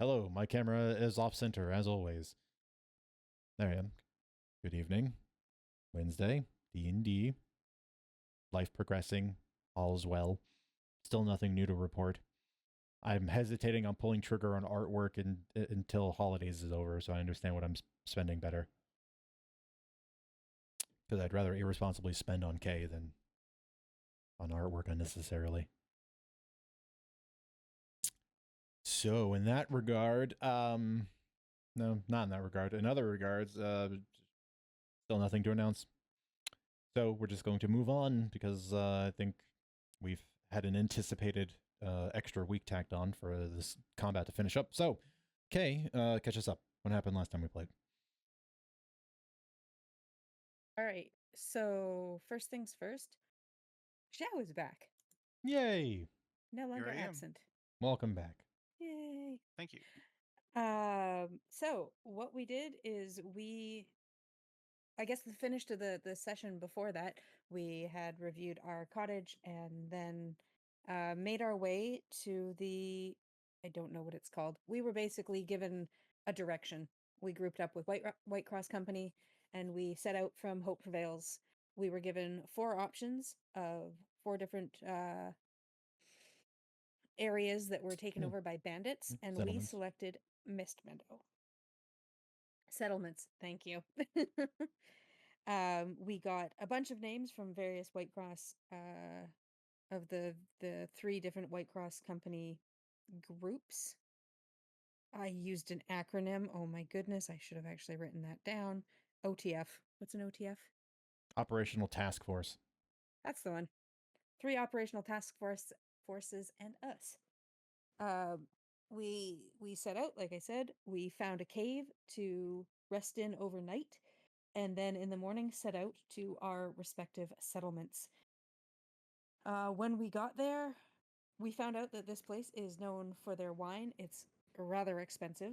Hello, my camera is off center as always. There I am. Good evening. Wednesday, D&D. Life progressing. All is well. Still nothing new to report. I'm hesitating on pulling trigger on artwork until holidays is over, so I understand what I'm spending better. Because I'd rather irresponsibly spend on K than on artwork unnecessarily. So in that regard, no, not in that regard. In other regards, still nothing to announce. So we're just going to move on because I think we've had an anticipated extra week tacked on for this combat to finish up. So, Kay, catch us up. What happened last time we played? All right. So first things first, Xiao is back. Yay! No longer Here I am. absent. Welcome back. Yay. Thank you. So what we did is I guess the finish to the session before that, we had reviewed our cottage and then made our way to I don't know what it's called. We were basically given a direction. We grouped up with White Cross Company and we set out from Hope Prevails. We were given 4 options of 4 different areas that were taken over by bandits, and we selected Mist Meadow. Settlements, thank you. We got a bunch of names from various White Cross of the 3 different White Cross Company groups. I used an acronym. Oh my goodness, I should have actually written that down. OTF. What's an OTF? Operational Task Force. That's the one. 3 operational task forces and us. We set out, like I said, we found a cave to rest in overnight, and then in the morning set out to our respective settlements. When we got there, we found out that this place is known for their wine. It's rather expensive.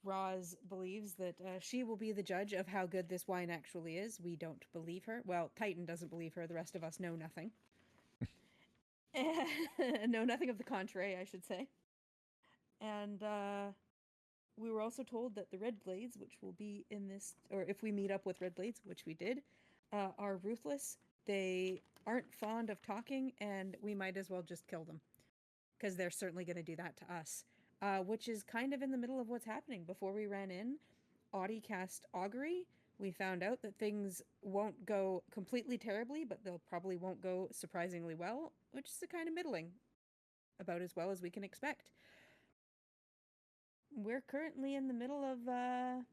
Roz believes that she will be the judge of how good this wine actually is. We don't believe her. Well, Titan doesn't believe her. The rest of us know nothing. Know nothing of the contrary, I should say. And we were also told that the Red Blades, which will be in this, or if we meet up with Red Blades, which we did, are ruthless. They aren't fond of talking, and we might as well just kill them. Because they're certainly going to do that to us. Which is kind of in the middle of what's happening. Before we ran in, Audie cast Augury. We found out that things won't go completely terribly, but they'll probably won't go surprisingly well, which is a kind of middling. About as well as we can expect. We're currently in the middle of that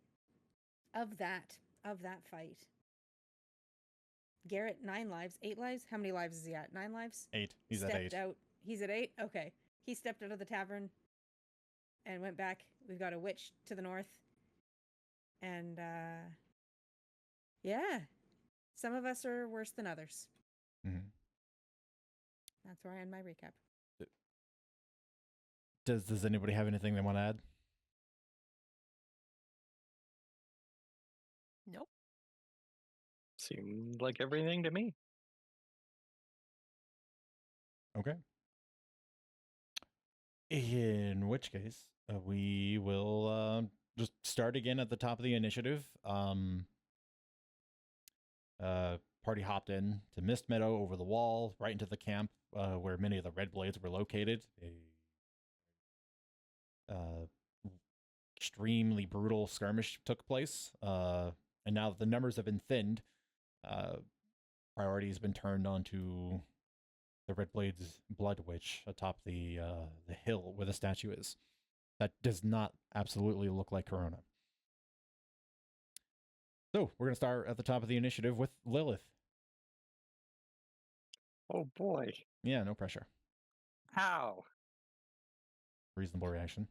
fight. Garrett, 9 lives, 8 lives. How many lives is he at? 9 lives. 8. He's at 8. He's at 8. Okay, he stepped out of the tavern and went back. We've got a witch to the north, and yeah, some of us are worse than others. Mm-hmm. That's where I end my recap. Does anybody have anything they want to add? Nope. Seemed like everything to me. Okay. In which case, we will just start again at the top of the initiative. Party hopped in to Mist Meadow over the wall, right into the camp where many of the Red Blades were located. Extremely brutal skirmish took place. And now that the numbers have been thinned, priority has been turned onto the Red Blades Blood Witch atop the hill where the statue is. That does not absolutely look like Corona. So we're going to start at the top of the initiative with Lilith. Oh boy. Yeah, no pressure. Ow. Reasonable reaction.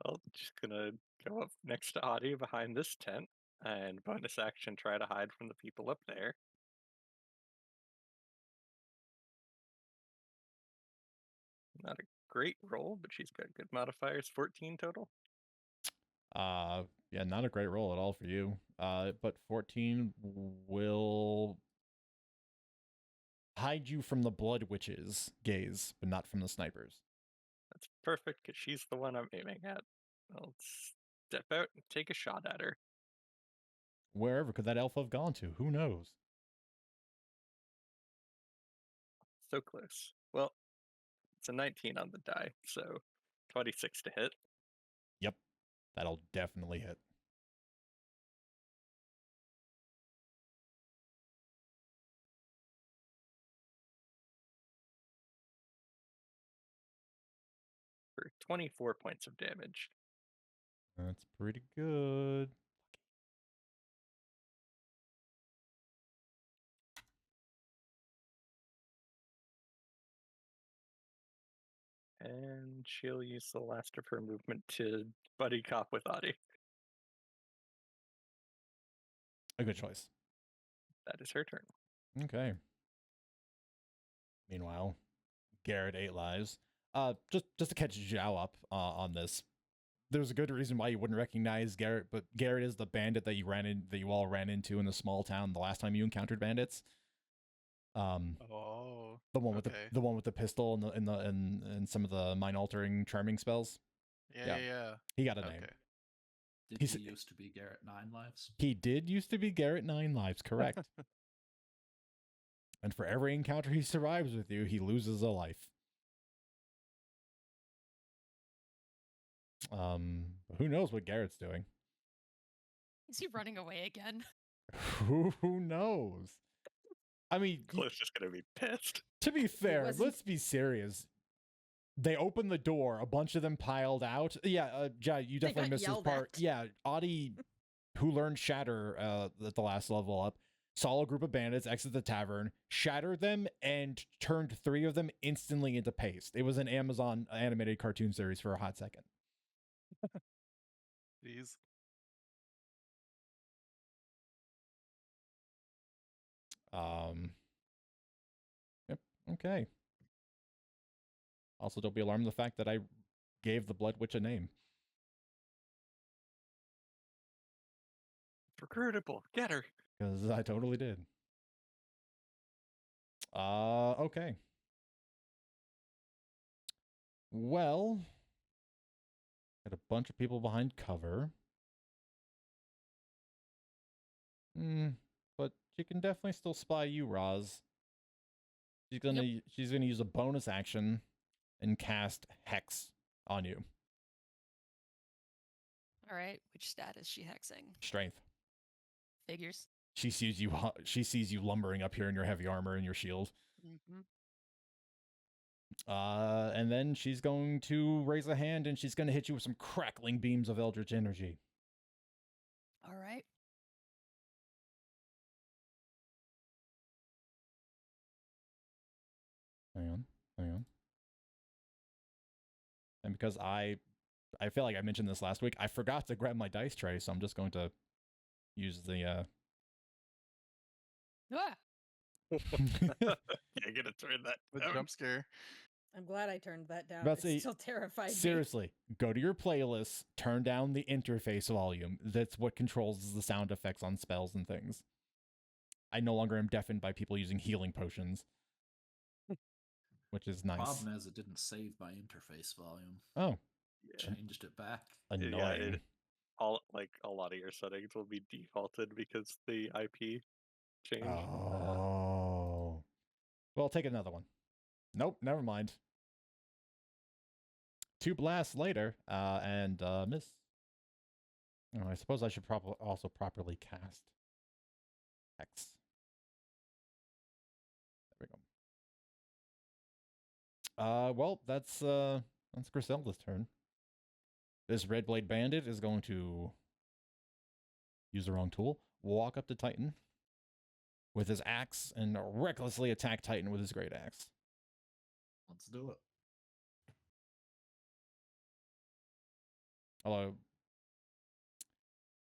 Well, just gonna go up next to Audie behind this tent and bonus action try to hide from the people up there. Not a great roll, but she's got good modifiers. 14 total. Yeah, not a great roll at all for you. But 14 will hide you from the Blood Witch's gaze, but not from the snipers. That's perfect because she's the one I'm aiming at. I'll step out and take a shot at her. Wherever could that elf have gone to? Who knows? So close. Well, it's a 19 on the die, so 26 to hit. Yep, that'll definitely hit. For 24 points of damage. That's pretty good. And she'll use the last of her movement to buddy cop with Adi. A good choice. That is her turn. Okay. Meanwhile, Garrett 8 lives. Just to catch Zhao up on this, there's a good reason why you wouldn't recognize Garrett, but Garrett is the bandit that you all ran into in the small town the last time you encountered bandits. Oh, The one with okay. the one with the pistol and some of the mind altering charming spells. Yeah. He got a Okay. name. Did He's- he used to be Garrett 9 lives? He did used to be Garrett 9 lives, correct? And for every encounter he survives with you, he loses a life. Who knows what Garrett's doing? Is he running away again? Who knows? I mean, Cliff's just gonna be pissed. to be fair, wasn't- let's be serious. They opened the door, a bunch of them piled out. Yeah, Ja, you They definitely got missed this yelled part. at. Yeah, Audie, who learned Shatter at the last level up, saw a group of bandits exit the tavern, shattered them, and turned 3 of them instantly into paste. It was an Amazon animated cartoon series for a hot second. Jeez. Yep. Okay. Also, don't be alarmed at the fact that I gave the Blood Witch a name. Recruitable. Get her. Because I totally did. Okay. Well, got a bunch of people behind cover. But she can definitely still spy you, Roz. She's gonna use a bonus action and cast Hex on you. All right. Which stat is she hexing? Strength. Figures. She sees you lumbering up here in your heavy armor and your shield. Mm-hmm. And then she's going to raise a hand and she's going to hit you with some crackling beams of eldritch energy. All right. Hang on. And because I feel like I mentioned this last week, I forgot to grab my dice tray, so I'm just going to use the Ah! You're gonna turn that The down. jump scare. I'm glad I turned that down. About It to say, still terrified me. Seriously, go to your playlist, turn down the interface volume. That's what controls the sound effects on spells and things. I no longer am deafened by people using healing potions, which is nice. Problem is, it didn't save my interface volume. Oh, Yeah. Changed it back. annoying. Yeah, a lot of your settings will be defaulted because the IP changed. Oh. Well, take another one. Nope, never mind. 2 blasts later, and miss. Oh, I suppose I should also properly cast Hex. There we go. Well, that's Griselda's turn. This Red Blade Bandit is going to use the wrong tool, walk up to Titan with his axe, and recklessly attack Titan with his great axe. Let's do it. Hello.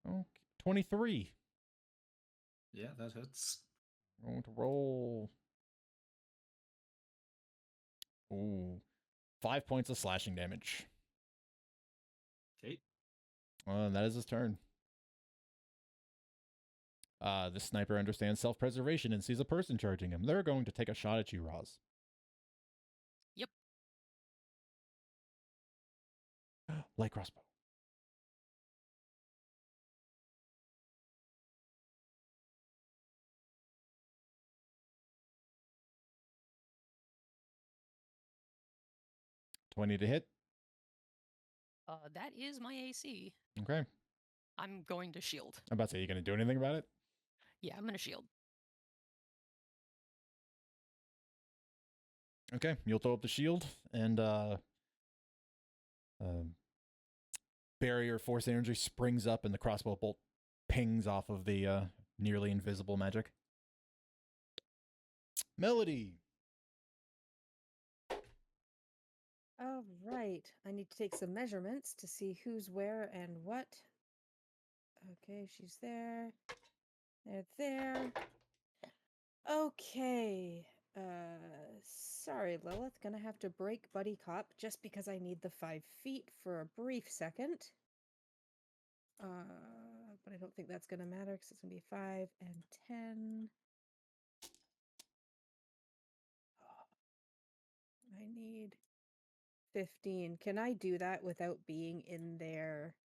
Okay, 23. Yeah, that hits. Going to roll. Ooh. 5 points of slashing damage. Okay. That is his turn. The sniper understands self-preservation and sees a person charging him. They're going to take a shot at you, Roz. Yep. light crossbow. $20 to hit. That is my AC. Okay. I'm going to shield. I'm about to say, you going to do anything about it? Yeah, I'm going to shield. Okay. You'll throw up the shield, and barrier force energy springs up, and the crossbow bolt pings off of the nearly invisible magic. Melody. All right. I need to take some measurements to see who's where and what. Okay, she's there. They're there. Okay. Sorry, Lilith. Gonna have to break Buddy Cop just because I need the 5 feet for a brief second. But I don't think that's gonna matter because it's gonna be 5 and 10. I need 15. Can I do that without being in their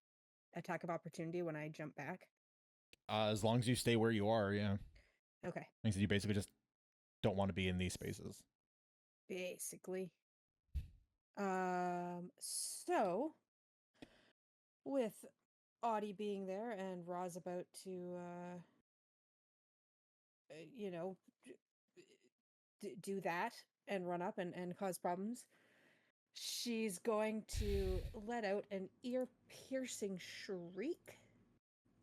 attack of opportunity when I jump back? As long as you stay where you are, yeah. Okay. Means that you basically just don't want to be in these spaces. Basically. So with Audie being there and Roz about to you know, do that and run up and cause problems, she's going to let out an ear-piercing shriek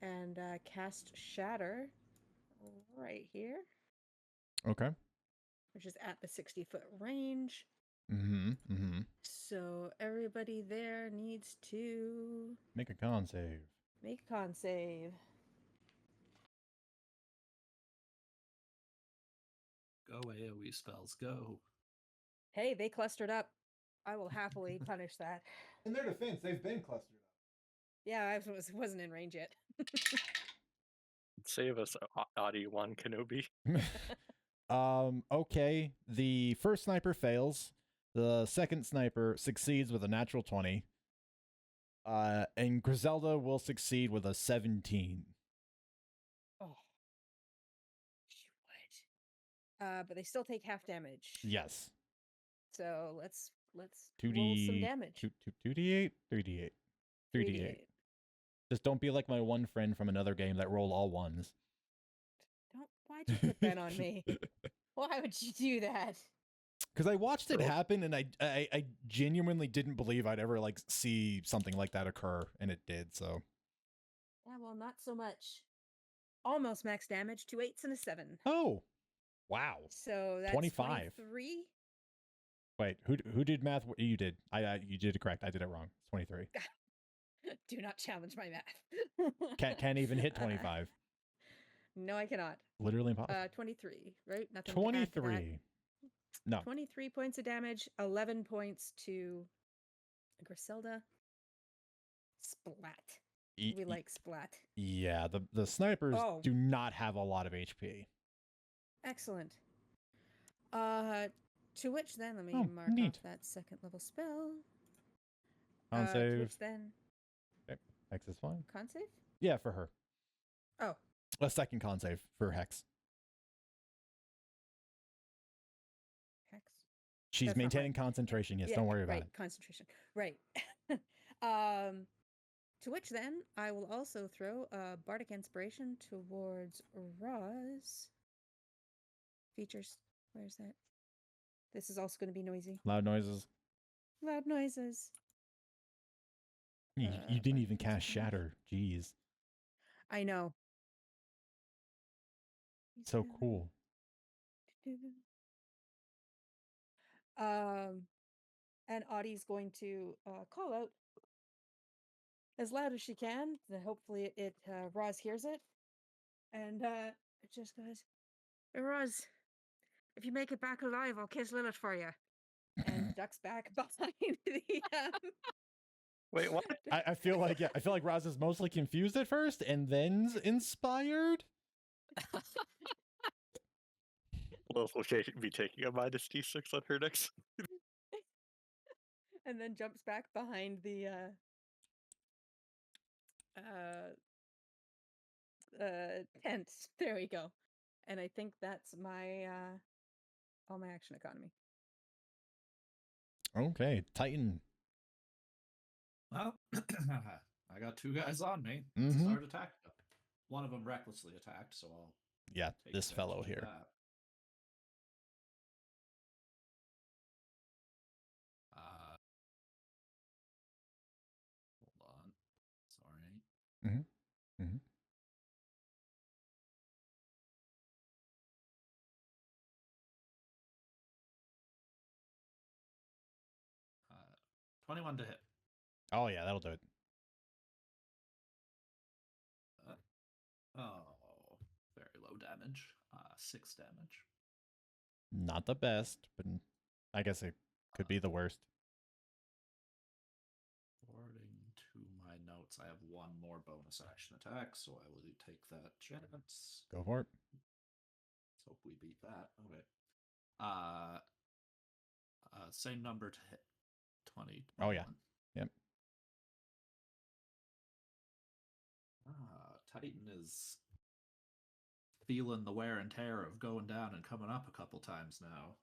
and cast Shatter right here, Okay. which is at the 60-foot range. Mm-hmm. Mm-hmm. So everybody there needs to Make a con save. make a con save. Go AoE spells, go. Hey, they clustered up. I will happily punish that. In their defense, they've been clustered Yeah, I wasn't in range yet. Save us, Audi 1 Kenobi. up. Okay. The first sniper fails. The second sniper succeeds with a natural 20. And Griselda will succeed with a 17. Oh, she would. But they still take half damage. Yes. So let's roll some 2d damage. 2d8, 3d8. 3d8. Just don't be like my one friend from another game that roll all ones. Why'd you put that on me? Why would you do that? Because I watched it Roll. happen, and I genuinely didn't believe I'd ever like see something like that occur, and it did. So Yeah, well, not so much. Almost max damage, 2 8s and a 7. oh, wow. So that's 25. 23. Wait, who did math? You did. You did it correct. I did it wrong. It's 23. Do not challenge my math. Can't even hit 25. No, I cannot. Literally impossible. 23, right? Nothing to add to that. 23. No. 23 points of damage, 11 points to Griselda. Splat. We like splat. Yeah, the snipers Oh. do not have a lot of HP. Excellent. To which then, let me Oh, mark neat. off that second level spell. Con To save. which then, Hex is fine. con save? Yeah, for her. Oh, A second con save for Hex. hex. She's That's not maintaining concentration. Yes, Yeah, don't worry about right, it. concentration. Right. To which then, I will also throw a bardic inspiration towards Roz. Features. Where's that? This is also going to be noisy. Loud noises. Loud noises. You didn't Bardic even cast inspiration. Shatter. Jeez. I know. So cool. And Audie's going to call out as loud as she can. Then hopefully Roz hears it, and it just goes, "Hey, Roz, if you make it back alive, I'll kiss Lilith for you." And ducks back behind the. Wait, what? I feel like Roz is mostly confused at first and then inspired. Lilith will be taking a minus D6 on her next. And then jumps back behind the tent. There we go. And I think that's my all my action economy. Okay, Titan. Well, I got 2 guys on me. It's a start attack. One of them recklessly attacked, so I'll Yeah, take this fellow advantage of here. that. Hold on. Sorry. Mm-hmm. Mm-hmm. 21 to hit. Oh yeah, that'll do it. Oh, very low damage. 6 damage. Not the best, but I guess it could be the worst. According to my notes, I have 1 more bonus action attack, so I will take that chance. Go for it. Let's hope we beat that. Okay. Same number to hit. 20. Oh yeah. Yep. Titan is feeling the wear and tear of going down and coming up a couple times now.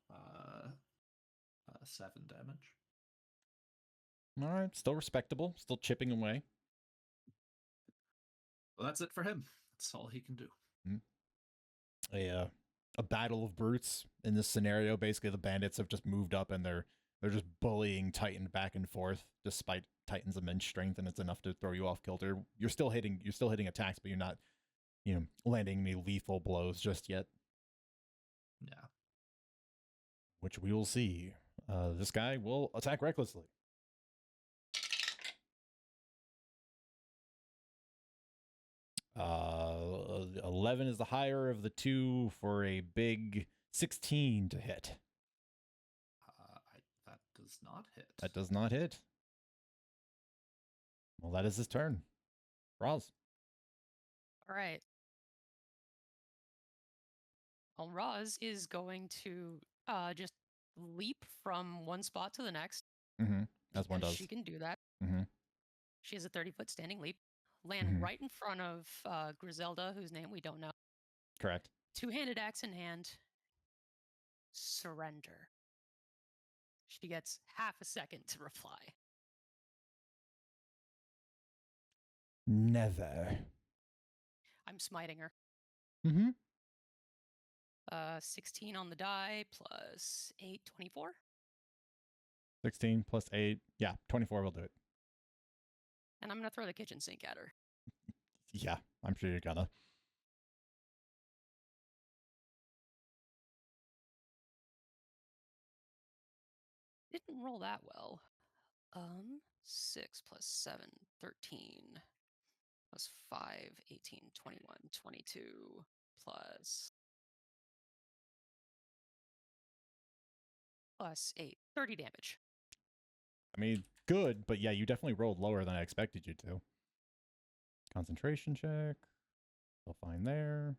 7 damage. All right, still respectable, still chipping away. Well, that's it for him. That's all he can do. A battle of brutes in this scenario. Basically, the bandits have just moved up and they're just bullying Titan back and forth, despite Titan's immense strength, and it's enough to throw you off kilter. You're still hitting attacks, but you're not, landing any lethal blows just yet. Yeah. Which we will see. This guy will attack recklessly. Uh, 11 is the higher of the two for a big 16 to hit. That does not hit. That does not hit. Well, that is his turn. Roz. All right. Well, Roz is going to just leap from one spot to the next. Mm-hmm. As one because does. She can do that. Mm-hmm. She has a 30-foot standing leap. Land Mhm. right in front of Griselda, whose name we don't know. Correct. Two-handed axe in hand. Surrender. She gets half a second to reply. Never. I'm smiting her. Mm-hmm. 16 on the die plus 8, 24. 16 plus 8. Yeah, 24 will do it. And I'm going to throw the kitchen sink at her. Yeah, I'm sure you're gonna. Didn't roll that well. 6 plus 7, 13. Plus 5, 18, 21, 22. Plus 8, 30 damage. I mean, good, but yeah, you definitely rolled lower than I expected you to. Concentration check. Still fine there.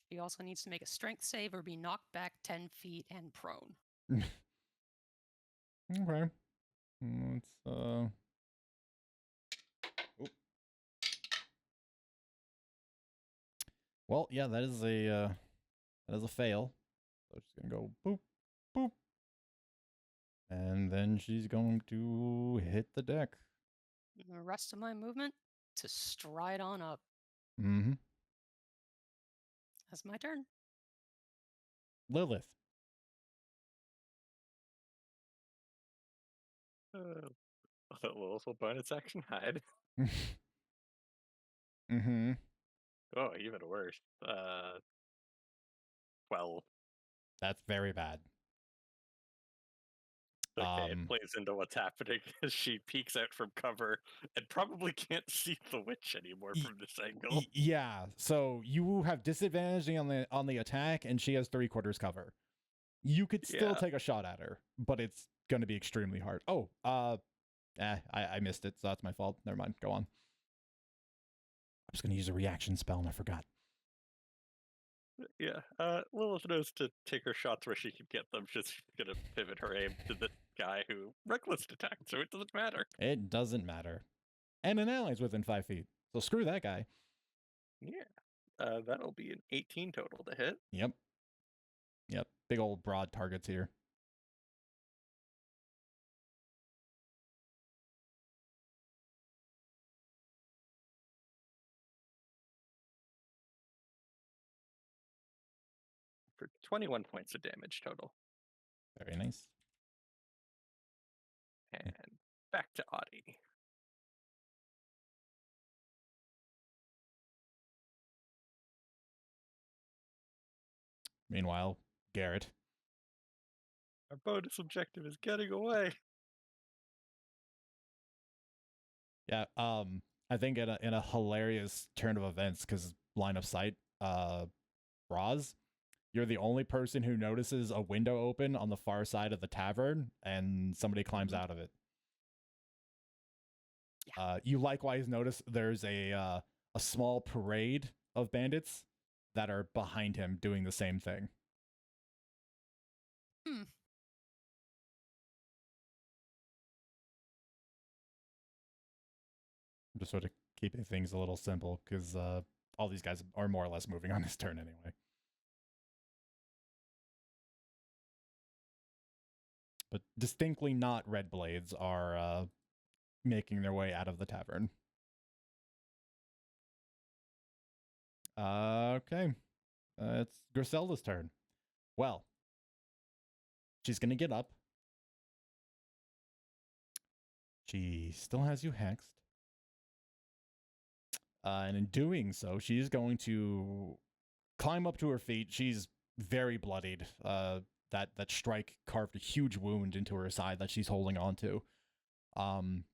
She also needs to make a strength save or be knocked back 10 feet and prone. Okay. Let's Oop. Well, yeah, that is a fail. So she's gonna go boop, boop. And then she's going to hit the deck. The rest of my movement to stride on up. Mm-hmm. That's my turn. Lilith. Lilith will bonus action hide. Mm-hmm. Oh, even worse. 12. That's very bad. Okay, it plays into what's happening as she peeks out from cover and probably can't see the witch anymore from this angle. Yeah, so you have disadvantage on the attack, and she has 3/4 cover. You could still take a shot at her, but it's going to be extremely hard. Oh, I missed it, so that's my fault. Never mind. Go on. I'm just going to use a reaction spell, and I forgot. Yeah, Lilith knows to take her shots where she can get them. She's going to pivot her aim to the guy who reckless attacked, so it doesn't matter. It doesn't matter. And an ally's within 5 feet, So screw that guy. Yeah. That'll be an 18 total to hit. Yep. Big old broad targets here. For 21 points of damage total. Very nice. And back to Audie. Meanwhile, Garrett. Our bonus objective is getting away. Yeah, I think in a hilarious turn of events, because line of sight, Roz, you're the only person who notices a window open on the far side of the tavern, and somebody climbs out of it. Yeah. You likewise notice there's a small parade of bandits that are behind him doing the same thing. I'm just sort of keeping things a little simple because all these guys are more or less moving on his turn anyway. But distinctly not red blades are making their way out of the tavern. Okay. It's Griselda's turn. Well, she's going to get up. She still has you hexed. And in doing so, she's going to climb up to her feet. She's very bloodied. That strike carved a huge wound into her side that she's holding on to.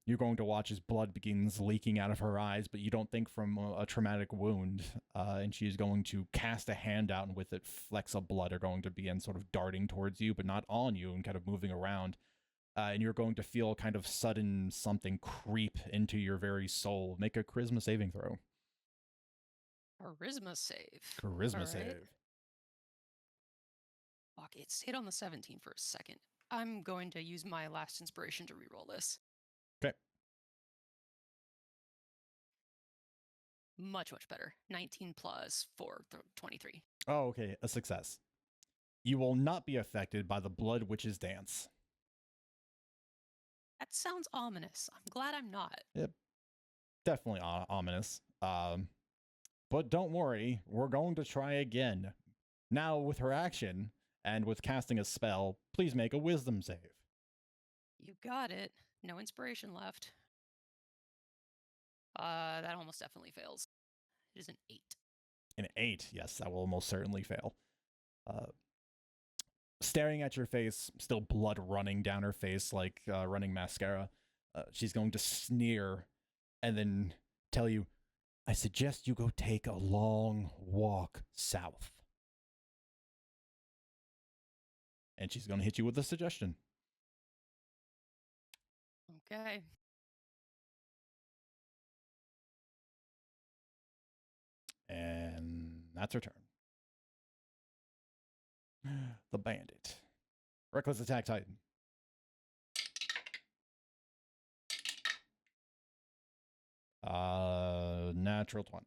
You're going to watch as blood begins leaking out of her eyes, but you don't think from a traumatic wound. And she's going to cast a hand out, and with it, flecks of blood are going to begin sort of darting towards you, but not on you, and kind of moving around. And you're going to feel kind of sudden something creep into your very soul. Make a charisma saving throw. Charisma save. Charisma All save. right. Fuck, it stayed on the 17 for a second. I'm going to use my last inspiration to reroll this. Okay. Much better. 19 plus 4, 23. Oh, okay. A success. You will not be affected by the Blood Witch's dance. That sounds ominous. I'm glad I'm not. Yep. Definitely ominous. But don't worry, we're going to try again. Now, with her action, and with casting a spell, please make a wisdom save. You got it. No inspiration left. That almost definitely fails. It is an 8. An 8, yes, that will almost certainly fail. Staring at your face, still blood running down her face like running mascara, she's going to sneer and then tell you, I suggest you go take a long walk south. And she's going to hit you with a suggestion. Okay. And that's her turn. The bandit. Reckless attack Titan. Natural 20.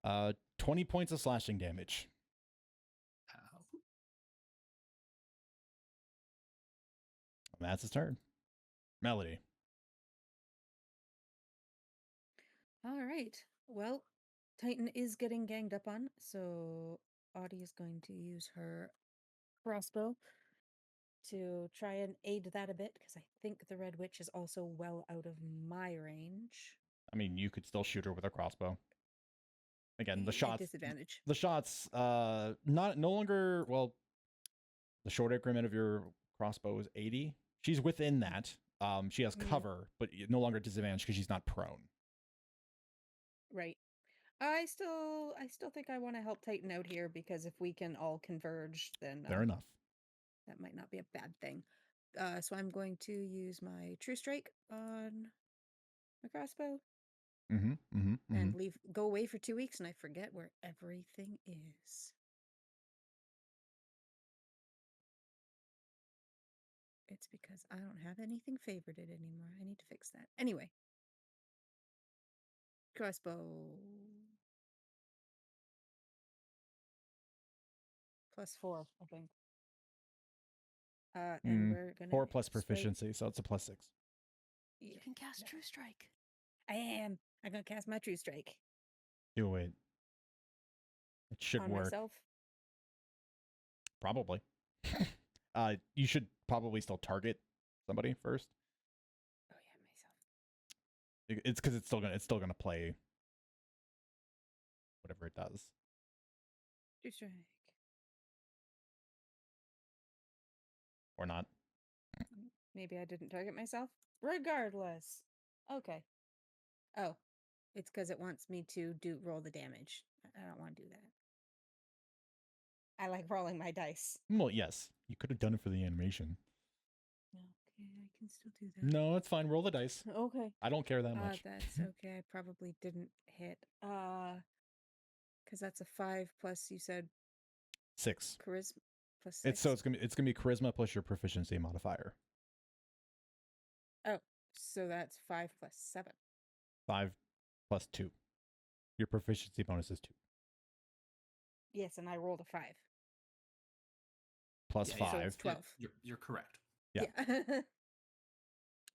That's 20 points of slashing damage. ow. That's his turn. Melody. All right. Well, Titan is getting ganged up on, so Audie is going to use her crossbow to try and aid that a bit, because I think the Red Witch is also well out of my range. I mean, you could still shoot her with a crossbow. Again, the At shots. disadvantage. The shots. No longer. Well, the short increment of your crossbow is 80. She's within that. She has cover, but no longer disadvantage because she's not prone. Right. I still think I want to help Titan out here, because if we can all converge, then Fair enough. that might not be a bad thing. So I'm going to use my True Strike on my crossbow and go away for 2 weeks, and I forget where everything is. It It's because I don't have anything favorited anymore. I need to fix that. Anyway. Crossbow. +4, I think. And we're gonna 4 plus strike- proficiency, so it's a +6. You can cast True Strike. I am. I'm gonna cast my True Strike Do it. It should on work. myself. Probably. You should probably still target somebody first. Oh yeah, myself. It's because it's still gonna play whatever it does. True Strike. Or not. Maybe I didn't target myself. Regardless. Okay. Oh, it's because it wants me to roll the damage. I don't want to do that. I like rolling my dice. Well, yes. You could have done it for the animation. Okay, I can still do that. No, it's fine. Roll the dice. Okay. I don't care that much. That's okay. I probably didn't hit. Because that's a 5 plus you said 6. charisma plus 6. It's gonna be charisma plus your proficiency modifier. Oh, so that's 5 plus 7. 5 plus 2. Your proficiency bonus is 2. Yes, and I rolled a 5. Plus Yeah, 5. So it's 12. You're correct. Yeah.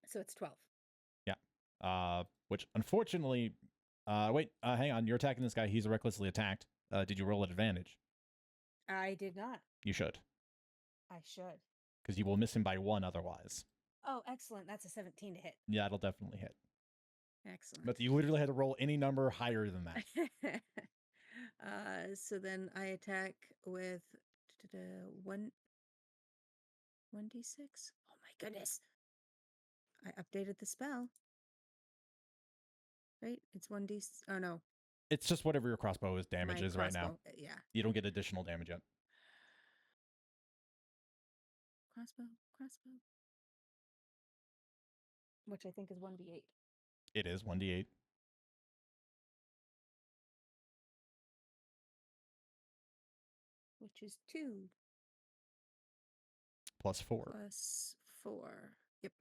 So it's 12. Which unfortunately, wait, hang on. You're attacking this guy. He's recklessly attacked. Did you roll at advantage? I did not. You should, I should. because you will miss him by 1 otherwise. Oh, excellent. That's a 17 to hit. Yeah, it'll definitely hit. Excellent. But you literally had to roll any number higher than that. So then I attack with 1d6. Oh my goodness. I updated the spell. Right? It's 1d. Oh no. It's just whatever your crossbow is damage my is right now. crossbow, Yeah. You don't get additional damage yet. Crossbow. Which I think is 1d8. It is 1d8. Which is 2 Plus 4. plus 4. Yep.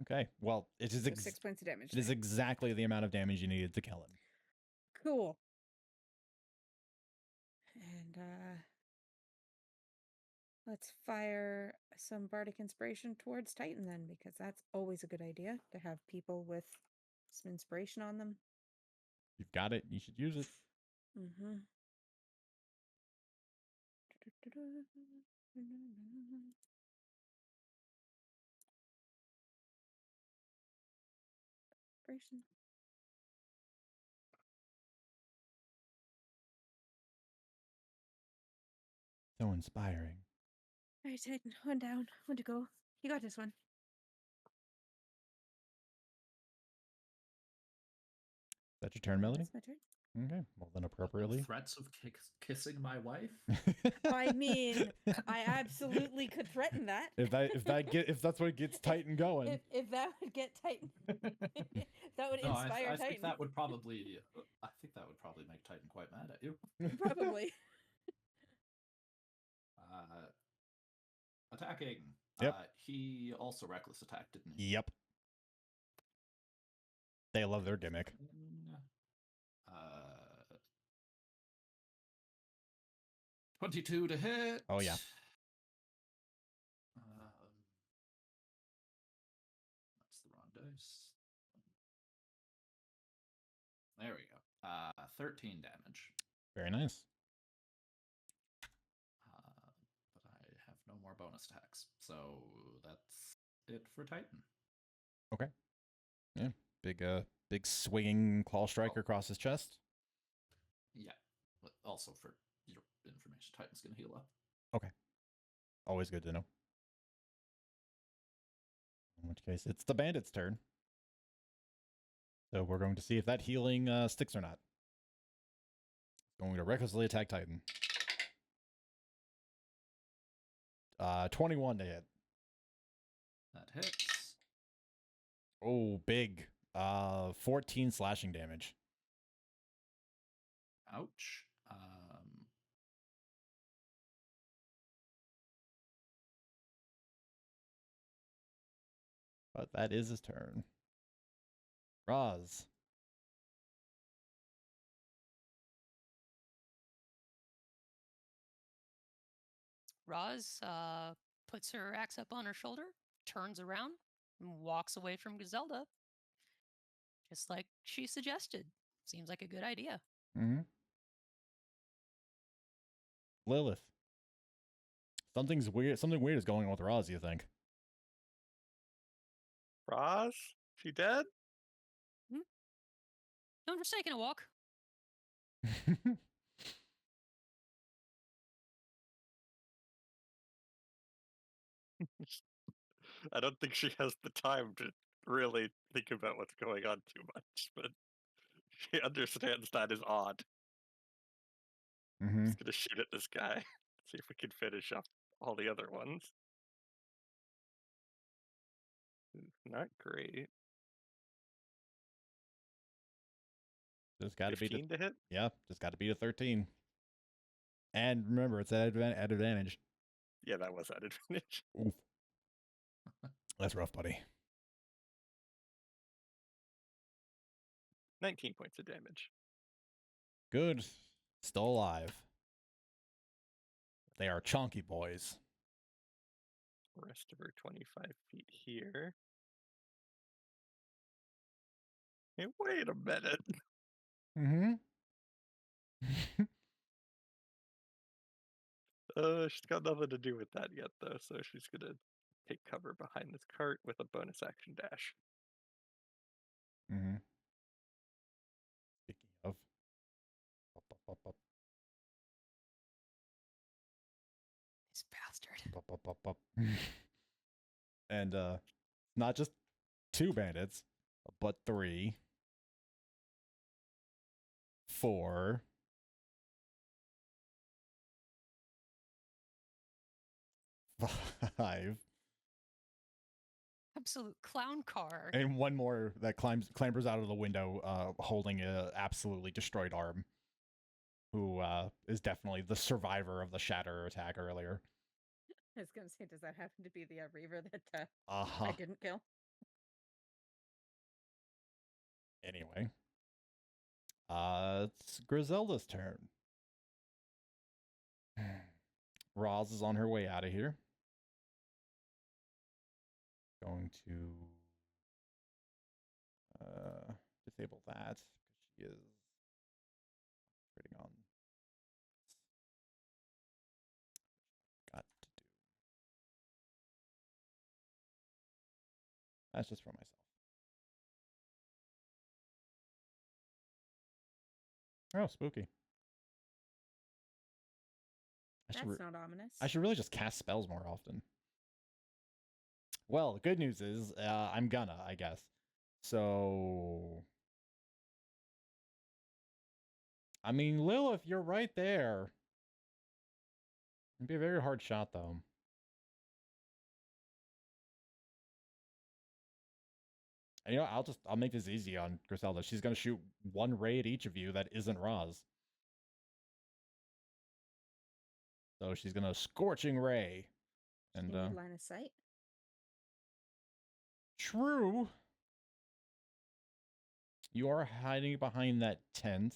Okay. Well, it is So 6 points of damage. it is there. exactly the amount of damage you needed to kill him. Cool. And let's fire some bardic inspiration towards Titan then, because that's always a good idea to have people with some inspiration on them. You've got it. You should use it. Mm-hmm. Inspiration. So inspiring. All right, Titan, one down, one to go. You got this one. Is that your turn, Melody? That's my turn. Okay. Well, then The appropriately. threats of kissing my wife. I mean, I absolutely could threaten that. if that's what gets Titan going. If that would get Titan, that would No, inspire I Titan. think that would probably. I think that would probably make Titan quite mad at you. Probably. Attacking. Yep. He also reckless attacked, didn't he? Yep. They love their gimmick. 22 to hit. Oh, yeah. That's the wrong dice. There we go. 13 damage. Very nice. But I have no more bonus attacks. So that's it for Titan. Okay. Yeah. Big swinging claw strike across his chest. Yeah. But also for your information, Titan's going to heal up. Always good to know. In which case, it's the bandit's turn. So we're going to see if that healing sticks or not. Going to recklessly attack Titan. 21 to hit. That hits. Oh, big. 14 slashing damage. Ouch. But that is his turn. Roz. Roz puts her axe up on her shoulder, turns around, and walks away from Griselda. Just like she suggested. Seems like a good idea. Mm-hmm. Lilith. Something weird is going on with Roz, you think? Roz? She dead? No, I'm just taking a walk. I don't think she has the time to really think about what's going on too much, but she understands that is odd. Mm-hmm. Just gonna shoot at this guy. See if we can finish off all the other ones. Not great. Just got to beat it. 15 to hit? Yeah, just got to beat a 13. And remember, it's at advantage. Yeah, that was at advantage. Oof. That's rough, buddy. 19 points of damage. Good. Still alive. They are chonky boys. Rest of her 25 feet here. Hey, wait a minute. Mm-hmm. She's got nothing to do with that yet, though, so she's gonna take cover behind this cart with a bonus action dash. Mm-hmm. Speaking of. Up. This bastard. Up. And not just 2 bandits, but 3, 4, 5, Absolute clown car. and one more that clambers out of the window, holding a absolutely destroyed arm. Who is definitely the survivor of the shatter attack earlier. I was going to say, does that happen to be the Reaver that Uh-huh. I didn't kill? Anyway. It's Griselda's turn. Roz is on her way out of here. Going to disable that because she is operating on. Got to do. That's just for myself. Oh, spooky. That's not ominous. I should really just cast spells more often. Well, the good news is I'm gonna, I guess. So, I mean, Lilith, you're right there. It'd be a very hard shot, though. And, you know, I'll make this easy on Griselda. She's gonna shoot 1 ray at each of you that isn't Roz. So she's gonna scorching ray. And You need line of sight. True. You are hiding behind that tent.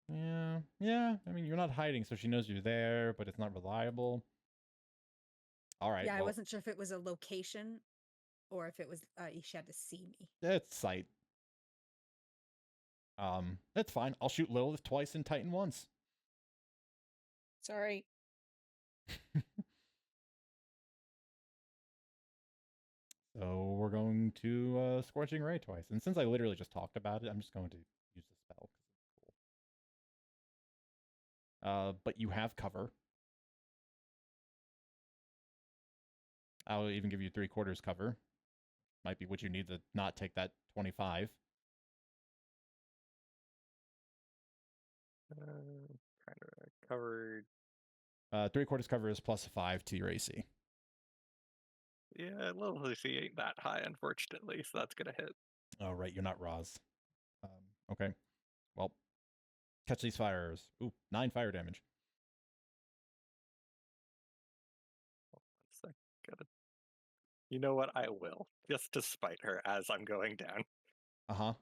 Yeah. I mean, you're not hiding, so she knows you're there, but it's not reliable. All right. Yeah, well, I wasn't sure if it was a location or if it was she had to see me. It's sight. That's fine. I'll shoot Lilith twice and Titan once. Sorry. So we're going to Scorching Ray twice. And since I literally just talked about it, I'm just going to use the spell because it's cool. But you have cover. I'll even give you 3/4 cover. Might be what you need to not take that 25. Kind of covered. 3/4 cover is +5 to your AC. Yeah, little AC ain't that high, unfortunately, so that's gonna hit. Oh, right, you're not Roz. Okay. Well, catch these fires. Ooh, 9 fire damage. You know what? I will. Just to spite her as I'm going down. Uh-huh.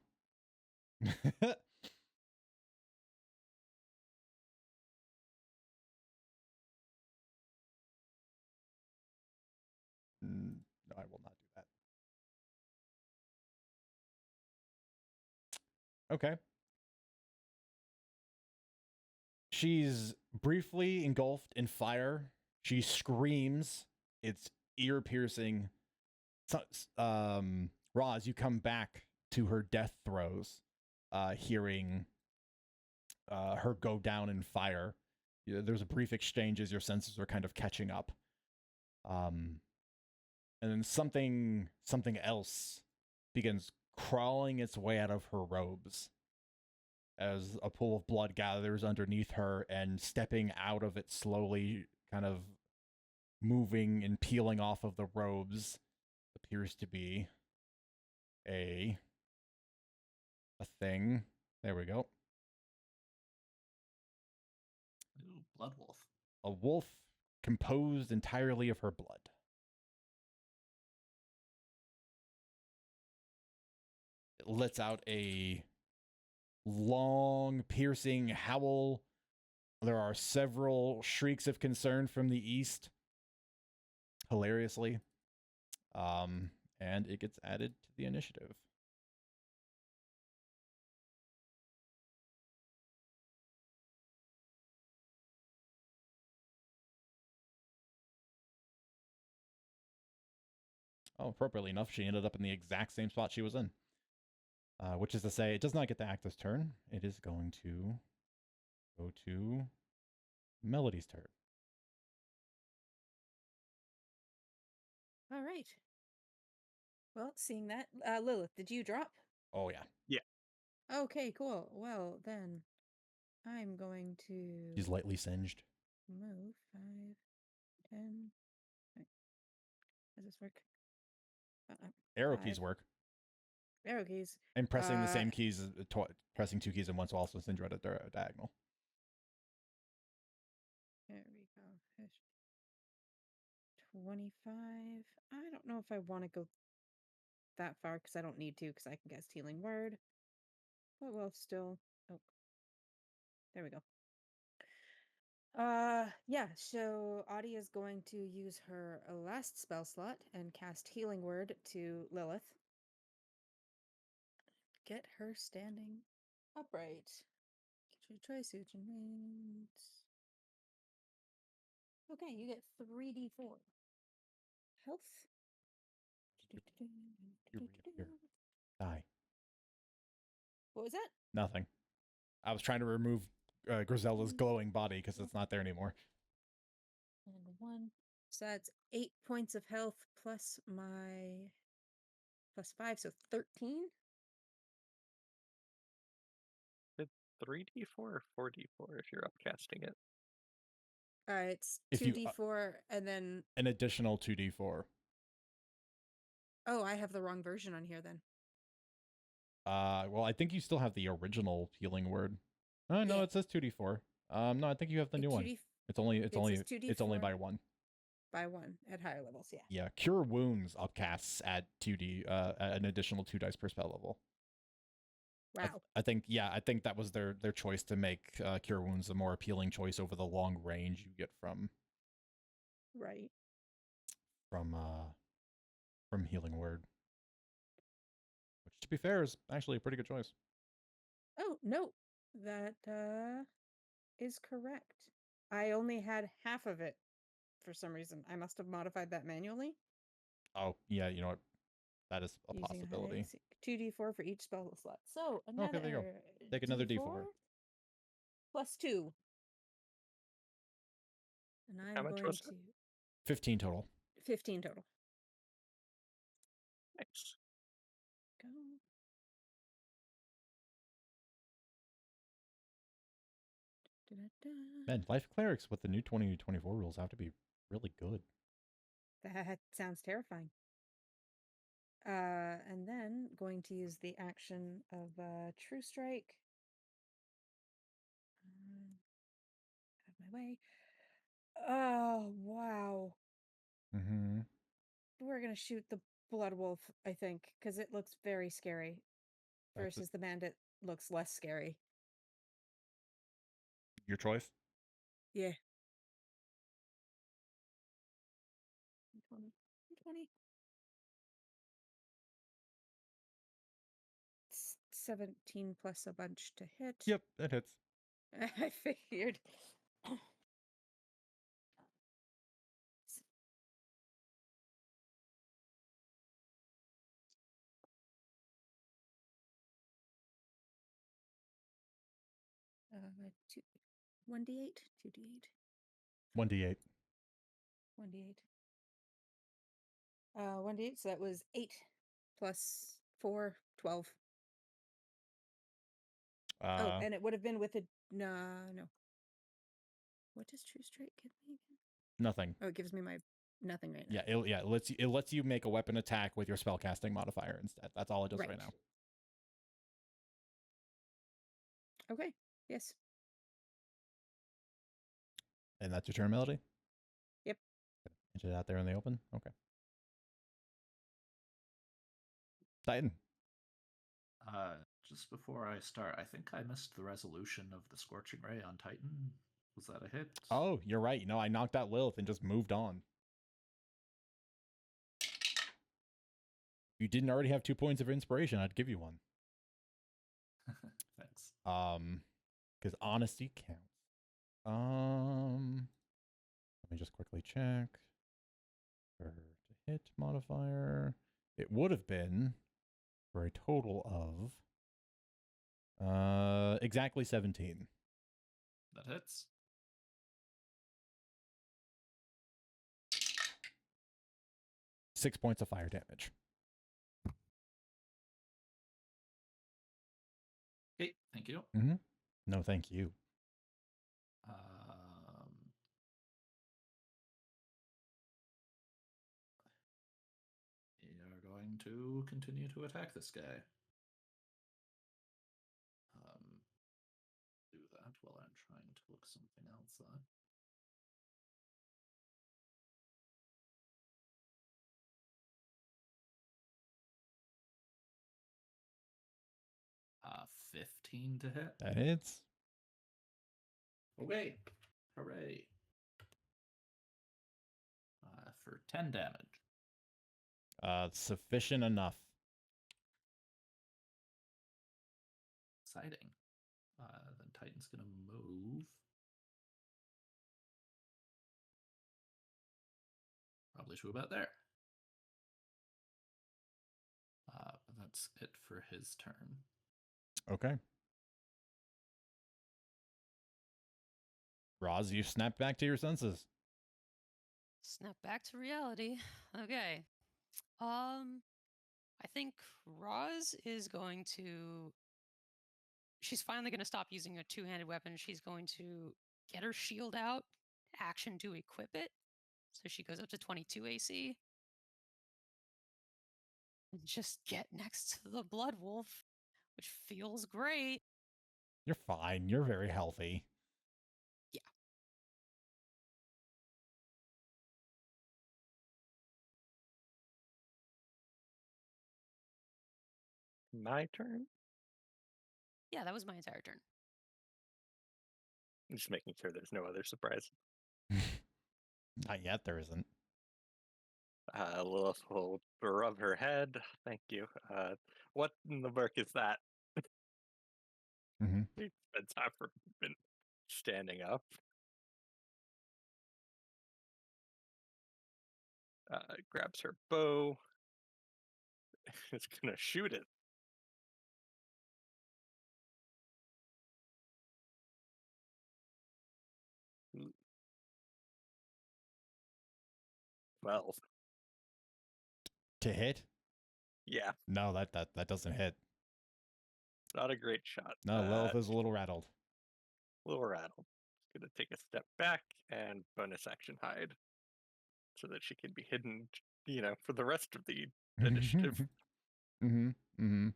No, I will not do that. Okay. She's briefly engulfed in fire. She screams. It's ear piercing. Roz, you come back to her death throes, hearing her go down in fire. There's a brief exchange as your senses are kind of catching up. And then something else begins crawling its way out of her robes as a pool of blood gathers underneath her, and stepping out of it slowly, kind of moving and peeling off of the robes, appears to be a thing. There we go. Ooh, blood wolf. A wolf composed entirely of her blood. It lets out a long, piercing howl. There are several shrieks of concern from the east, hilariously. And it gets added to the initiative. Oh, appropriately enough, she ended up in the exact same spot she was in. Which is to say, it does not get to act this turn. It is going to go to Melody's turn. All right. Well, seeing that, Lilith, did you drop? Oh, yeah. Yeah. Okay, cool. Well, then I'm going to She's lightly singed. move 5, 10. Wait, does this work? Arrow 5. keys work. Arrow keys. And pressing the same keys, pressing 2 keys at once will also send you at a diagonal. There we go. 25. I don't know if I want to go that far because I don't need to, because I can guess healing word. But we'll still. Oh, there we go. Yeah, so Audie is going to use her last spell slot and cast healing word to Lilith. Get her standing upright. Try suit and wins. Okay, you get 3d4 health. You reappear. Die. What was that? Nothing. I was trying to remove Griselda's glowing body because it's not there anymore. And 1. So that's 8 points of health plus my plus 5, so 13. 3d4 or 4d4 if you're upcasting it? It's If you 2d4 and then. an additional 2d4. Oh, I have the wrong version on here then. Well, I think you still have the original healing word. Oh no, Yeah. it says 2d4. No, I think you have the new one. It's only says 2d4 by 1. by 1 at higher levels. Yeah. Yeah, cure wounds upcasts at 2d at an additional 2 dice per spell level. Wow. I think that was their choice to make cure wounds a more appealing choice over the long range you get from Right. from healing word. Which, to be fair, is actually a pretty good choice. Oh, no. That is correct. I only had half of it for some reason. I must have modified that manually. Oh, yeah, you know what? That is a Using possibility. 2d4 for each spell slot. So another Okay, there you go. Take another d4. Plus 2. And How I'm much going was to 15 total. 15 total. Nice. Go. Da-da-da. Man, Life Clerics with the new 2024 rules have to be really good. That sounds terrifying. And then going to use the action of True Strike. Out of my way. Oh, wow. Mm-hmm. we're gonna shoot the blood wolf, I think, because it looks very scary. That's Versus the bandit looks less scary. your choice. Yeah. 20. 20. 17 plus a bunch to hit. Yep, that hits. I figured. 1d8, 2d8, 1d8. 1d8. 1d8, so that was 8 plus 4, 12. Oh, and it would have been with a no. What does True Strike give me again? Nothing. Oh, it gives me my nothing right now. Yeah, it lets you make a weapon attack with your spellcasting modifier instead. That's all it does right now. Okay. Yes. And that's your turn, Melody? Yep. Is it out there in the open? Okay. Titan. Just before I start, I think I missed the resolution of the Scorching Ray on Titan. Was that a hit? Oh, you're right. No, I knocked out Lilith and just moved on. If you didn't already have 2 points of inspiration, I'd give you one. Thanks. Because honesty counts. Let me just quickly check. For to hit modifier, it would have been for a total of exactly 17. That hits. Six points of fire damage. Okay, thank you. Mm-hmm. No, thank you. You're going to continue to attack this guy. Do that while I'm trying to look something else up. 15 to hit. That hits. Okay. Hooray. For 10 damage. Sufficient enough. Exciting. Then Titan's going to move. Probably to about there. That's it for his turn. Okay. Roz, you snap back to your senses. Snap back to reality. Okay. I think Roz is going to. She's finally going to stop using a two-handed weapon. She's going to get her shield out, action to equip it. So she goes up to 22 AC. And just get next to the Blood Wolf, which feels great. You're fine. You're very healthy. Yeah. My turn? Yeah, that was my entire turn. I'm just making sure there's no other surprise. Not yet, there isn't. Lilith will rub her head. Thank you. What in the work is that? Mm-hmm. We spent time for been standing up. Grabs her bow. Is gonna shoot it. Well, To hit? yeah, No, that doesn't hit. not a great shot. No, Lilith is a little rattled. Little rattled. Gonna take a step back and bonus action hide, so that she can be hidden, for the rest of the initiative. Mm-hmm. Mm-hmm.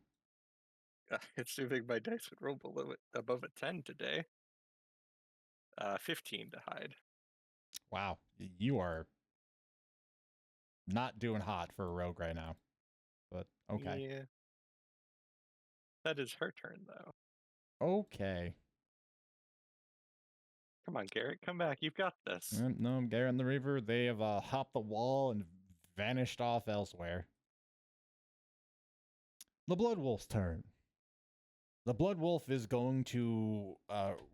Assuming my dice would roll above a 10 today. 15 to hide. Wow. You are not doing hot for a rogue right now. But okay. Yeah. That is her turn, though. Okay. Come on, Garrett, come back. You've got this. No, Garrett and the Reaver, they have hopped the wall and vanished off elsewhere. The Blood Wolf's turn. The Blood Wolf is going to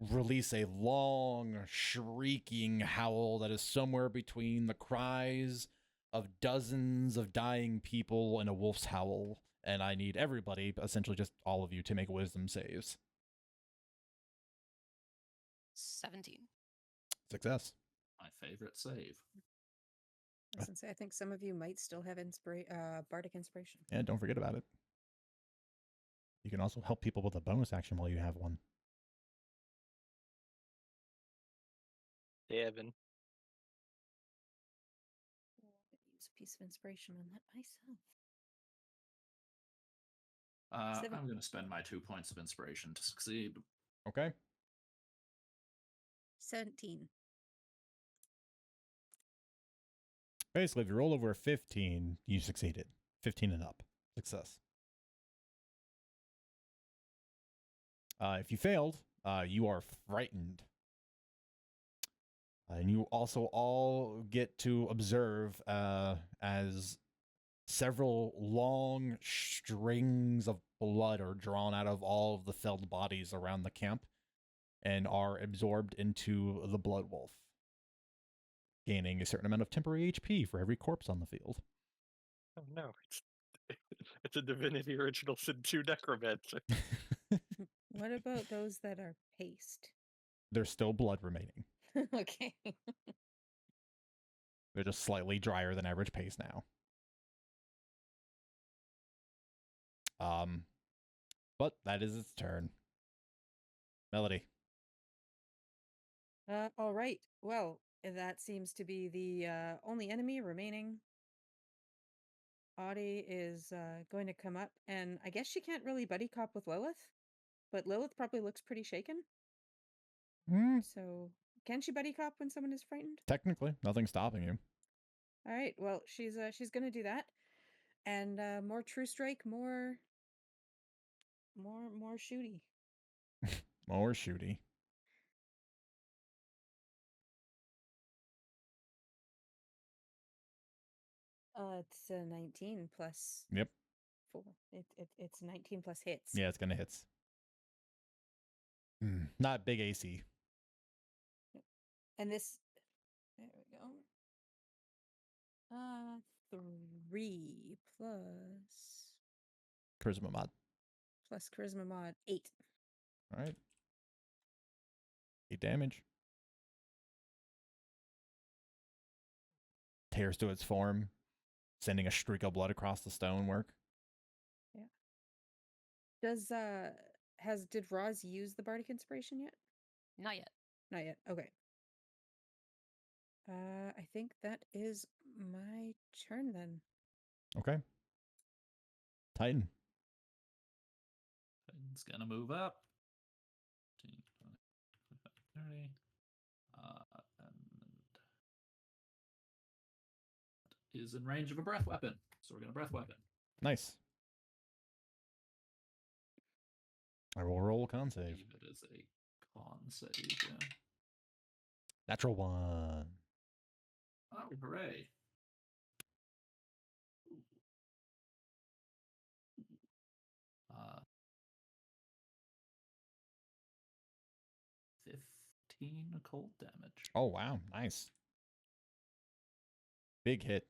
release a long, shrieking howl that is somewhere between the cries of dozens of dying people and a wolf's howl. And I need everybody, essentially just all of you, to make wisdom saves. 17. Success. My favorite save. I was gonna say, I think some of you might still have bardic inspiration. And don't forget about it. You can also help people with a bonus action while you have one. 7. Use a piece of inspiration on that myself. I'm going to spend my 2 points of inspiration to succeed. Okay. 17. Basically, if you roll over a 15, you succeeded. 15 and up. Success. If you failed, you are frightened. And you also all get to observe as several long strings of blood are drawn out of all of the felled bodies around the camp and are absorbed into the Blood Wolf, gaining a certain amount of temporary HP for every corpse on the field. Oh no, it's a Divinity Original Sin 2 Necromancer. What about those that are paste? There's still blood remaining. Okay. They're just slightly drier than average paste now. But that is its turn. Melody. All right. Well, that seems to be the only enemy remaining. Audie is going to come up, and I guess she can't really buddy cop with Lilith, but Lilith probably looks pretty shaken. So, can she buddy cop when someone is frightened? Technically, nothing's stopping you. All right. Well, she's going to do that, and more true strike, more shooty. More shooty. It's a 19 plus. Yep. 4. It's 19 plus hits. Yeah, it's gonna hits. Not big AC. And this, there we go. 3 plus Charisma mod. charisma mod 8. All right. 8 damage. Tears to its form, sending a streak of blood across the stonework. Yeah. Did Roz use the bardic inspiration yet? Not yet. Not yet. Okay. I think that is my turn then. Okay. Titan. Titan's going to move up. 15, 20, 25, 30. And is in range of a breath weapon. So we're going to breath weapon. Nice. I will roll a con save. It is a con save, yeah. Natural 1. Oh, hooray. 15 cold damage. Oh, wow. Nice. Big hit.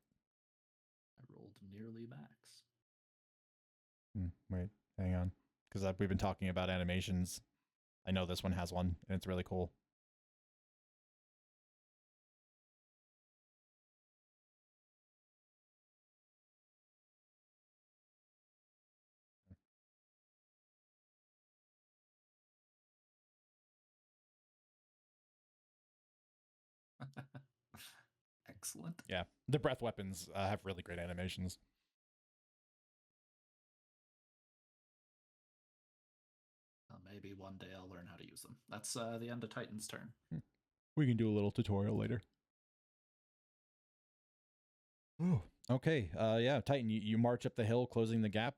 I rolled nearly max. Wait, hang on. Because we've been talking about animations. I know this one has one, and it's really cool. Excellent. Yeah, the breath weapons have really great animations. Maybe one day I'll learn how to use them. That's the end of Titan's turn. We can do a little tutorial later. Oh, Okay. Yeah, Titan, you march up the hill, closing the gap.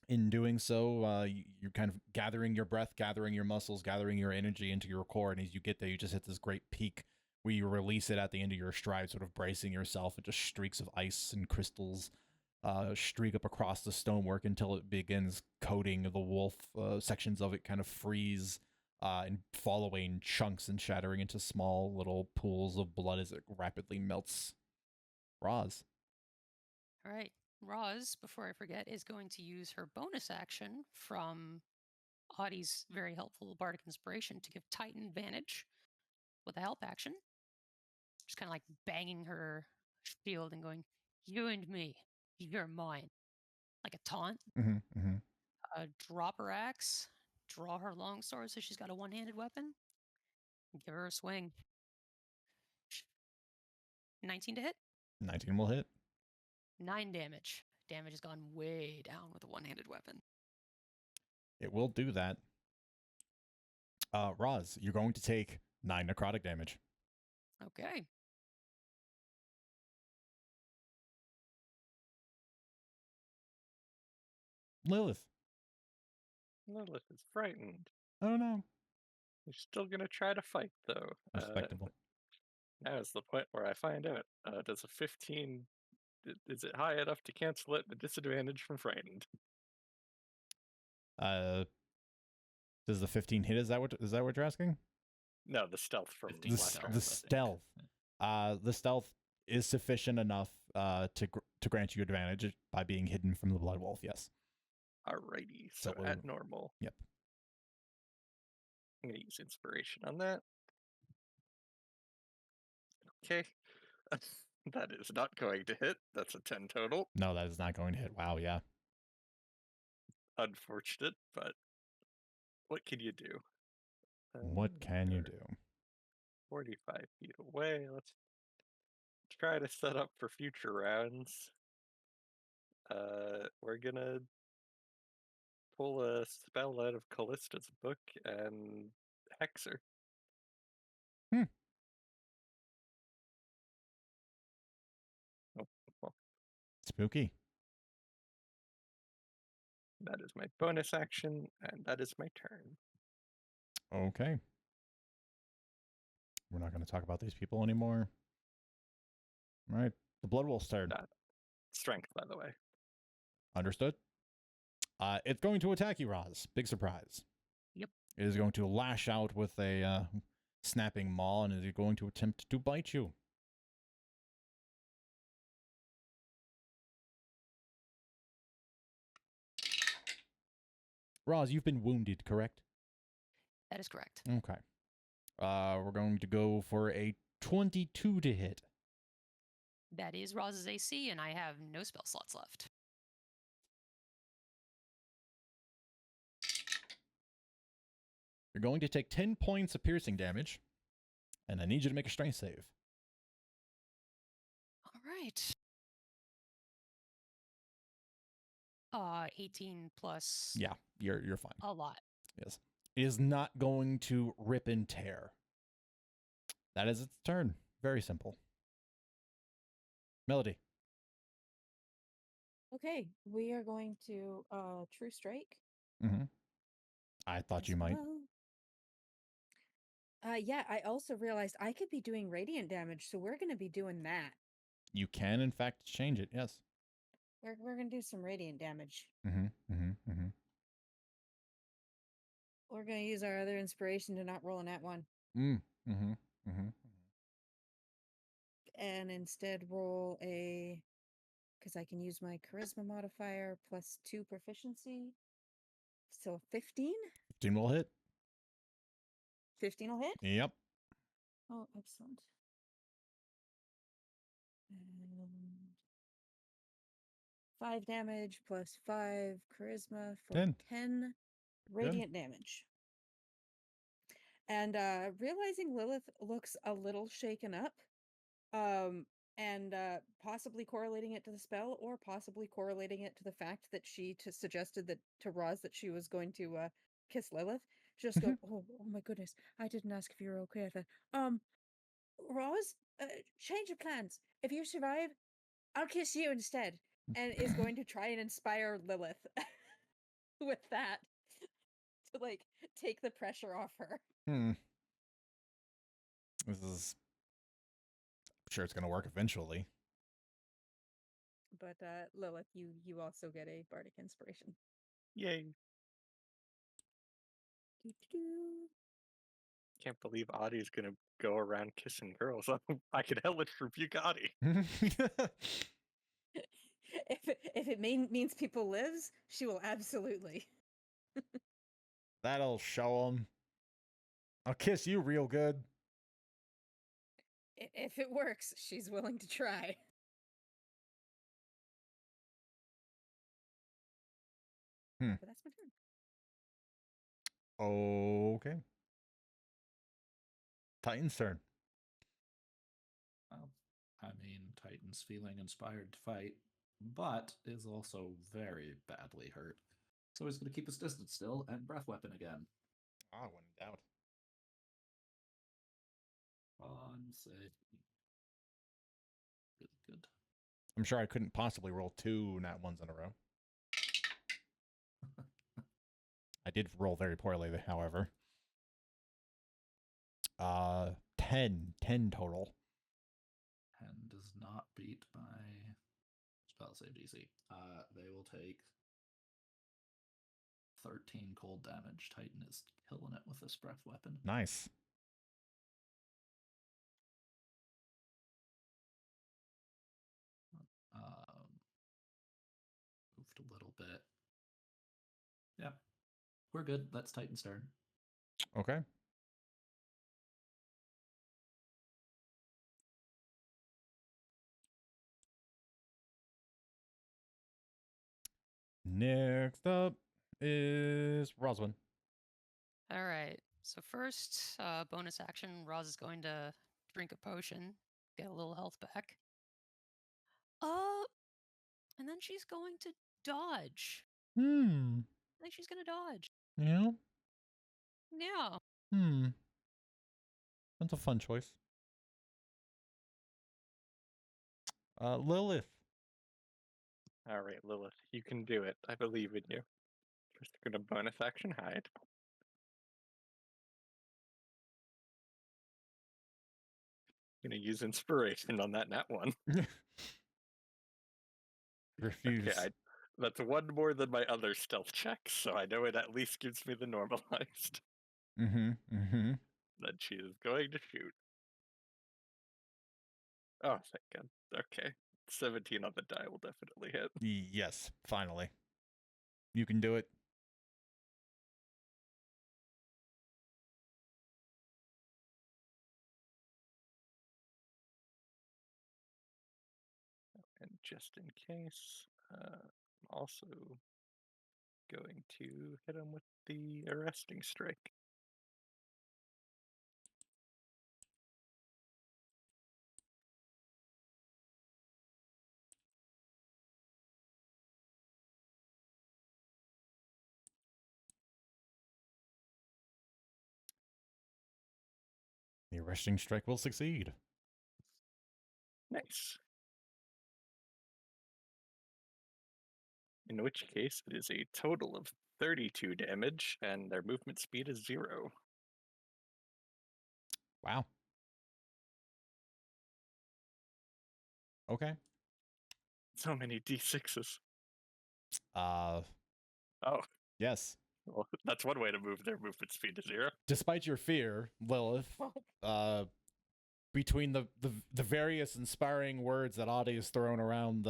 In doing so, you're kind of gathering your breath, gathering your muscles, gathering your energy into your core. And as you get there, you just hit this great peak where you release it at the end of your stride, sort of bracing yourself, and just streaks of ice and crystals streak up across the stonework until it begins coating the wolf. Sections of it kind of freeze and fall away in chunks and shattering into small little pools of blood as it rapidly melts. Roz. All right. Roz, before I forget, is going to use her bonus action from Audie's very helpful Bardic Inspiration to give Titan advantage with a help action. Just kind of like banging her shield and going, "You and me, you're mine." Like a taunt. Drop her axe, draw her longsword so she's got a one-handed weapon, and give her a swing. 19 to hit? 19 will hit. 9 damage. Damage has gone way down with a one-handed weapon. It will do that. Roz, you're going to take 9 necrotic damage. Okay. Lilith. Lilith is frightened. Oh no. You're still gonna try to fight, though. Respectable. Now is the point where I find out. Does a 15... Is it high enough to cancel it? The disadvantage from frightened. Does the 15 hit? Is that what you're asking? No, the stealth from 15 last stealth, round. The I think. stealth. The stealth is sufficient enough to grant you advantage by being hidden from the blood wolf. Yes. Alrighty, so So at normal. Yep. I'm gonna use inspiration on that. Okay. That is not going to hit. That's a 10 total. No, that is not going to hit. Wow. Yeah. Unfortunate, but what can you do? What can you You're do? 45 feet away. Let's try to set up for future rounds. We're gonna pull a spell out of Callista's book and hex her. Oh, well, Spooky. that is my bonus action, and that is my turn. Okay. We're not going to talk about these people anymore. All right. The blood wolf's turn. Strength, by the way. Understood. It's going to attack you, Roz. Big surprise. Yep. It is going to lash out with a snapping maw and is going to attempt to bite you. Roz, you've been wounded, correct? That is correct. Okay. We're going to go for a 22 to hit. That is Roz's AC, and I have no spell slots left. You're going to take 10 points of piercing damage, and I need you to make a strength save. All right. 18 plus. Yeah, you're fine. A lot. Yes. It is not going to rip and tear. That is its turn. Very simple. Melody. Okay, we are going to True Strike. Mm-hmm. I thought as you might. well. Yeah, I also realized I could be doing radiant damage, so we're going to be doing that. You can, in fact, change it. Yes. We're going to do some radiant damage. Mm-hmm. Mm-hmm. Mm-hmm. We're going to use our other inspiration to not roll a nat one. Mm-hmm. Mm-hmm. And instead roll a, because I can use my charisma modifier plus 2 proficiency. So 15? 15 will hit. 15 will hit? Yep. Oh, excellent. And 5 damage plus 5 charisma for 10. 10 radiant damage. And realizing Lilith looks a little shaken up, and possibly correlating it to the spell, or possibly correlating it to the fact that she suggested that to Roz that she was going to kiss Lilith. She just go, oh my goodness, I didn't ask if you were okay with that. Roz, change of plans. If you survive, I'll kiss you instead, and is going to try and inspire Lilith with that to like take the pressure off her. This is. I'm sure it's gonna work eventually. But Lilith, you also get a bardic inspiration. Yay. Doo-doo-doo. Can't believe Audie's gonna go around kissing girls. I could hellish rebuke Audie. If it means people lives, she will absolutely. That'll show them. I'll kiss you real good. If it works, she's willing to try. Hmm. But that's my turn. Okay. Titan's turn. Well, I mean, Titan's feeling inspired to fight, but is also very badly hurt. So he's going to keep his distance still and breath weapon again. Ah, when in doubt. Fun save. Really good. I'm sure I couldn't possibly roll 2 nat ones in a row. I did roll very poorly, however. 10 total. 10 does not beat my spell save DC. They will take 13 cold damage. Titan is killing it with this breath weapon. Nice. Moved a little bit. Yeah, we're good. That's Titan's turn. Okay. Next up is Roswin. All right. So first, bonus action, Roz is going to drink a potion, get a little health back. And then she's going to dodge. I think she's going to dodge. Yeah? Yeah. That's a fun choice. Lilith. All right, Lilith, you can do it. I believe in you. First, we're gonna bonus action hide. Gonna use inspiration on that nat one. Refuse. Okay, that's one more than my other stealth checks, so I know it at least gives me the normalized. Then she is going to shoot. Oh, thank God. Okay, 17 on the die will definitely hit. Yes, finally. You can do it. And just in case, I'm also going to hit him with the arresting strike. The arresting strike will succeed. Nice. In which case, it is a total of 32 damage, and their movement speed is 0. Wow. Okay. So many d6s. Oh. Yes. Well, that's one way to move their movement speed to 0. Despite your fear, Lilith, between the various inspiring words that Audie has thrown around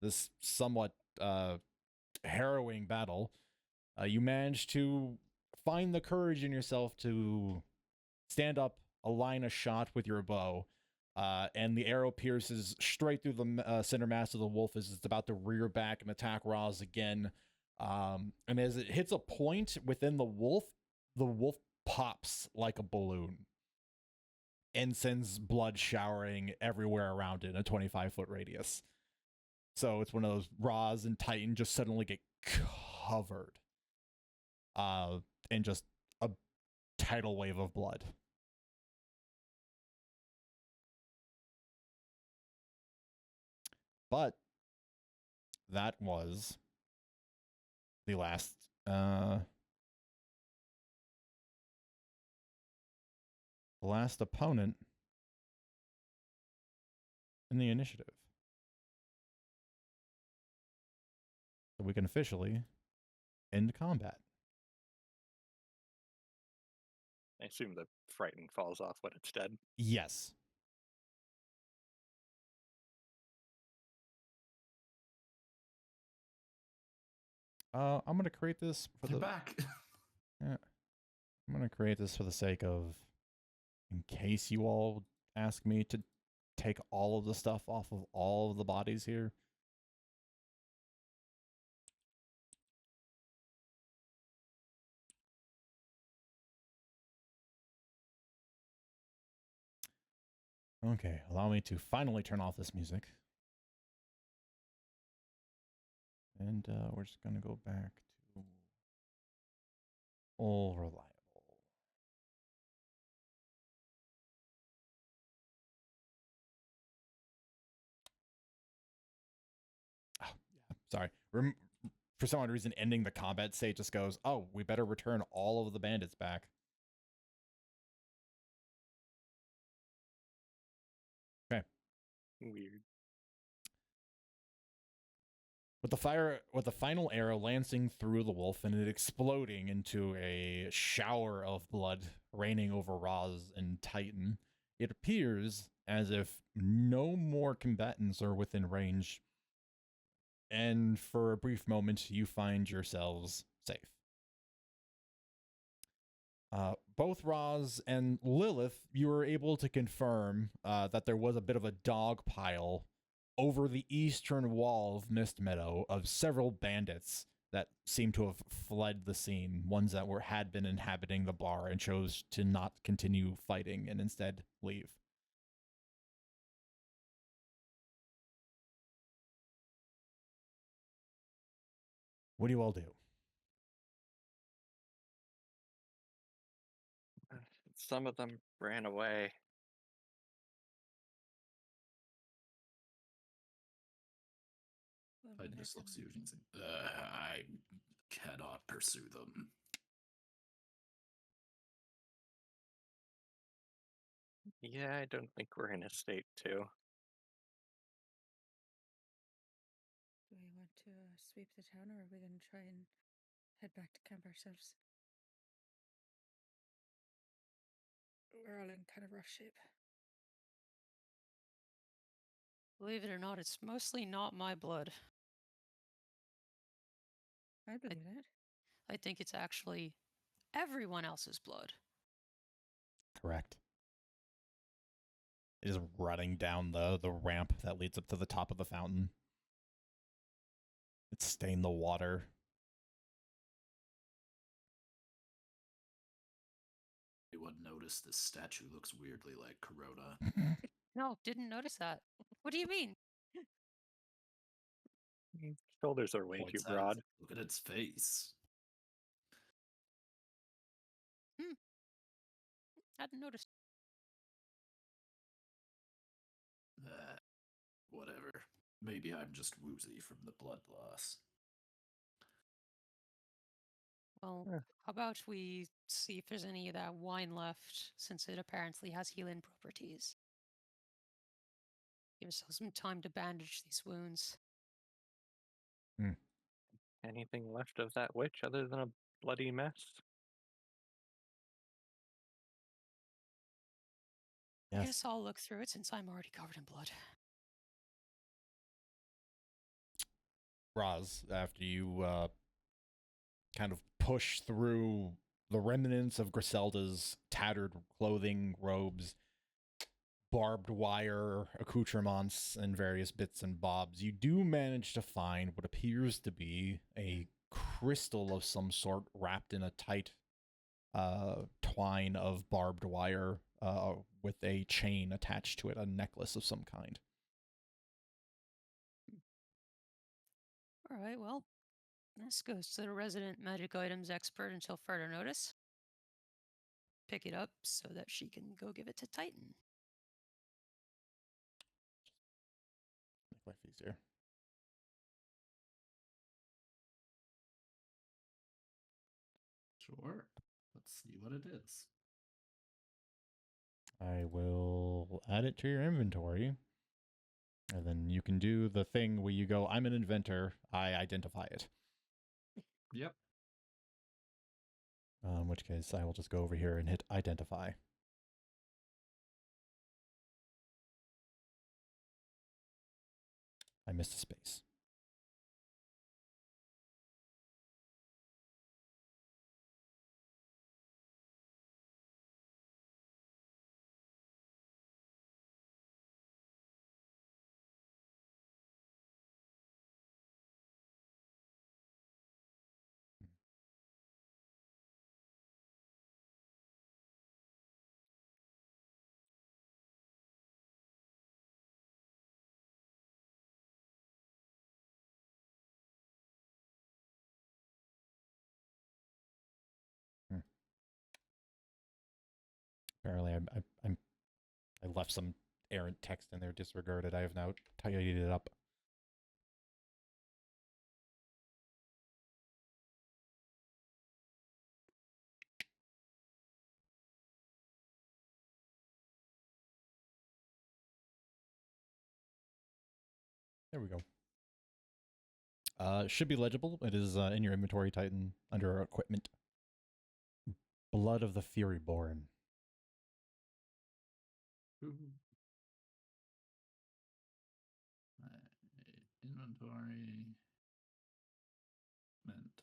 this somewhat harrowing battle, you managed to find the courage in yourself to stand up, align a shot with your bow, and the arrow pierces straight through the center mass of the wolf as it's about to rear back and attack Roz again. And as it hits a point within the wolf pops like a balloon and sends blood showering everywhere around it in a 25-foot radius. So it's one of those Roz and Titan just suddenly get covered in just a tidal wave of blood. But that was the last opponent in the initiative. So we can officially end combat. I assume the frighten falls off when it's dead. Yes. I'm gonna create this for They're the back. yeah. I'm gonna create this for the sake of, in case you all ask me to take all of the stuff off of all of the bodies here. Okay, allow me to finally turn off this music. And we're just going to go back to all reliable. Oh, yeah, sorry. For some odd reason, ending the combat state just goes, oh, we better return all of the bandits back. Okay. Weird. With the final arrow lancing through the wolf and it exploding into a shower of blood raining over Roz and Titan, it appears as if no more combatants are within range. And for a brief moment, you find yourselves safe. Both Roz and Lilith, you were able to confirm that there was a bit of a dog pile over the eastern wall of Mist Meadow of several bandits that seem to have fled the scene, ones that had been inhabiting the bar and chose to not continue fighting and instead leave. What do you all do? Some of them ran away. Titan just looks at you and says, I cannot pursue them. Yeah, I don't think we're in a state to. Do we want to sweep the town, or are we going to try and head back to camp ourselves? We're all in kind of rough shape. Believe it or not, it's mostly not my blood. I believe that. I think it's actually everyone else's blood. Correct. It is running down the ramp that leads up to the top of the fountain. It's stained the water. Anyone notice this statue looks weirdly like Corona? No, didn't notice that. What do you mean? Shoulders are way too Points broad. out, look at its face. Hadn't noticed. Whatever. Maybe I'm just woozy from the blood loss. Well, Yeah. how about we see if there's any of that wine left, since it apparently has healing properties. Give ourselves some time to bandage these wounds. Anything left of that witch other than a bloody mess? I Yes. guess I'll look through it since I'm already covered in blood. Roz, after you kind of push through the remnants of Griselda's tattered clothing, robes, barbed wire accoutrements, and various bits and bobs, you do manage to find what appears to be a crystal of some sort wrapped in a tight twine of barbed wire with a chain attached to it, a necklace of some kind. All right, well, this goes to the resident magic items expert until further notice. Pick it up so that she can go give it to Titan. Make my face easier. Sure. Let's see what it is. I will add it to your inventory. And then you can do the thing where you go, I'm an inventor, I identify it. Yep. In which case, I will just go over here and hit identify. I missed a space. Apparently, I left some errant text in there disregarded. I have now tidied it up. There we go. Should be legible. It is in your inventory, Titan, under equipment. Blood of the Furyborn. Ooh. My inventory. Mint.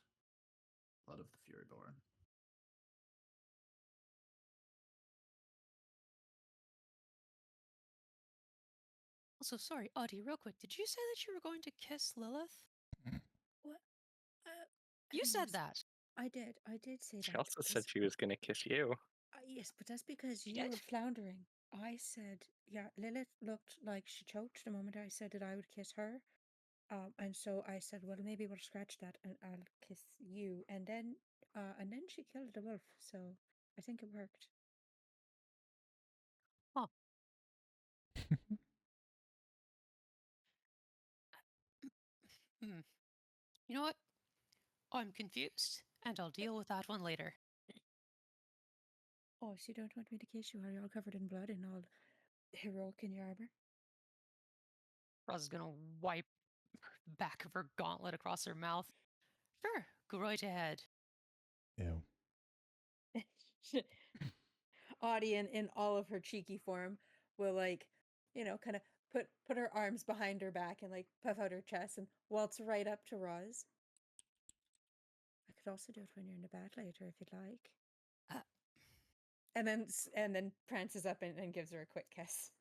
Blood of the Furyborn. Also, sorry, Audie, real quick. Did you say that you were going to kiss Lilith? What? You said yes, that. I did. I did say She that. also said she was going to kiss you. Yes, but that's because She you did? were floundering. I said, yeah, Lilith looked like she choked the moment I said that I would kiss her. And so I said, well, maybe we'll scratch that and I'll kiss you. And then she killed the wolf. So I think it worked. Huh. Hmm. You know what? I'm confused, and I'll deal with that one later. Oh, so you don't want me to kiss you? Are you all covered in blood and all heroic in your armor? Roz is gonna wipe the back of her gauntlet across her mouth. Sure, go right ahead. Ew. Audie, in all of her cheeky form, will kind of put her arms behind her back and like puff out her chest and waltz right up to Roz. I could also do it when you're in the bed later if you'd like. Uh, And then prances up and gives her a quick kiss.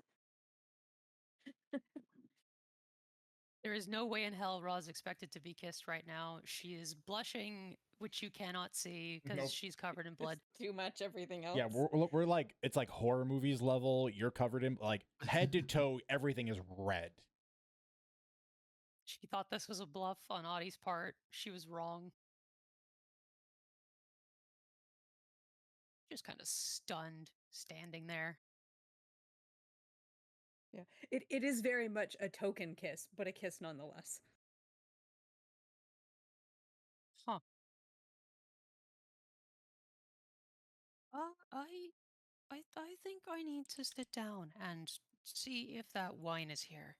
There is no way in hell Roz expected to be kissed right now. She is blushing, which you cannot see because Nope. she's covered in blood. It's too much everything else. Yeah, we're like, it's like horror movies level. You're covered in, like, head to toe, everything is red. She thought this was a bluff on Audie's part. She was wrong. Just kind of stunned, standing there. Yeah, it is very much a token kiss, but a kiss nonetheless. Huh. I think I need to sit down and see if that wine is here.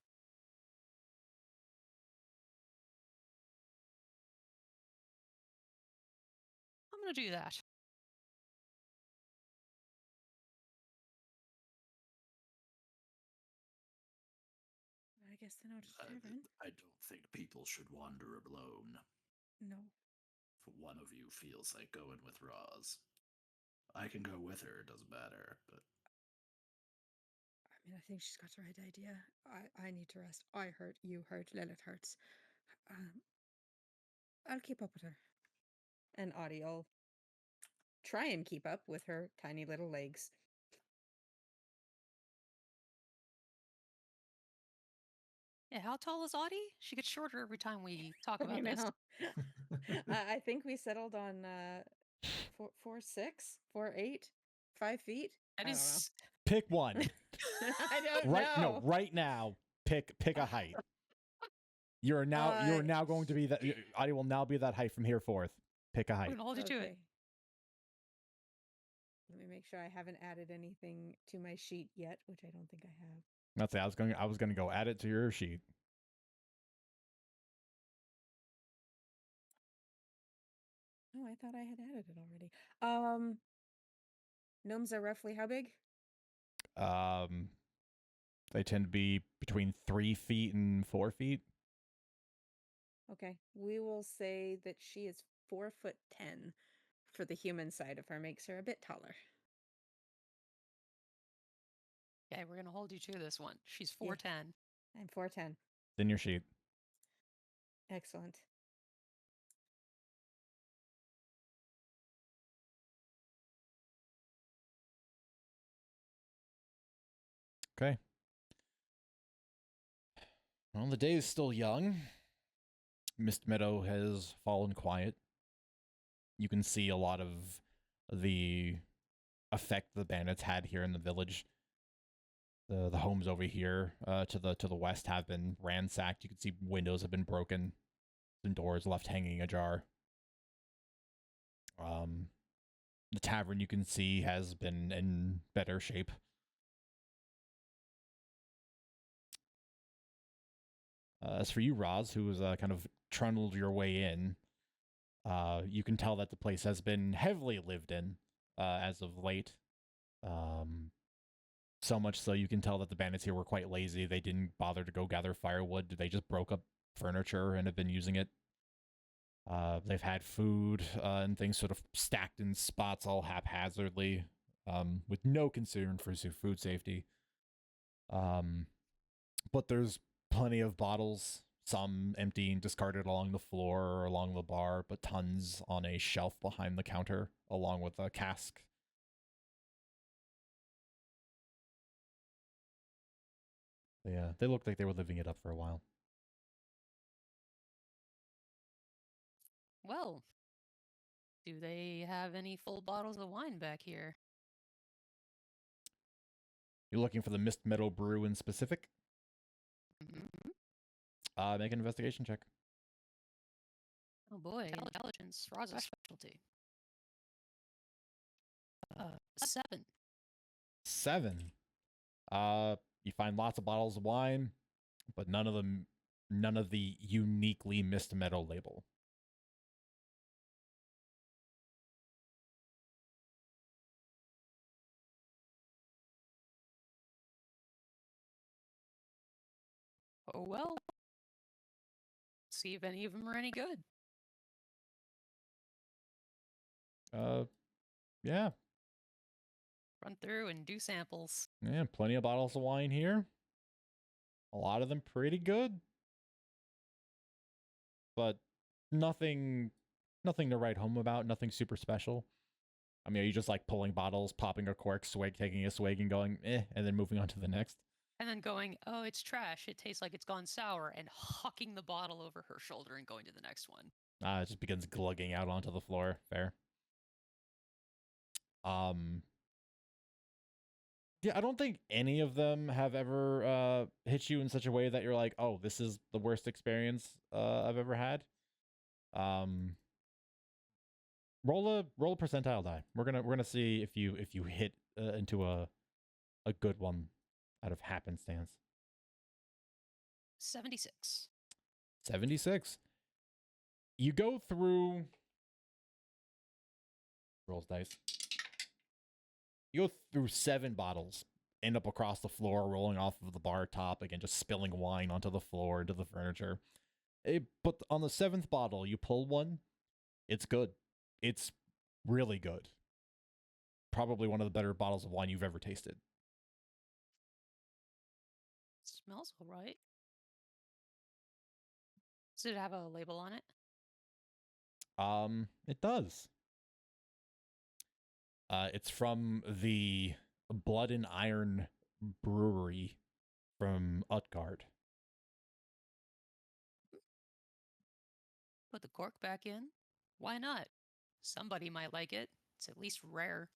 I'm gonna do that. I guess they're not a tavern. I don't think people should wander alone. No. If one of you feels like going with Roz, I can go with her, it doesn't matter, but I mean, I think she's got the right idea. I need to rest. I hurt, you hurt, Lilith hurts. I'll keep up with her. And Audie will try and keep up with her tiny little legs. Yeah, how tall is Audie? She gets shorter every time we talk I about this. know. I think we settled on 4'6", 4'8", 5 feet. That I is Pick one. don't know. I don't Right, know. no, right now, pick a height. You're now going to be that. I will now be that height from here forth. Pick a I'm height. gonna hold you to it. Okay. Let me make sure I haven't added anything to my sheet yet, which I don't think I have. That's it. I was going to go add it to your sheet. Oh, I thought I had added it already. Gnomes are roughly how big? Um, they tend to be between 3 feet and 4 feet. Okay, we will say that she is 4'10" for the human side of her, makes her a bit taller. Okay, we're gonna hold you to this one. She's Yeah. 4'10". I'm 4'10". In your sheet. Excellent. Okay. Well, the day is still young. Mist Meadow has fallen quiet. You can see a lot of the effect the bandits had here in the village. The homes over here to the west have been ransacked. You can see windows have been broken, and doors left hanging ajar. The tavern you can see has been in better shape. As for you, Roz, who has kind of trundled your way in, you can tell that the place has been heavily lived in as of late. So much so you can tell that the bandits here were quite lazy. They didn't bother to go gather firewood. They just broke up furniture and have been using it. They've had food and things sort of stacked in spots all haphazardly, with no concern for food safety. But there's plenty of bottles, some empty and discarded along the floor or along the bar, but tons on a shelf behind the counter, along with a cask. Yeah, they looked like they were living it up for a while. Well, do they have any full bottles of wine back here? You're looking for the Mist Meadow Brew in specific? Mhm. Make an investigation check. Oh boy, intelligence, Roz's specialty. 7. 7. You find lots of bottles of wine, but none of the uniquely Mist Meadow label. Oh well. See if any of them are any good. Yeah, Run through and do samples. yeah, plenty of bottles of wine here. A lot of them pretty good, but nothing to write home about. Nothing super special. I mean, are you just like pulling bottles, popping a cork, swig, taking a swig, and going and then moving on to the next? And then going, oh, it's trash. It tastes like it's gone sour, and hucking the bottle over her shoulder and going to the next one. It just begins glugging out onto the floor. Fair. Yeah, I don't think any of them have ever hit you in such a way that you're like, oh, this is the worst experience I've ever had. Roll a percentile die. We're gonna see if you hit into a good one out of happenstance. 76. 76. You go through rolls dice. You go through 7 bottles, end up across the floor, rolling off of the bar top, again, just spilling wine onto the floor, into the furniture. But on the 7th bottle, you pull one. It's good. It's really good. Probably one of the better bottles of wine you've ever tasted. Smells all right. Does it have a label on it? It does. It's from the Blood and Iron Brewery from Utgard. Put the cork back in. Why not? Somebody might like it. It's at least rare.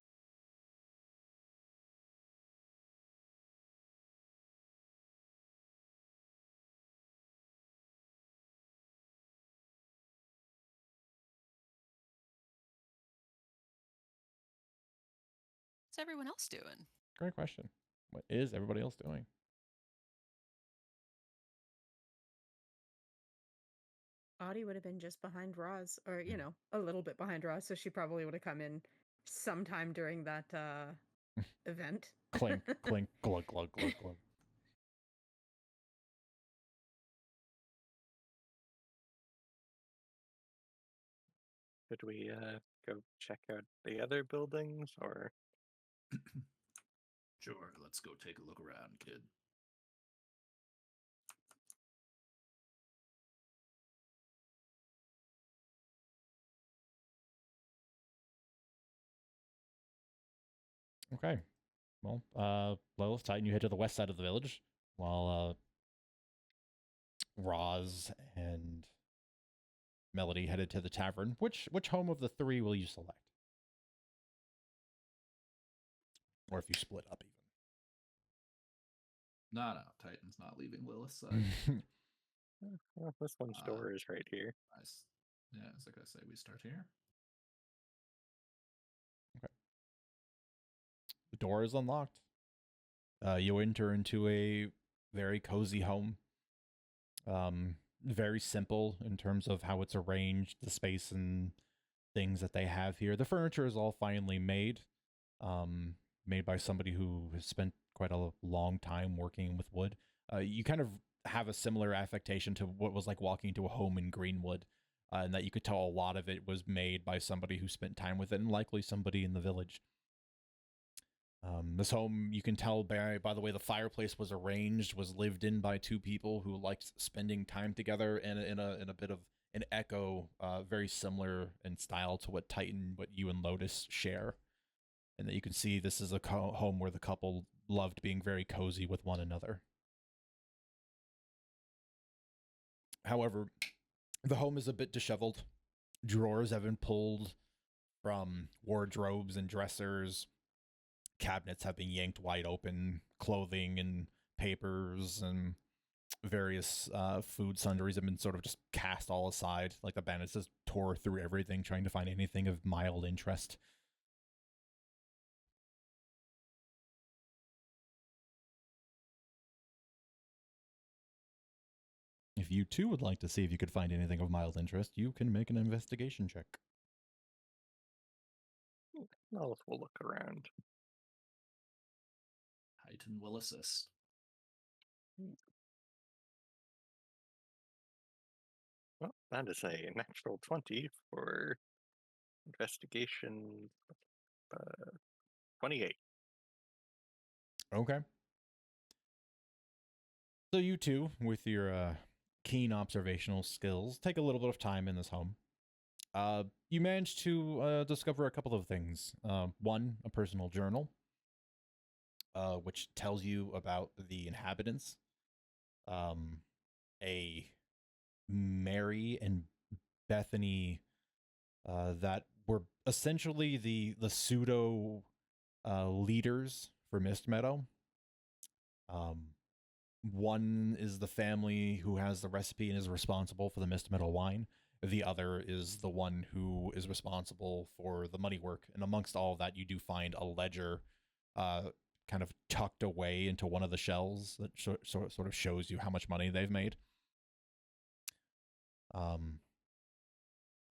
What's everyone else doing? Great question. What is everybody else doing? Audie would have been just behind Roz, or, a little bit behind Roz, so she probably would have come in sometime during that event. Clink, clink, glug, glug, glug, glug. Could we go check out the other buildings, or Sure, let's go take a look around, kid. Okay. Well, Lilith, Titan, you head to the west side of the village, while Roz and Melody headed to the tavern. Which home of the three will you select? Or if you split up, No, Titan's not leaving Lilith's side. even. well, this one's door is right here. Nice. Yeah, as like I say, we start here. The door is unlocked. You enter into a very cozy home. Very simple in terms of how it's arranged, the space and things that they have here. The furniture is all finely made, made by somebody who has spent quite a long time working with wood. You kind of have a similar affectation to what was like walking into a home in Greenwood, and that you could tell a lot of it was made by somebody who spent time with it, and likely somebody in the village. This home, you can tell by the way the fireplace was arranged, was lived in by two people who liked spending time together, and in a bit of an echo, very similar in style to what you and Lotus share, and that you can see this is a home where the couple loved being very cozy with one another. However, the home is a bit disheveled. Drawers have been pulled from wardrobes and dressers. Cabinets have been yanked wide open. Clothing and papers and various food sundries have been sort of just cast all aside. Like the bandits just tore through everything, trying to find anything of mild interest. If you too would like to see if you could find anything of mild interest, you can make an investigation check. Well, we'll look around. Titan will assist. Well, that is a natural 20 for investigation. 28. Okay. So you two, with your keen observational skills, take a little bit of time in this home. You manage to discover a couple of things. One, a personal journal, which tells you about the inhabitants. A Mary and Bethany that were essentially the pseudo leaders for Mist Meadow. One is the family who has the recipe and is responsible for the Mist Meadow wine. The other is the one who is responsible for the money work. And amongst all of that, you do find a ledger kind of tucked away into one of the shells that sort of shows you how much money they've made. And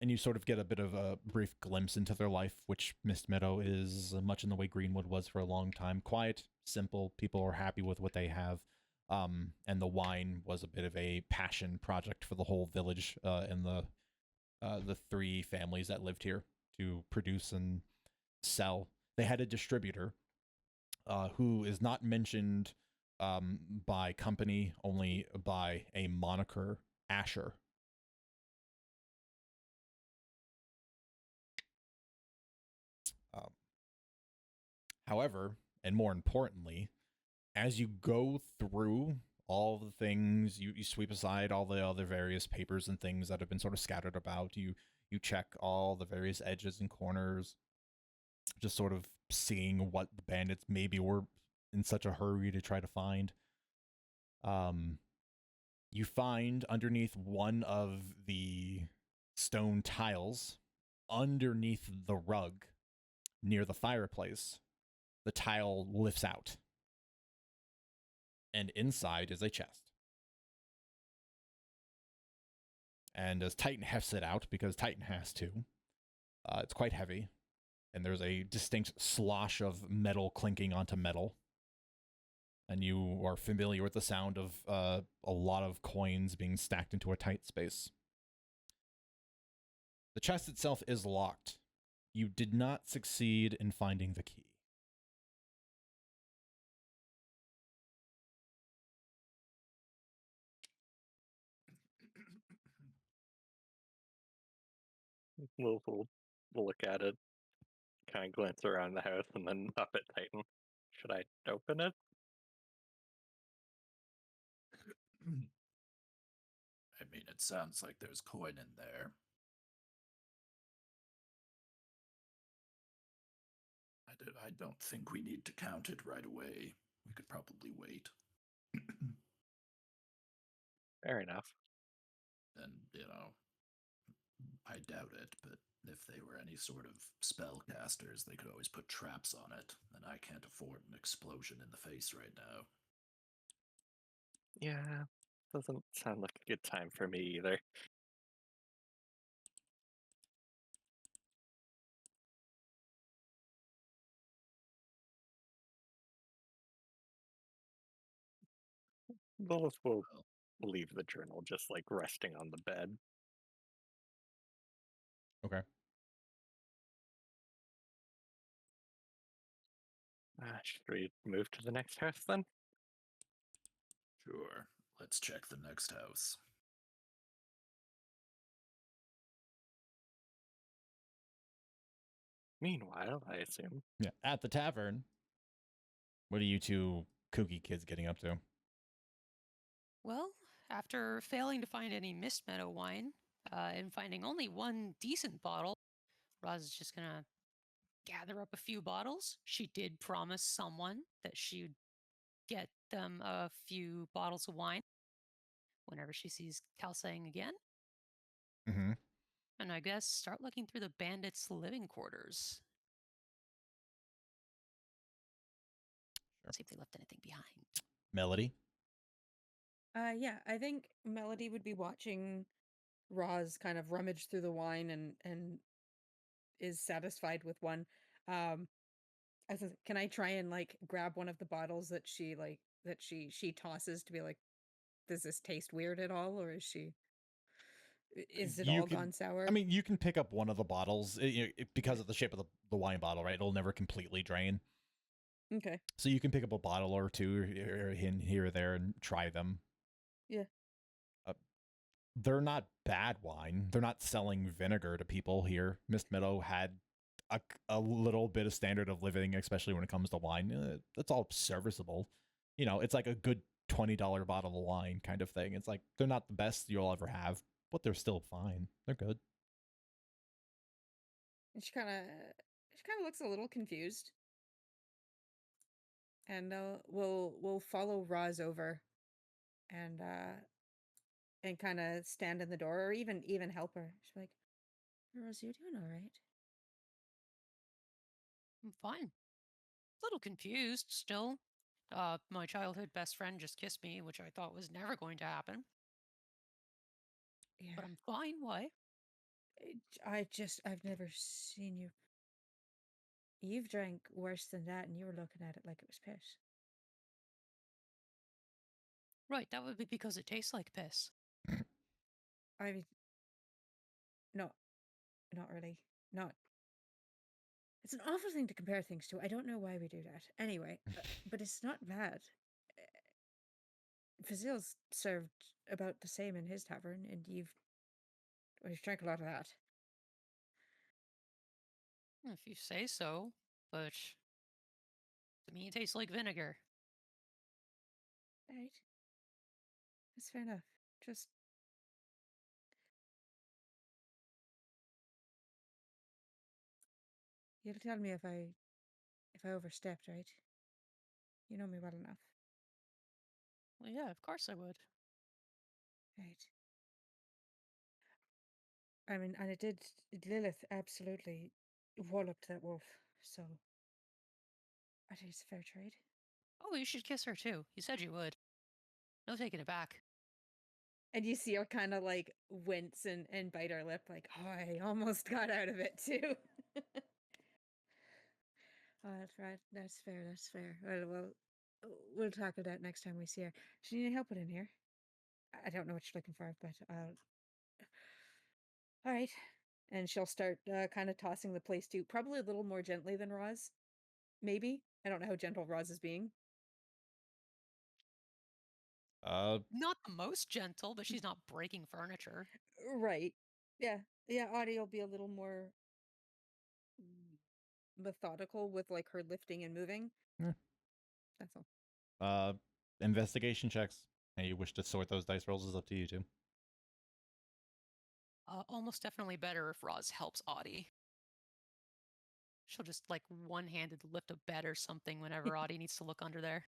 you sort of get a bit of a brief glimpse into their life, which Mist Meadow is much in the way Greenwood was for a long time. Quiet, simple, people are happy with what they have. And the wine was a bit of a passion project for the whole village and the three families that lived here to produce and sell. They had a distributor who is not mentioned by company, only by a moniker, Asher. However, and more importantly, as you go through all the things, you sweep aside all the other various papers and things that have been sort of scattered about. You check all the various edges and corners, just sort of seeing what the bandits maybe were in such a hurry to try to find. You find underneath one of the stone tiles, underneath the rug, near the fireplace, the tile lifts out, and inside is a chest. And as Titan hefts it out, because Titan has to, it's quite heavy, and there's a distinct slosh of metal clinking onto metal. And you are familiar with the sound of a lot of coins being stacked into a tight space. The chest itself is locked. You did not succeed in finding the key. We'll look at it, kind of glance around the house, and then up at Titan. Should I open it? I mean, it sounds like there's coin in there. I don't think we need to count it right away. We could probably wait. Fair enough. And, I doubt it, but if they were any sort of spellcasters, they could always put traps on it, and I can't afford an explosion in the face right now. Yeah, doesn't sound like a good time for me either. Lilith will Well, leave the journal just like resting on the bed. Okay. Should we move to the next house then? sure. Let's check the next house. Meanwhile, I assume. Yeah. At the tavern, what are you two kooky kids getting up to? Well, after failing to find any Mist Meadow wine and finding only one decent bottle, Roz is just going to gather up a few bottles. She did promise someone that she would get them a few bottles of wine whenever she sees Kalsang again. Mm-hmm. And I guess start looking through the bandits' living quarters. Sure. See if they left anything behind. Melody? Yeah, I think Melody would be watching Roz kind of rummage through the wine and is satisfied with one. Um, can I try and like grab one of the bottles that she tosses to be like, does this taste weird at all, or is it You all could, gone sour? I mean, you can pick up one of the bottles because of the shape of the wine bottle, right? It'll never completely drain. Okay. So you can pick up a bottle or two here or there and try them. Yeah. They're not bad wine. They're not selling vinegar to people here. Mist Meadow had a little bit of standard of living, especially when it comes to wine. It's all serviceable. It's like a good $20 bottle of wine kind of thing. It's like they're not the best you'll ever have, but they're still fine. They're good. And she kind of looks a little confused. And we'll follow Roz over and kind of stand in the door or even help her. She's like, Roz, you doing all right? I'm fine. A little confused still. My childhood best friend just kissed me, which I thought was never going to happen. Yeah. But I'm fine. Why? I've never seen you. You've drank worse than that, and you were looking at it like it was piss. Right, that would be because it tastes like piss. I mean, no, not really. Not. It's an awful thing to compare things to. I don't know why we do that. Anyway, but it's not bad. Fazil's served about the same in his tavern, and you've drank a lot of that. If you say so, but to me it tastes like vinegar. Right? That's fair enough. Just you'll tell me if I overstepped, right? You know me well enough. Well, yeah, of course I would. Right. I mean, and Lilith absolutely walloped that wolf, so I think it's a fair trade. Oh, you should kiss her too. You said you would. No taking it back. And you see her kind of like wince and bite her lip, like, oh, I almost got out of it too. Oh, that's right. That's fair. That's fair. We'll tackle that next time we see her. Does she need help with in here? I don't know what you're looking for, but all right. And she'll start kind of tossing the place too, probably a little more gently than Roz. Maybe. I don't know how gentle Roz is being. Not the most gentle, but she's not breaking furniture. Right. Yeah. Yeah. Audie will be a little more methodical with like her lifting and moving. Yeah. That's all. Investigation checks. And you wish to sort those dice rolls is up to you too. Almost definitely better if Roz helps Audie. She'll just like one-handed lift a bed or something whenever Audie needs to look under there.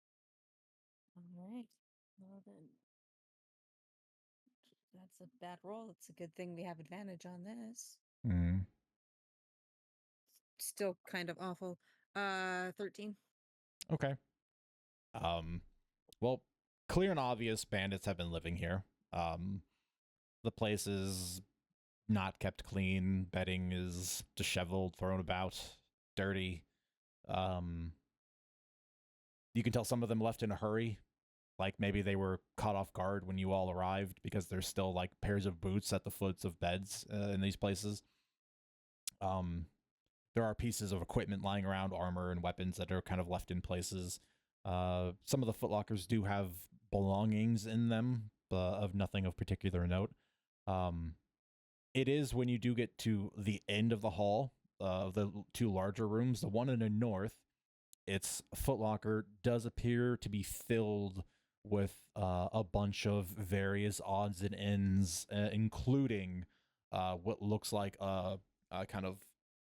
All right. Well then, that's a bad roll. It's a good thing we have advantage on this. Mm. Still kind of awful. 13. Okay. Well, clear and obvious bandits have been living here. The place is not kept clean. Bedding is disheveled, thrown about, dirty. You can tell some of them left in a hurry. Like maybe they were caught off guard when you all arrived because there's still like pairs of boots at the foots of beds in these places. There are pieces of equipment lying around, armor and weapons that are kind of left in places. Some of the footlockers do have belongings in them, of nothing of particular note. It is when you do get to the end of the hall, of the two larger rooms, the one in the north, its footlocker does appear to be filled with a bunch of various odds and ends, including what looks like a kind of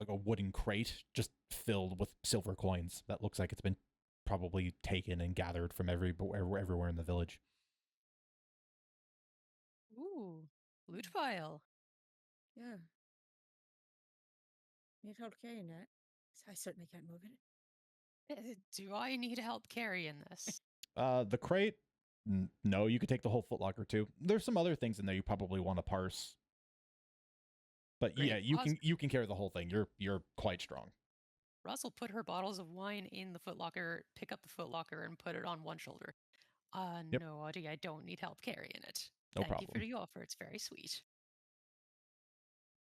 like a wooden crate just filled with silver coins. That looks like it's been probably taken and gathered from everywhere in the village. Ooh, loot pile. Yeah. Need help carrying that? I certainly can't move it. Do I need help carrying this? The crate, no, you could take the whole footlocker too. There's some other things in there you probably want to parse. But Great. yeah, you can carry the whole thing. You're quite strong. Roz will put her bottles of wine in the footlocker, pick up the footlocker, and put it on one shoulder. Yep. No, Audie, I don't need help carrying it. No Thank you for problem. the offer. It's very sweet.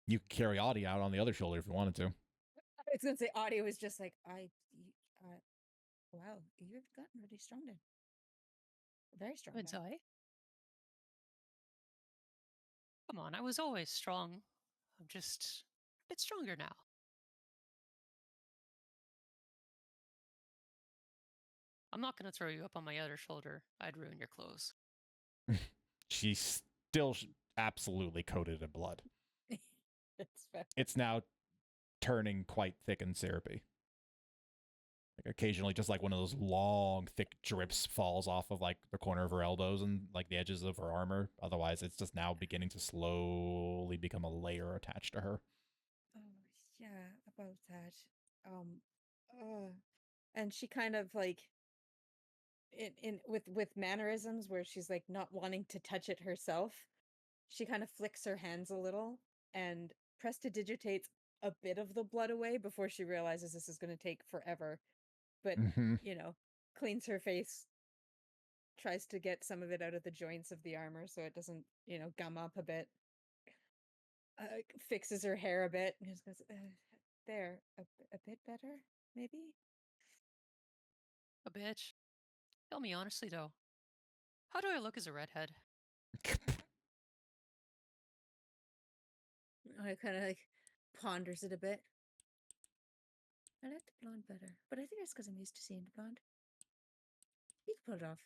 You could carry Audie out on the other shoulder if you wanted to. I was gonna say Audie was just like wow, you've gotten really strong then. Very strong. Would now. I? Come on, I was always strong. I'm just a bit stronger now. I'm not going to throw you up on my other shoulder. I'd ruin your clothes. She's still absolutely coated in blood. It's fair. It's now turning quite thick and syrupy. Like occasionally just like one of those long, thick drips falls off of like the corner of her elbows and like the edges of her armor. Otherwise, it's just now beginning to slowly become a layer attached to her. Oh yeah, about that. And she kind of like in with mannerisms where she's like not wanting to touch it herself. She kind of flicks her hands a little and prestidigitates a bit of the blood away before she realizes this is going to take forever. But Mm-hmm. cleans her face, tries to get some of it out of the joints of the armor so it doesn't gum up a bit. Fixes her hair a bit and just goes, there, a bit better, maybe? A bitch. Tell me honestly, though. How do I look as a redhead? I kind of like ponders it a bit. I like the blonde better, but I think it's because I'm used to seeing the blonde. You can pull it off.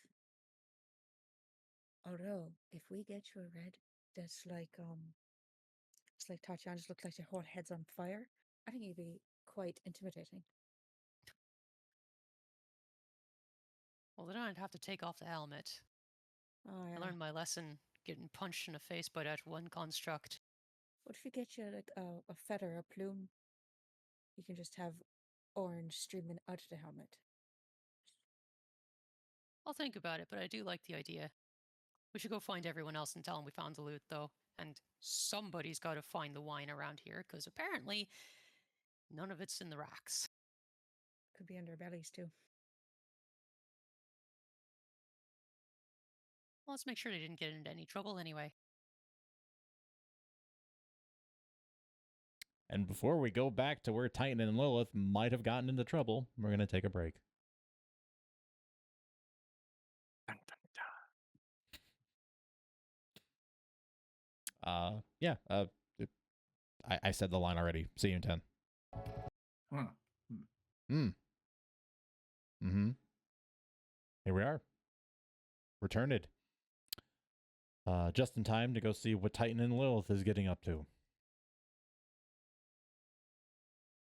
Although, if we get you a red that's like, it's like Tatiana just looks like your whole head's on fire, I think you'd be quite intimidating. Well, then I'd have to take off the helmet. Oh, I yeah. learned my lesson getting punched in the face by that one construct. What if we get you like a feather, a plume? You can just have orange streaming out of the helmet. I'll think about it, but I do like the idea. We should go find everyone else and tell them we found the loot, though. And somebody's got to find the wine around here, because apparently none of it's in the racks. Could be under our bellies too. Well, let's make sure they didn't get into any trouble anyway. And before we go back to where Titan and Lilith might have gotten into trouble, we're going to take a break. Dun, dun, dun. Yeah, I said the line already. See you in 10. Huh. Here we are. Returned. Just in time to go see what Titan and Lilith is getting up to.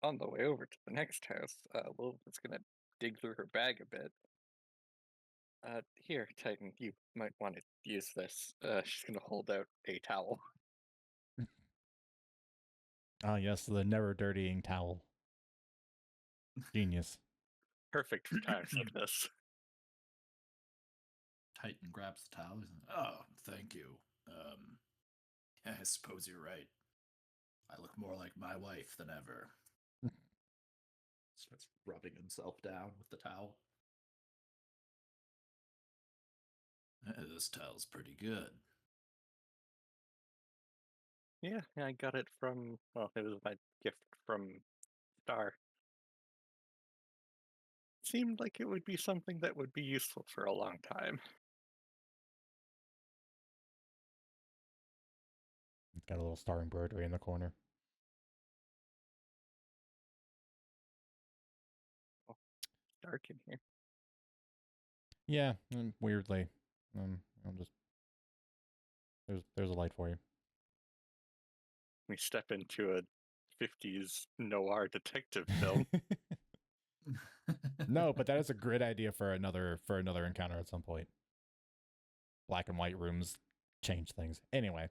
On the way over to the next house, Lilith is going to dig through her bag a bit. Here, Titan, you might want to use this. She's going to hold out a towel. Ah, yes, the never dirtying towel. Genius. Perfect for times like this. Titan grabs the towel. Oh, thank you. I suppose you're right. I look more like my wife than ever. Starts rubbing himself down with the towel. This towel's pretty good. Yeah, I got it from, well, it was my gift from Star. Seemed like it would be something that would be useful for a long time. It's got a little star embroidery in the corner. Oh, dark in here. Yeah, weirdly. I'll just there's a light for you. We step into a 50s noir detective film. No, but that is a great idea for another encounter at some point. Black and white rooms change things. Anyway,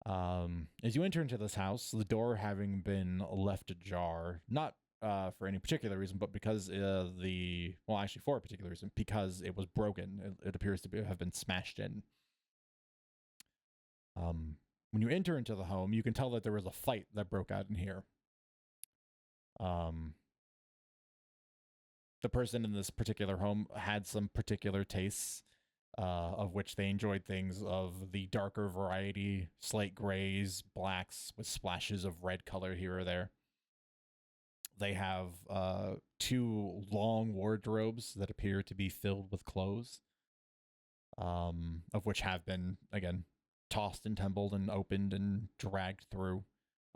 as you enter into this house, the door having been left ajar, not for any particular reason, but because actually for a particular reason, because it was broken. It appears to have been smashed in. When you enter into the home, you can tell that there was a fight that broke out in here. The person in this particular home had some particular tastes, of which they enjoyed things of the darker variety, slate grays, blacks, with splashes of red color here or there. They have 2 long wardrobes that appear to be filled with clothes, of which have been, again, tossed and tumbled and opened and dragged through.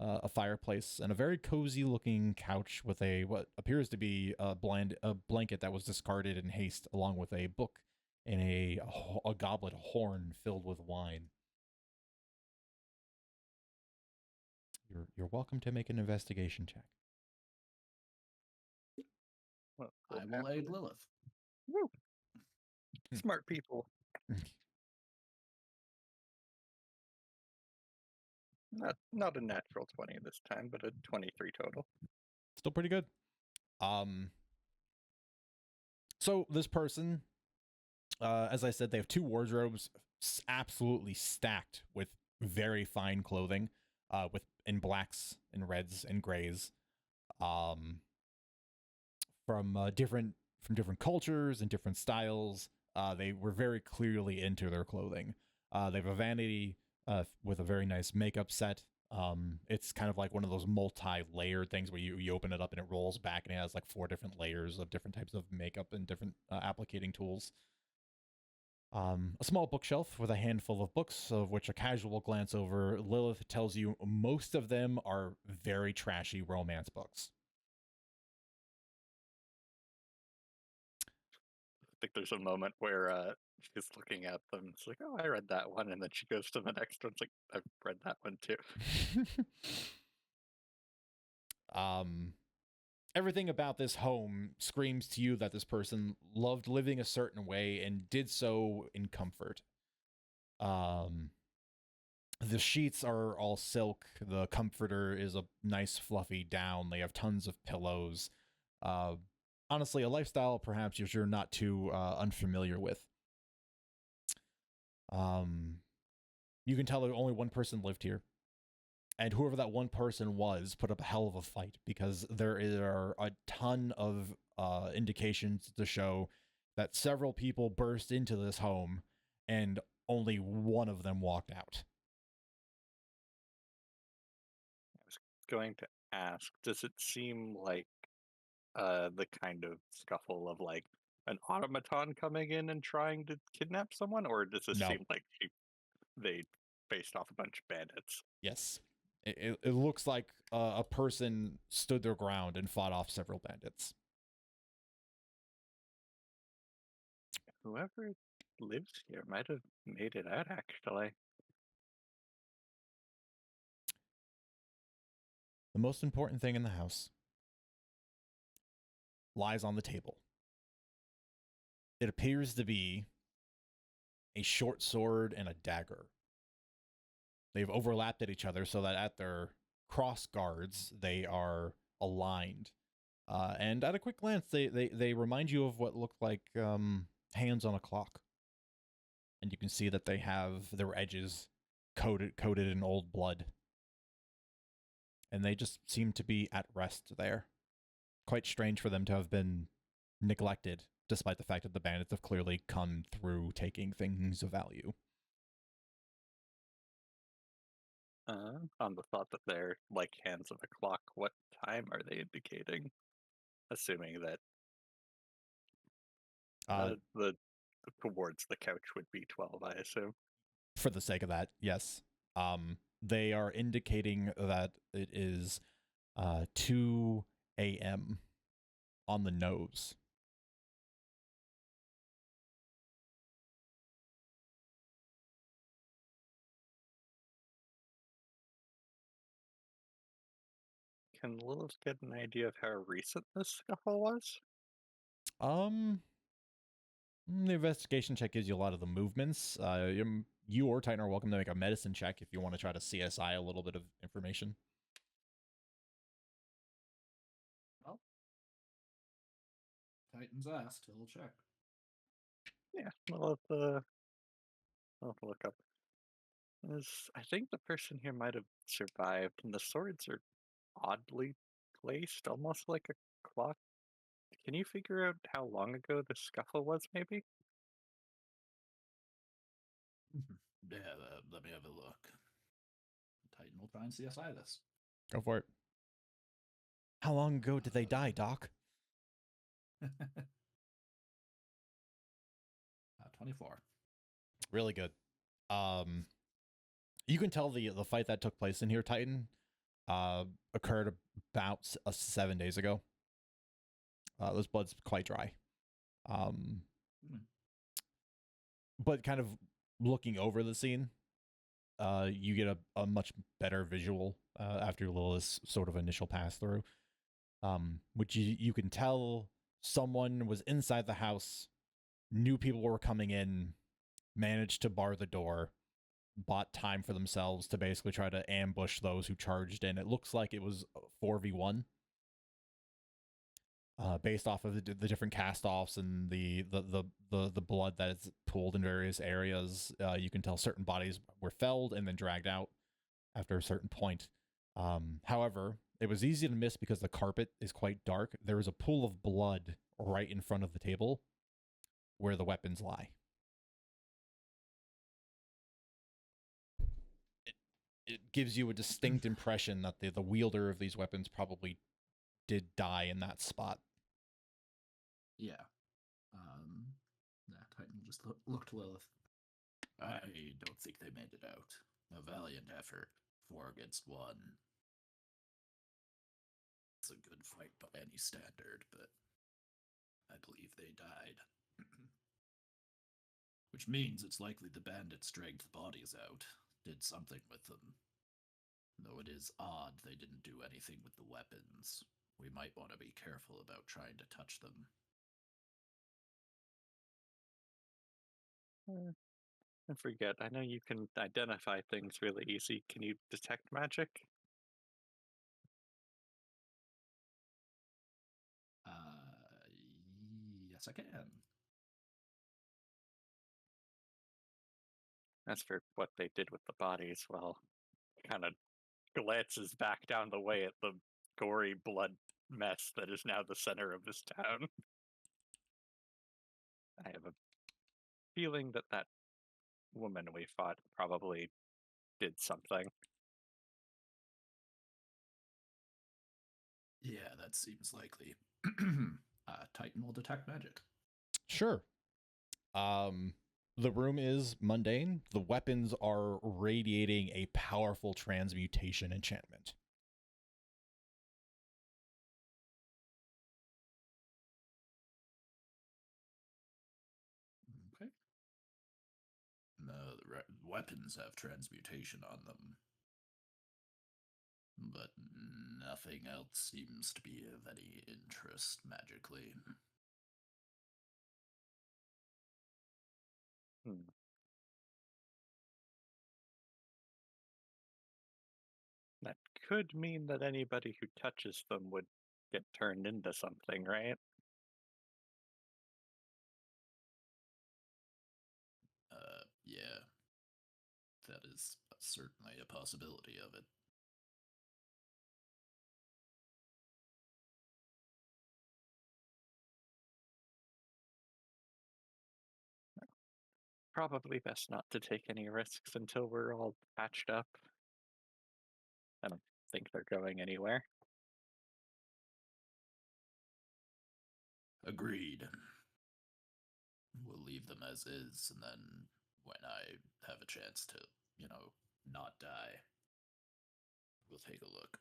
A fireplace and a very cozy looking couch with what appears to be a blanket that was discarded in haste, along with a book and a goblet horn filled with wine. You're welcome to make an investigation check. Well, I will aid Lilith. Woo. Smart people. Not a natural 20 this time, but a 23 total. Still pretty good. So this person, as I said, they have 2 wardrobes absolutely stacked with very fine clothing, in blacks and reds and grays, from different cultures and different styles. They were very clearly into their clothing. They have a vanity with a very nice makeup set. It's kind of like one of those multi-layered things where you open it up and it rolls back and it has like 4 different layers of different types of makeup and different applicating tools. A small bookshelf with a handful of books, of which a casual glance over Lilith tells you most of them are very trashy romance books. I think there's a moment where she's looking at them. It's like, oh, I read that one. And then she goes to the next one. It's like, I've read that one too. Everything about this home screams to you that this person loved living a certain way and did so in comfort. The sheets are all silk. The comforter is a nice fluffy down. They have tons of pillows. honestly a lifestyle perhaps you're not too unfamiliar with. You can tell that only one person lived here, and whoever that one person was put up a hell of a fight because there are a ton of indications to show that several people burst into this home and only one of them walked out. I was going to ask, does it seem like the kind of scuffle of like an automaton coming in and trying to kidnap someone, or does this No. seem like they faced off a bunch of bandits? Yes. It looks like a person stood their ground and fought off several bandits. Whoever lives here might have made it out, actually. The most important thing in the house lies on the table. It appears to be a short sword and a dagger. They've overlapped at each other so that at their cross guards, they are aligned. And at a quick glance, they remind you of what look like hands on a clock. And you can see that they have their edges coated in old blood. And they just seem to be at rest there. Quite strange for them to have been neglected, despite the fact that the bandits have clearly come through taking things of value. On the thought that they're like hands of a clock, what time are they indicating? Assuming that the towards the couch would be 12, I assume. For the sake of that, yes. They are indicating that it is 2 a.m. on the nose. Can Lilith get an idea of how recent this scuffle was? The investigation check gives you a lot of the movements. You or Titan are welcome to make a medicine check if you want to try to CSI a little bit of information. Well, Titan's asked. He'll check. Yeah, I'll look up. I think the person here might have survived, and the swords are oddly placed, almost like a clock. Can you figure out how long ago the scuffle was, maybe? Yeah, let me have a look. Titan will try and CSI this. Go for it. How long ago did they die, Doc? 24. Really good. You can tell the fight that took place in here, Titan, occurred about 7 days ago. This blood's quite dry. But kind of looking over the scene, you get a much better visual after Lilith's sort of initial pass through, which you can tell someone was inside the house, knew people were coming in, managed to bar the door, bought time for themselves to basically try to ambush those who charged in. It looks like it was 4v1. Based off of the different cast-offs and the blood that is pooled in various areas, you can tell certain bodies were felled and then dragged out after a certain point. However, it was easy to miss because the carpet is quite dark. There is a pool of blood right in front of the table where the weapons lie. It gives you a distinct impression that the wielder of these weapons probably did die in that spot. Yeah. Titan will just look to Lilith. I don't think they made it out. A valiant effort. 4 against 1. It's a good fight by any standard, but I believe they died. Which means it's likely the bandits dragged the bodies out, did something with them. Though it is odd they didn't do anything with the weapons. We might want to be careful about trying to touch them. I forget. I know you can identify things really easy. Can you detect magic? As for what they did with the bodies, well, kind of glances back down the way at the gory blood mess that is now the center of this town. I have a feeling that that woman we fought probably did something. Yeah, that seems likely. Titan will detect magic. Sure. The room is mundane. The weapons are radiating a powerful transmutation enchantment. Okay. No, the weapons have transmutation on them, but nothing else seems to be of any interest magically. Hmm. That could mean that anybody who touches them would get turned into something, right? Yeah, that is certainly a possibility of it. Probably best not to take any risks until we're all patched up. I don't think they're going anywhere. Agreed. We'll leave them as is, and then when I have a chance to, not die, we'll take a look.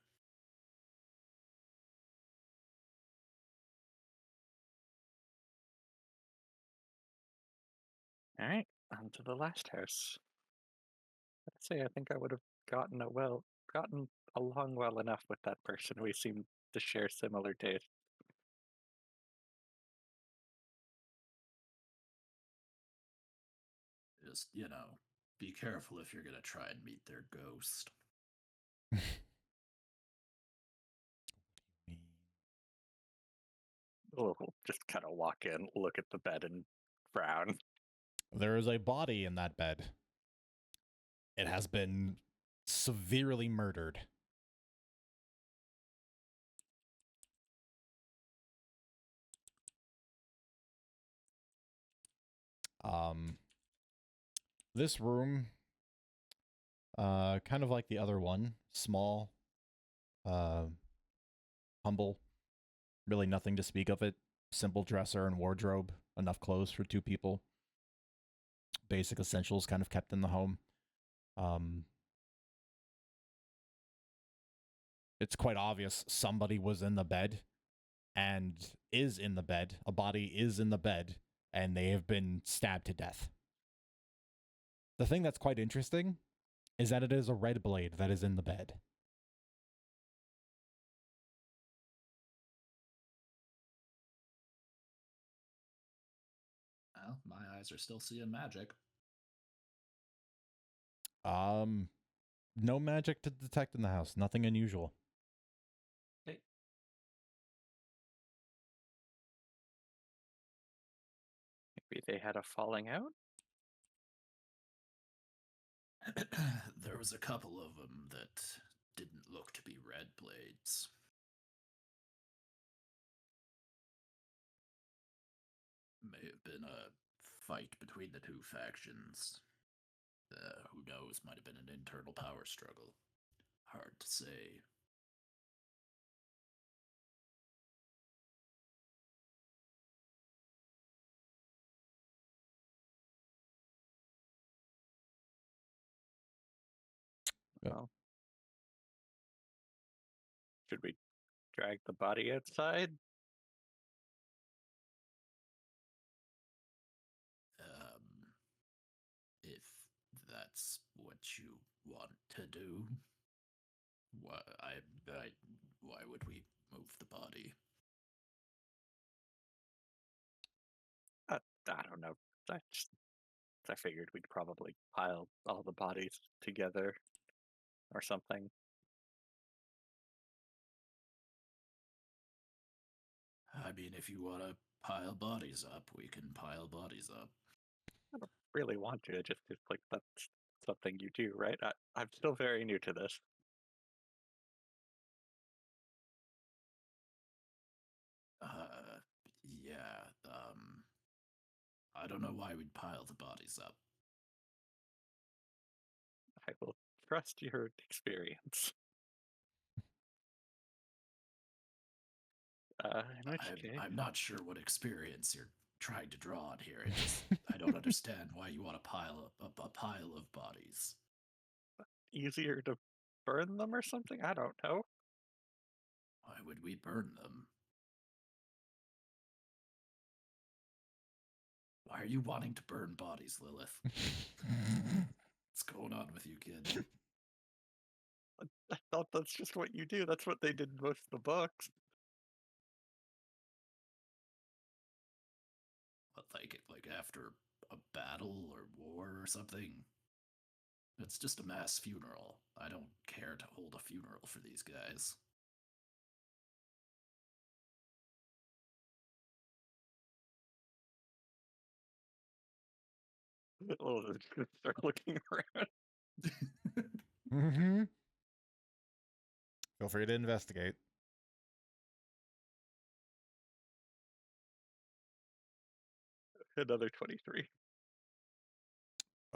All right, on to the last house. I'd say I think I would have gotten along well enough with that person. We seem to share similar tastes. Just, be careful if you're gonna try and meet their ghost. We'll just kind of walk in, look at the bed, and frown. There is a body in that bed. It has been severely murdered. This room, kind of like the other one, small, uh, humble, really nothing to speak of it. Simple dresser and wardrobe, enough clothes for 2 people. Basic essentials kind of kept in the home. It's quite obvious somebody was in the bed and is in the bed. A body is in the bed, and they have been stabbed to death. The thing that's quite interesting is that it is a red blade that is in the bed. Well, my eyes are still seeing magic. No magic to detect in the house. Nothing unusual. Okay. Maybe they had a falling out? There was a couple of them that didn't look to be red blades. May have been a fight between the 2 factions. Who knows? Might have been an internal power struggle. Hard to say. Yep. Well, should we drag the body outside? If that's what you want to do, why would we move the body? I don't know. I figured we'd probably pile all the bodies together or something. I mean, if you want to pile bodies up, we can pile bodies up. I don't really want to. It just feels like that's something you do, right? I'm still very new to this. Uh, yeah. I don't know why we'd pile the bodies up. I will trust your experience. In which case, I'm not sure what experience you're trying to draw on here. I don't understand why you want to pile up a pile of bodies. easier to burn them or something? I don't know. Why would we burn them? Why are you wanting to burn bodies, Lilith? What's going on with you, kid? I thought that's just what you do. That's what they did in most of the books. What, like after a battle or war or something? It's just a mass funeral. I don't care to hold a funeral for these guys. Well, just start looking around. Mm-hmm. Feel free to investigate. Another 23.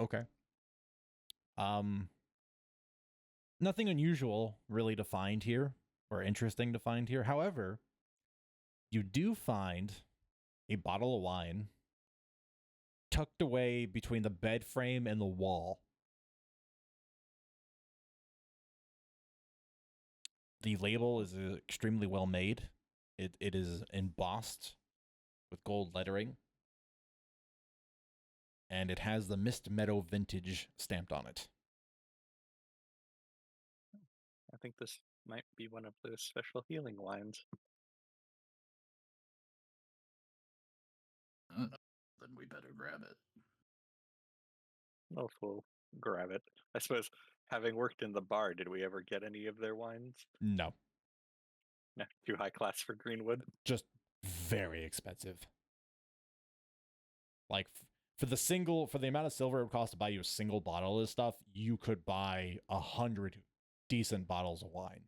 Okay. Nothing unusual really to find here or interesting to find here. However, you do find a bottle of wine tucked away between the bed frame and the wall. The label is extremely well made. It is embossed with gold lettering, and it has the Mist Meadow Vintage stamped on it. I think this might be one of those special healing wines. Then we better grab it. Oh, we'll grab it. I suppose, having worked in the bar, did we ever get any of their wines? No, No, too high class for Greenwood. just very expensive. Like for the amount of silver it would cost to buy you a single bottle of this stuff, you could buy 100 decent bottles of wine.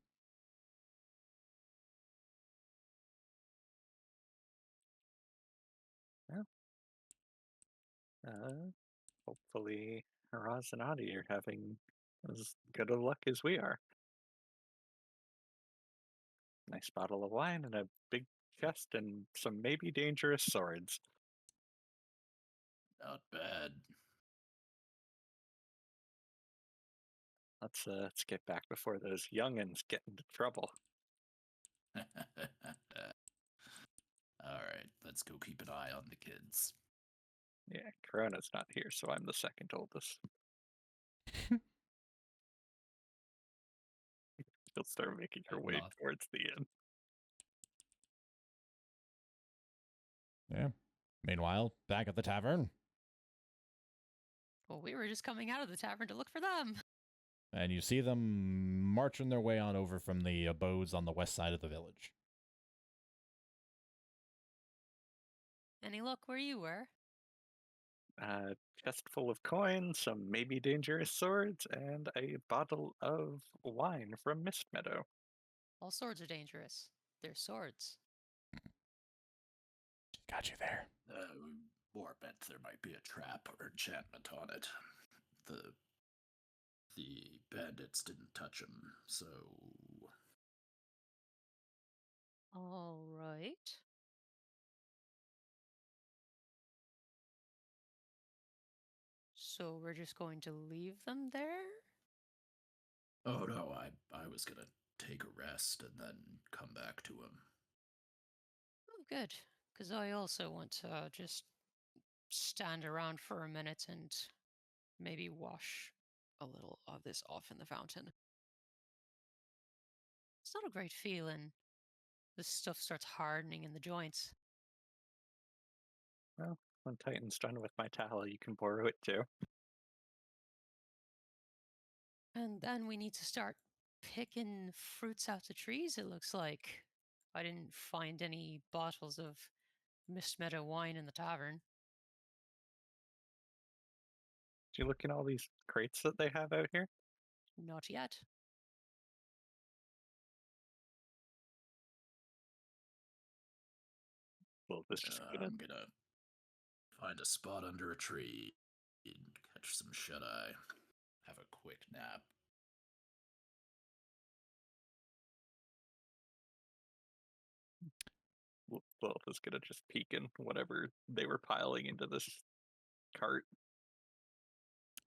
Well, hopefully Haraz and Adi are having as good of luck as we are. Nice bottle of wine and a big chest and some maybe dangerous swords. Not bad. Let's get back before those youngins get into trouble. All right, let's go keep an eye on the kids. Yeah, Corona's not here, so I'm the second oldest. She'll start making her I'm way not. towards the end. Yeah. Meanwhile, back at the tavern, Well, we were just coming out of the tavern to look for them. and you see them marching their way on over from the abodes on the west side of the village. Any luck where you were? Chest full of coins, some maybe dangerous swords, and a bottle of wine from Mist Meadow. All swords are dangerous. They're swords. Got you there. More bet there might be a trap or enchantment on it. The bandits didn't touch him, so All right. So we're just going to leave them there? oh no, I was gonna take a rest and then come back to him. Oh, good. Because I also want to just stand around for a minute and maybe wash a little of this off in the fountain. It's not a great feeling. This stuff starts hardening in the joints. Well, when Titan's done with my towel, you can borrow it too. And then we need to start picking fruits out the trees, it looks like. I didn't find any bottles of Mist Meadow wine in the tavern. Did you look in all these crates that they have out here? Not yet. Well, this is gonna. I'm gonna find a spot under a tree and catch some shut eye. Have a quick nap. Well, is gonna just peek in whatever they were piling into this cart.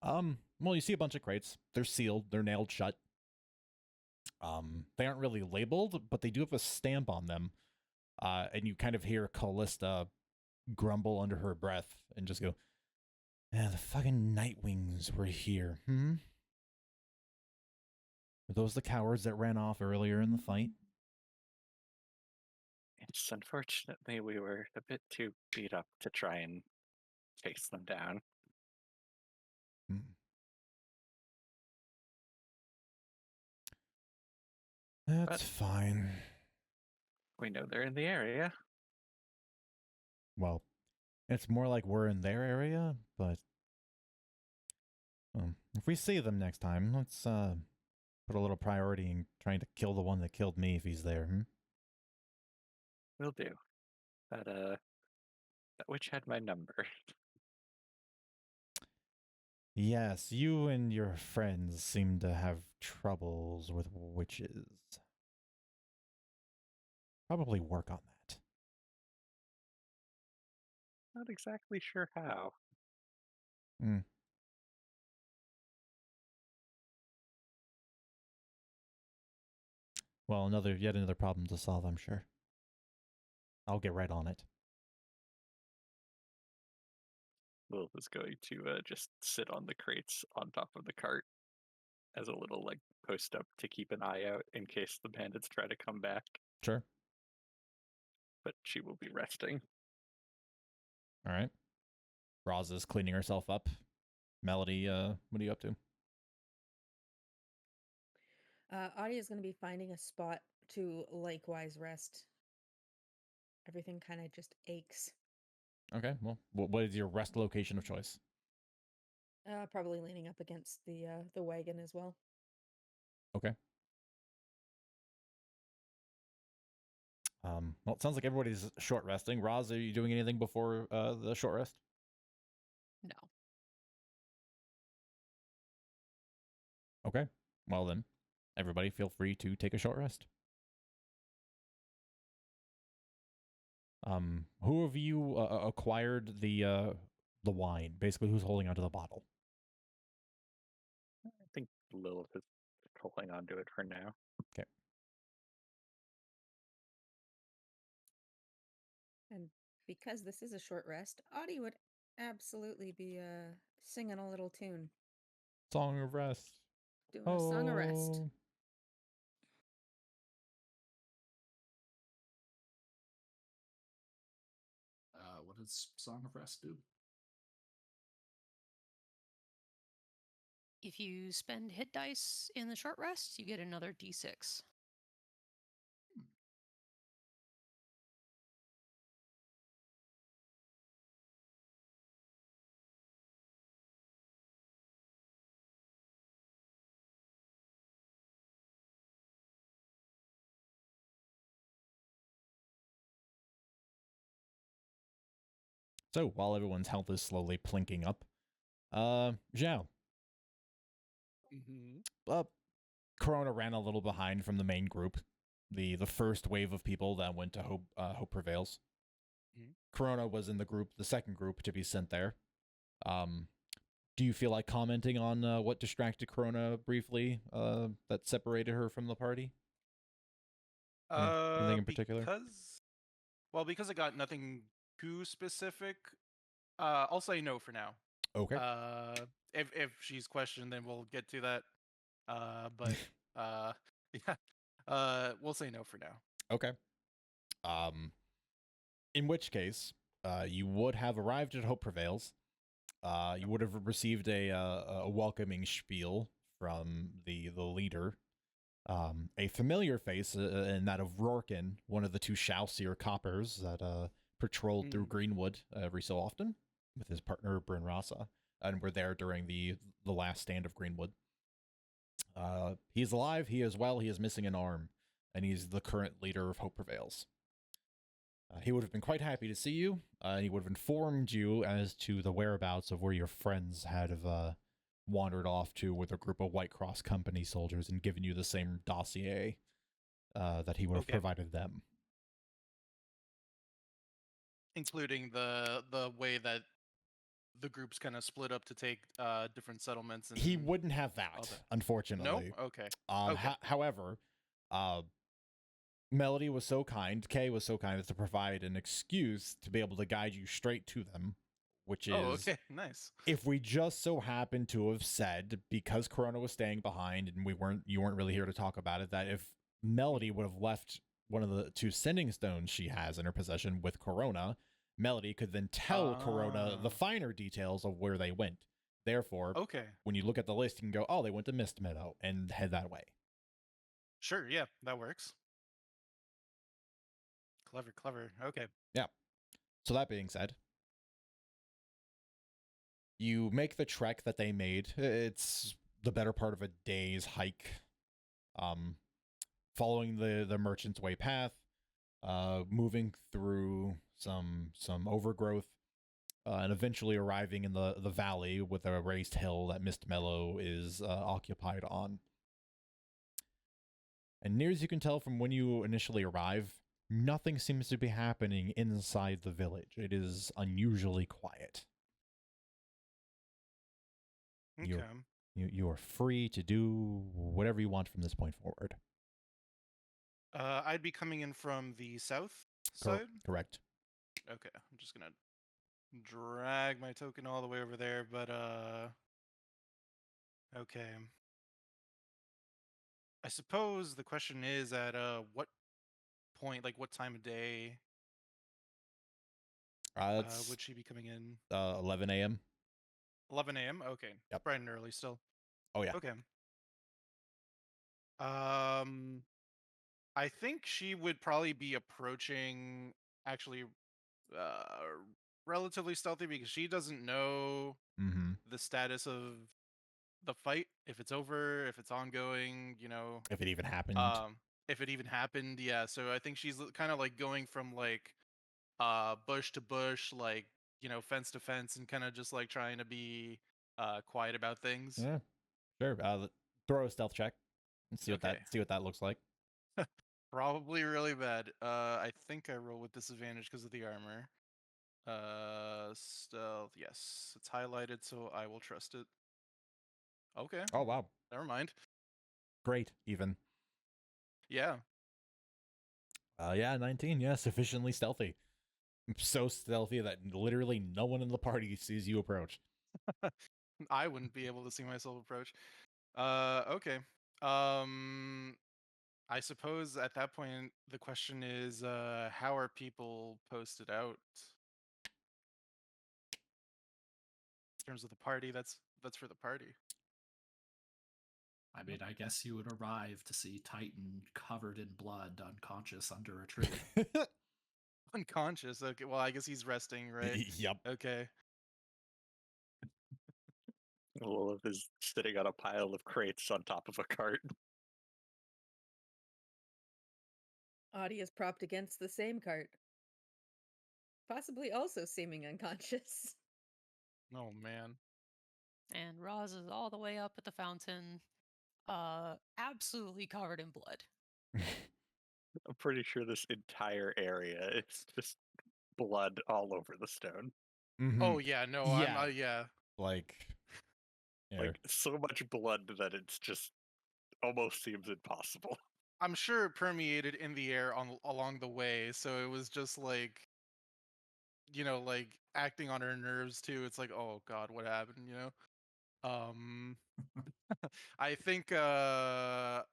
Well, you see a bunch of crates. They're sealed. They're nailed shut. They aren't really labeled, but they do have a stamp on them. And you kind of hear Callista grumble under her breath and just go, "Yeah, the fucking Nightwings were here, Are those the cowards that ran off earlier in the fight?" It's unfortunately we were a bit too beat up to try and chase them down. Hmm. That's fine. We know they're in the area. Well, it's more like we're in their area, but if we see them next time, let's put a little priority in trying to kill the one that killed me if he's there. Will do. That witch had my number. Yes, you and your friends seem to have troubles with witches. Probably work on that. Not exactly sure how. Well, yet another problem to solve, I'm sure. I'll get right on it. Wolf is going to just sit on the crates on top of the cart as a little like post up to keep an eye out in case the bandits try to come back. Sure. But she will be resting. All right. Roz is cleaning herself up. Melody, what are you up to? Audie is going to be finding a spot to likewise rest. Everything kind of just aches. Okay, well, what is your rest location of choice? Probably leaning up against the wagon as well. Okay. Well, it sounds like everybody's short resting. Roz, are you doing anything before the short rest? No. Okay. Well then, everybody feel free to take a short rest. Who of you acquired the wine? Basically, who's holding onto the bottle? I think Lilith is holding on to it for now. Okay. And because this is a short rest, Audie would absolutely be singing a little tune. Song of Rest. Doing a song of rest. What does Song of Rest do? If you spend hit dice in the short rest, you get another d6. So while everyone's health is slowly plinking up, Zhao. Corona ran a little behind from the main group, the first wave of people that went to Hope Prevails. Corona was in the second group to be sent there. Do you feel like commenting on what distracted Corona briefly that separated her from the party? Anything in particular? Because I got nothing too specific, I'll say no for now. Okay. If she's questioned, then we'll get to that. But yeah, we'll say no for now. Okay. In which case, you would have arrived at Hope Prevails. You would have received a welcoming spiel from the leader. A familiar face in that of Rorkin, one of the two Shousir coppers that patrolled through Greenwood every so often with his partner Bryn Rasa. and were there during the last stand of Greenwood. He's alive. He is well. He is missing an arm, and he's the current leader of Hope Prevails. He would have been quite happy to see you. He would have informed you as to the whereabouts of where your friends had wandered off to with a group of White Cross Company soldiers and given you the same dossier that he would have provided them. Including the way that the groups kind of split up to take different settlements. And He wouldn't have that, unfortunately. No? Okay. However, Melody was so kind, Kay was so kind as to provide an excuse to be able to guide you straight to them, which is, okay, nice. If we just so happened to have said, because Corona was staying behind and you weren't really here to talk about it, that if Melody would have left one of the 2 sending stones she has in her possession with Corona, Melody could then tell Corona the finer details of where they went. Therefore, when you look at the list, you can go, oh, they went to Mist Meadow, and head that way. Sure, yeah, that works. Clever. Okay. Yeah. So that being said, you make the trek that they made. It's the better part of a day's hike. Following the Merchant's Way path, moving through some overgrowth, and eventually arriving in the valley with a raised hill that Mist Meadow is occupied on. And near as you can tell from when you initially arrive, nothing seems to be happening inside the village. It is unusually quiet. Okay. You are free to do whatever you want from this point forward. I'd be coming in from the south side? Correct. Okay, I'm just gonna drag my token all the way over there, but okay. I suppose the question is at what point, like what time of day would she be coming in? 11 a.m. 11 a.m. Okay. Yep. Bright and early still. Oh yeah. Okay. I think she would probably be approaching actually relatively stealthy because she doesn't know the status of the fight, if it's over, if it's ongoing, if it even happened. If it even happened, yeah. So I think she's kind of like going from like bush to bush, like fence to fence, and kind of just like trying to be quiet about things. Yeah, sure. Throw a stealth check and see what that looks like. Probably really bad. I think I roll with disadvantage because of the armor. Stealth, yes, it's highlighted, so I will trust it. Okay. Oh wow. Never mind. Great, even. Yeah. Yeah, 19. Yeah, sufficiently stealthy. So stealthy that literally no one in the party sees you approach. I wouldn't be able to see myself approach. Okay. I suppose at that point the question is, how are people posted out? In terms of the party, that's for the party. I mean, I guess you would arrive to see Titan covered in blood, unconscious under a tree. Unconscious? Okay, well, I guess he's resting, right? Yep. Okay. Lilith is sitting on a pile of crates on top of a cart. Audie is propped against the same cart. Possibly also seeming unconscious. Oh, man. And Roz is all the way up at the fountain, absolutely covered in blood. I'm pretty sure this entire area is just blood all over the stone. Mm-hmm. Oh, yeah, no, yeah. Yeah. Like so much blood that it's just almost seems impossible. I'm sure it permeated in the air along the way, so it was just like, like acting on her nerves too. It's like, oh god, what happened? I think upon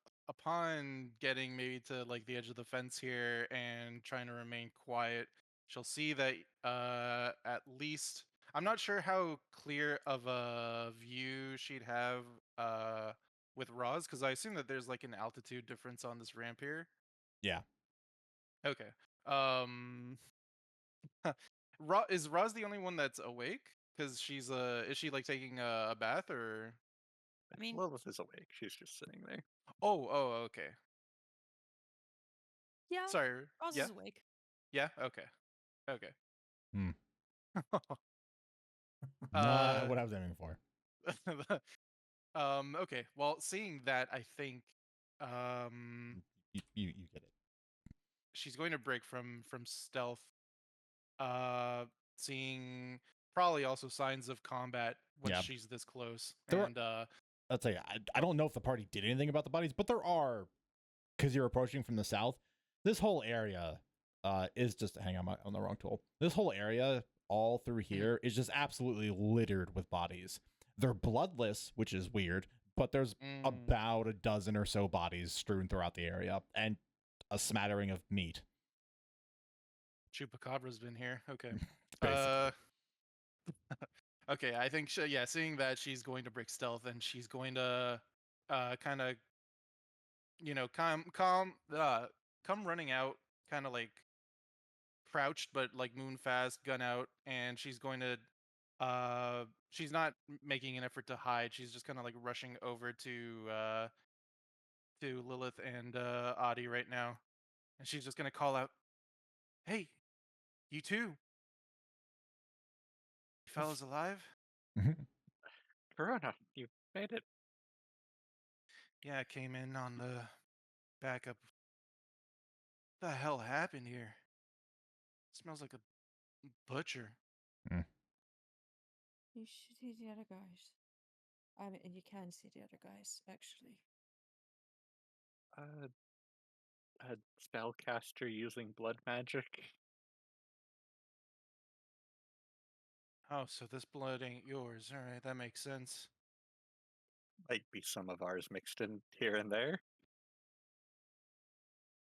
getting maybe to like the edge of the fence here and trying to remain quiet, she'll see that at least I'm not sure how clear of a view she'd have with Roz, because I assume that there's like an altitude difference on this ramp here. Yeah. Okay. Is Roz the only one that's awake? Because she's is she like taking a bath or? I mean, Lilith is awake. She's just sitting there. Oh, okay. yeah, Sorry. Roz Yeah, is awake. yeah. Okay. Hmm. uh, Not what I was aiming for. okay. Well, seeing that, I think um You get it. she's going to break from stealth. Uh, seeing probably also signs of combat when Yeah. she's this close, There are, and I'll tell you, I don't know if the party did anything about the bodies, but there are, because you're approaching from the south. This whole area is just, hang on, I'm on the wrong tool. This whole area, all through here, is just absolutely littered with bodies. They're bloodless, which is weird, but there's about a dozen or so bodies strewn throughout the area, and a smattering of meat. Chupacabra's been here. Okay. Basically. Okay, I think yeah, seeing that she's going to break stealth and she's going to kind of come running out, kind of like crouched but like moon fast, gun out, and she's going to she's not making an effort to hide. She's just kind of like rushing over to Lilith and Adi right now. And she's just going to call out, "Hey, you two. You fellas alive?" Corona, you made it. Yeah, I came in on the backup. What the hell happened here? Smells like a butcher. You should see the other guys. I mean, and you can see the other guys, actually. A spellcaster using blood magic. Oh, so this blood ain't yours. All right, that makes sense. Might be some of ours mixed in here and there.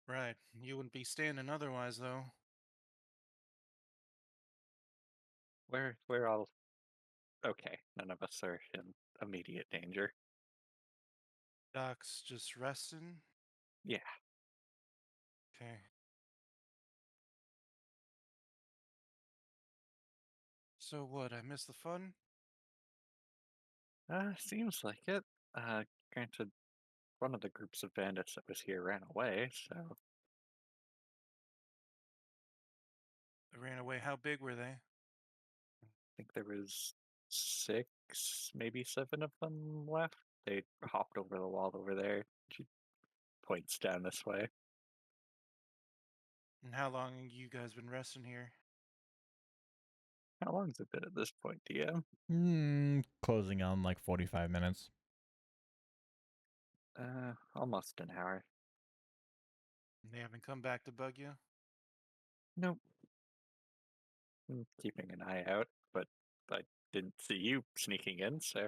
Right. You wouldn't be standing otherwise, though. We're all okay. None of us are in immediate danger. Doc's just resting. Yeah. Okay. So what? I missed the fun? Seems like it. Granted, one of the groups of bandits that was here ran away, so I They ran away. How big were they? think there was 6, maybe 7 of them left. They hopped over the wall over there. She points down this way. And how long you guys been resting here? How long's it been at this point, DM? Closing on like 45 minutes. Almost an hour. They haven't come back to bug you? Nope. I'm keeping an eye out, but I didn't see you sneaking in, so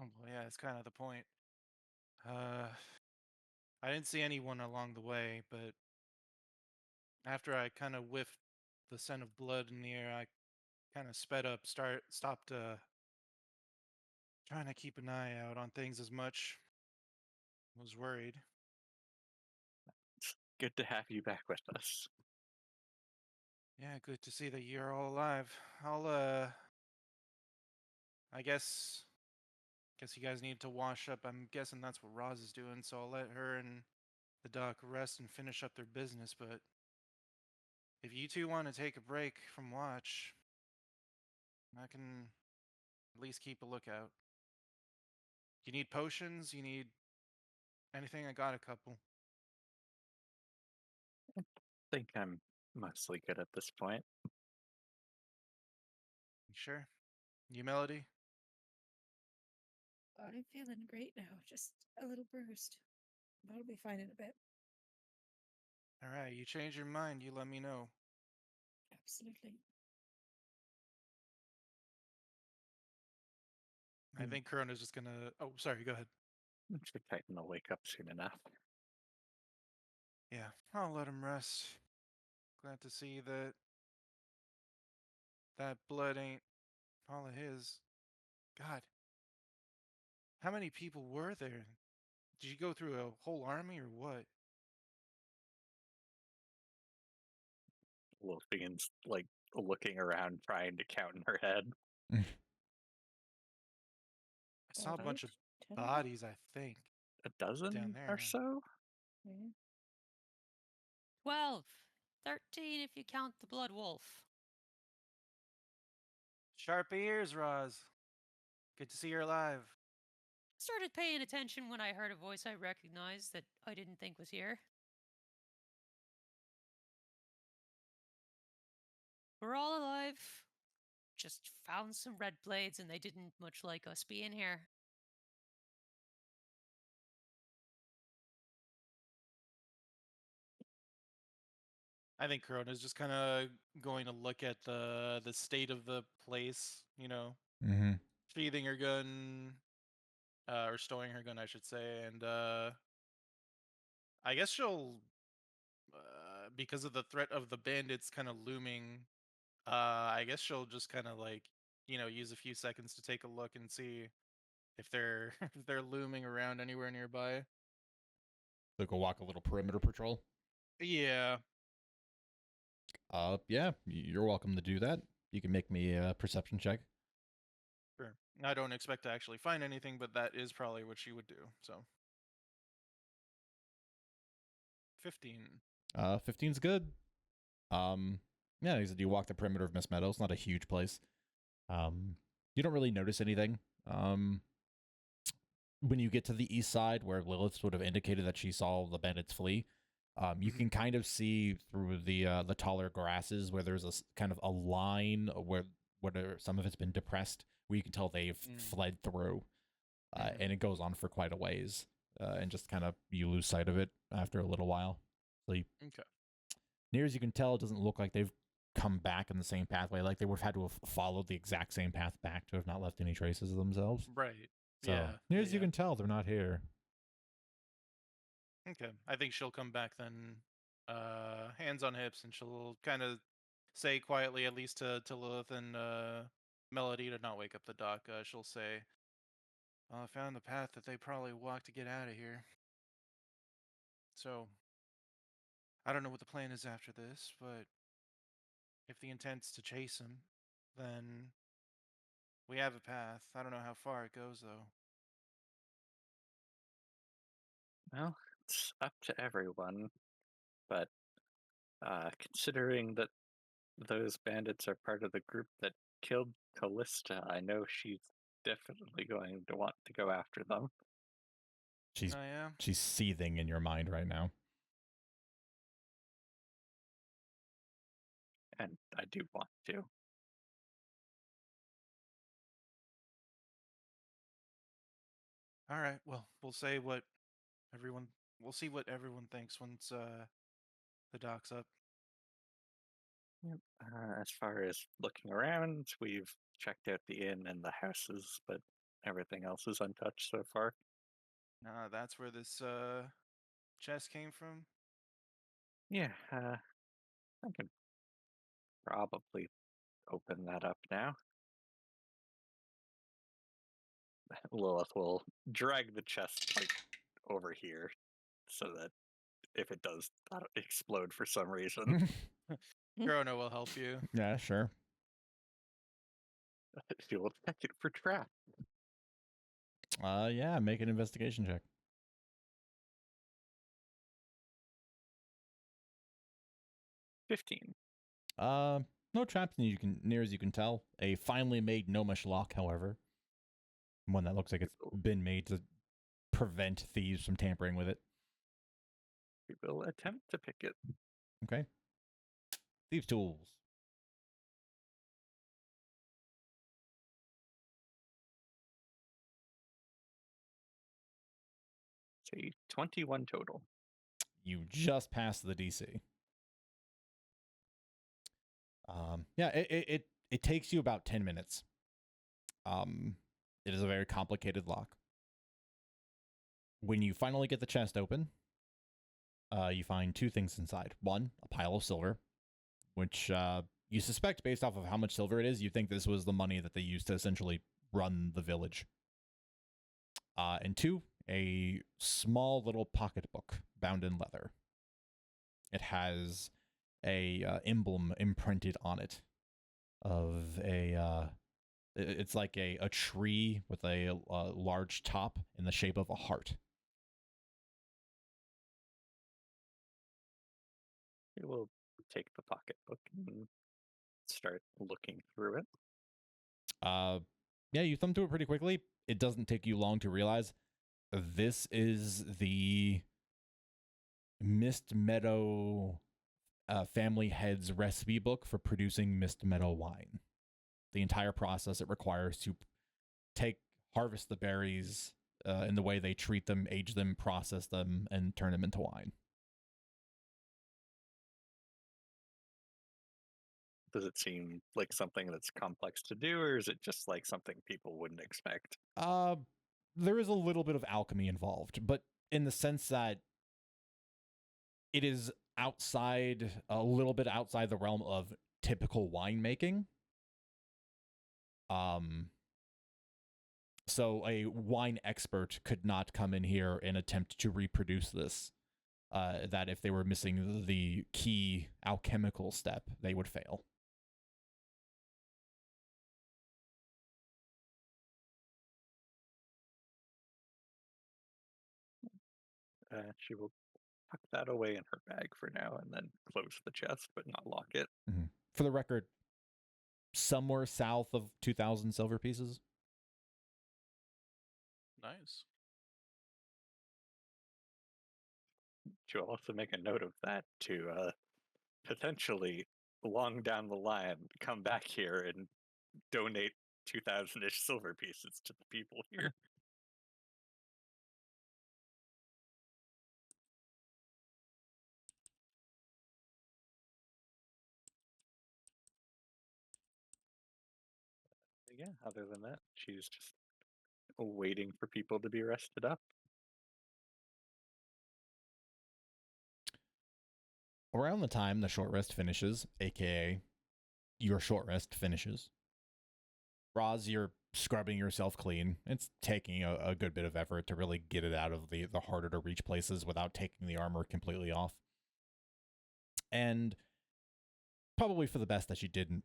Oh, well, yeah, it's kind of the point. I didn't see anyone along the way, but after I kind of whiffed the scent of blood in the air, I kind of sped up, stopped trying to keep an eye out on things as much. Was worried. it's good to have you back with us. Yeah, good to see that you're all alive. I guess you guys need to wash up. I'm guessing that's what Roz is doing, so I'll let her and the doc rest and finish up their business, but if you two want to take a break from watch, I can at least keep a lookout. You need potions? You need anything? I got a couple. I think I'm mostly good at this point. You sure? You, Melody? I'm feeling great now. Just a little bruised. But I'll be fine in a bit. All right, you change your mind, you let me know. Absolutely. I think Corona's just gonna. Oh, sorry, go ahead. I'm sure Titan will wake up soon enough. Yeah, I'll let him rest. Glad to see that blood ain't all of his. God, how many people were there? Did you go through a whole army or what? Wolfian's like looking around, trying to count in her head. I saw a About bunch of 10 bodies, I think. A dozen Down or there. so? Mhm. 12, 13 if you count the blood wolf. Sharp ears, Roz. Good to see you're alive. Started paying attention when I heard a voice I recognized that I didn't think was here. We're all alive. Just found some red blades and they didn't much like us being here. I think Corona's just kind of going to look at the state of the place, Mm-hmm. sheathing her gun, or stowing her gun, I should say, and I guess she'll, because of the threat of the bandits kind of looming, I guess she'll just kind of like, use a few seconds to take a look and see if they're if they're looming around anywhere nearby. So go walk a little perimeter patrol. Yeah. Yeah, you're welcome to do that. You can make me a perception check. Sure. I don't expect to actually find anything, but that is probably what she would do. So 15. 15's good. Yeah, he said you walk the perimeter of Miss Meadows. Not a huge place. You don't really notice anything. When you get to the east side, where Lilith would have indicated that she saw the bandits flee, you can kind of see through the taller grasses where there's a kind of a line where some of it's been depressed, where you can tell they've fled through, and it goes on for quite a ways, and just kind of you lose sight of it after a little while. So Okay. near as you can tell, it doesn't look like they've come back in the same pathway. Like they would have had to have followed the exact same path back to have not left any traces of themselves. Right. So Yeah. near as you can tell, they're not here. Okay. I think she'll come back then, hands on hips, and she'll kind of say quietly, at least to Lilith and Melody, to not wake up the doc. She'll say, "Well, I found the path that they probably walked to get out of here. So I don't know what the plan is after this, but if the intent's to chase him, then we have a path. I don't know how far it goes, though." Well, it's up to everyone, but considering that those bandits are part of the group that killed Callista, I know she's definitely going to want to go after them. She's Oh, yeah? she's seething in your mind right now. And I do want to. All right. Well, we'll say what everyone. We'll see what everyone thinks once the doc's up. Yep. As far as looking around, we've checked out the inn and the houses, but everything else is untouched so far. That's where this chest came from. Yeah, I can probably open that up now. Lilith will drag the chest like over here so that if it does explode for some reason, Corona will help you. Yeah, sure. she will check it for trap. Yeah, make an investigation check. 15. No traps near as you can tell. A finely made gnomish lock, however. One that looks like it's been made to prevent thieves from tampering with it. We will attempt to pick it. Okay. Thieves' tools. It's a 21 total. You just passed the DC. Yeah, it takes you about 10 minutes. It is a very complicated lock. When you finally get the chest open, you find two things inside. One, a pile of silver, which you suspect, based off of how much silver it is, you think this was the money that they used to essentially run the village. And two, a small little pocketbook bound in leather. It has a emblem imprinted on it of a. It's like a tree with a large top in the shape of a heart. We will take the pocketbook and start looking through it. Yeah, you thumb through it pretty quickly. It doesn't take you long to realize this is the Mist Meadow family head's recipe book for producing Mist Meadow wine. The entire process it requires to harvest the berries in the way they treat them, age them, process them, and turn them into wine. Does it seem like something that's complex to do, or is it just like something people wouldn't expect? There is a little bit of alchemy involved, but in the sense that it is a little bit outside the realm of typical winemaking. So a wine expert could not come in here and attempt to reproduce this. That if they were missing the key alchemical step, they would fail. She will tuck that away in her bag for now and then close the chest but not lock it. Mm-hmm. For the record, somewhere south of 2,000 silver pieces. Nice. She'll also make a note of that to potentially, long down the line, come back here and donate 2,000-ish silver pieces to the people here. Yeah, other than that, she's just waiting for people to be rested up. Around the time the short rest finishes, aka your short rest finishes, Roz, you're scrubbing yourself clean. It's taking a good bit of effort to really get it out of the harder to reach places without taking the armor completely off. And probably for the best that you didn't,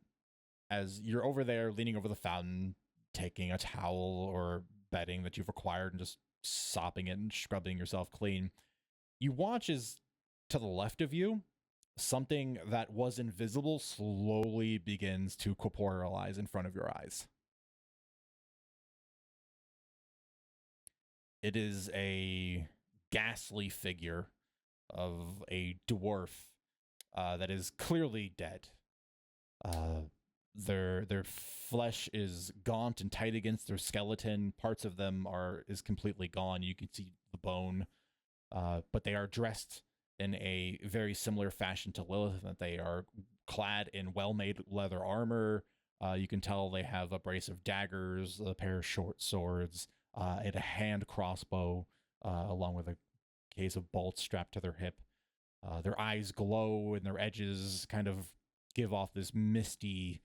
as you're over there leaning over the fountain, taking a towel or bedding that you've acquired and just sopping it and scrubbing yourself clean. You watch as to the left of you, something that was invisible slowly begins to corporealize in front of your eyes. It is a ghastly figure of a dwarf that is clearly dead. Their flesh is gaunt and tight against their skeleton. Parts of them is completely gone. You can see the bone, but they are dressed in a very similar fashion to Lilith. That they are clad in well-made leather armor. You can tell they have a brace of daggers, a pair of short swords, and a hand crossbow, along with a case of bolts strapped to their hip. Their eyes glow, and their edges kind of give off this misty,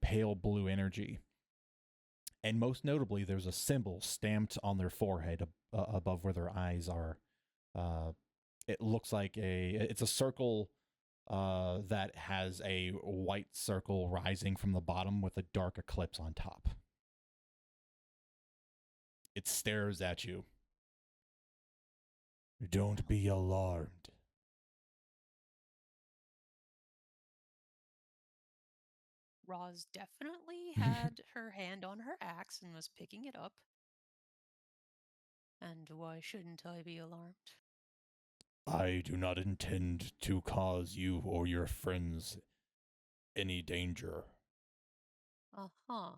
pale blue energy. And most notably, there's a symbol stamped on their forehead above where their eyes are. It looks like it's a circle that has a white circle rising from the bottom with a dark eclipse on top. It stares at you. Don't be alarmed. Roz definitely had her hand on her axe and was picking it up. And why shouldn't I be alarmed? I do not intend to cause you or your friends any danger. Uh-huh.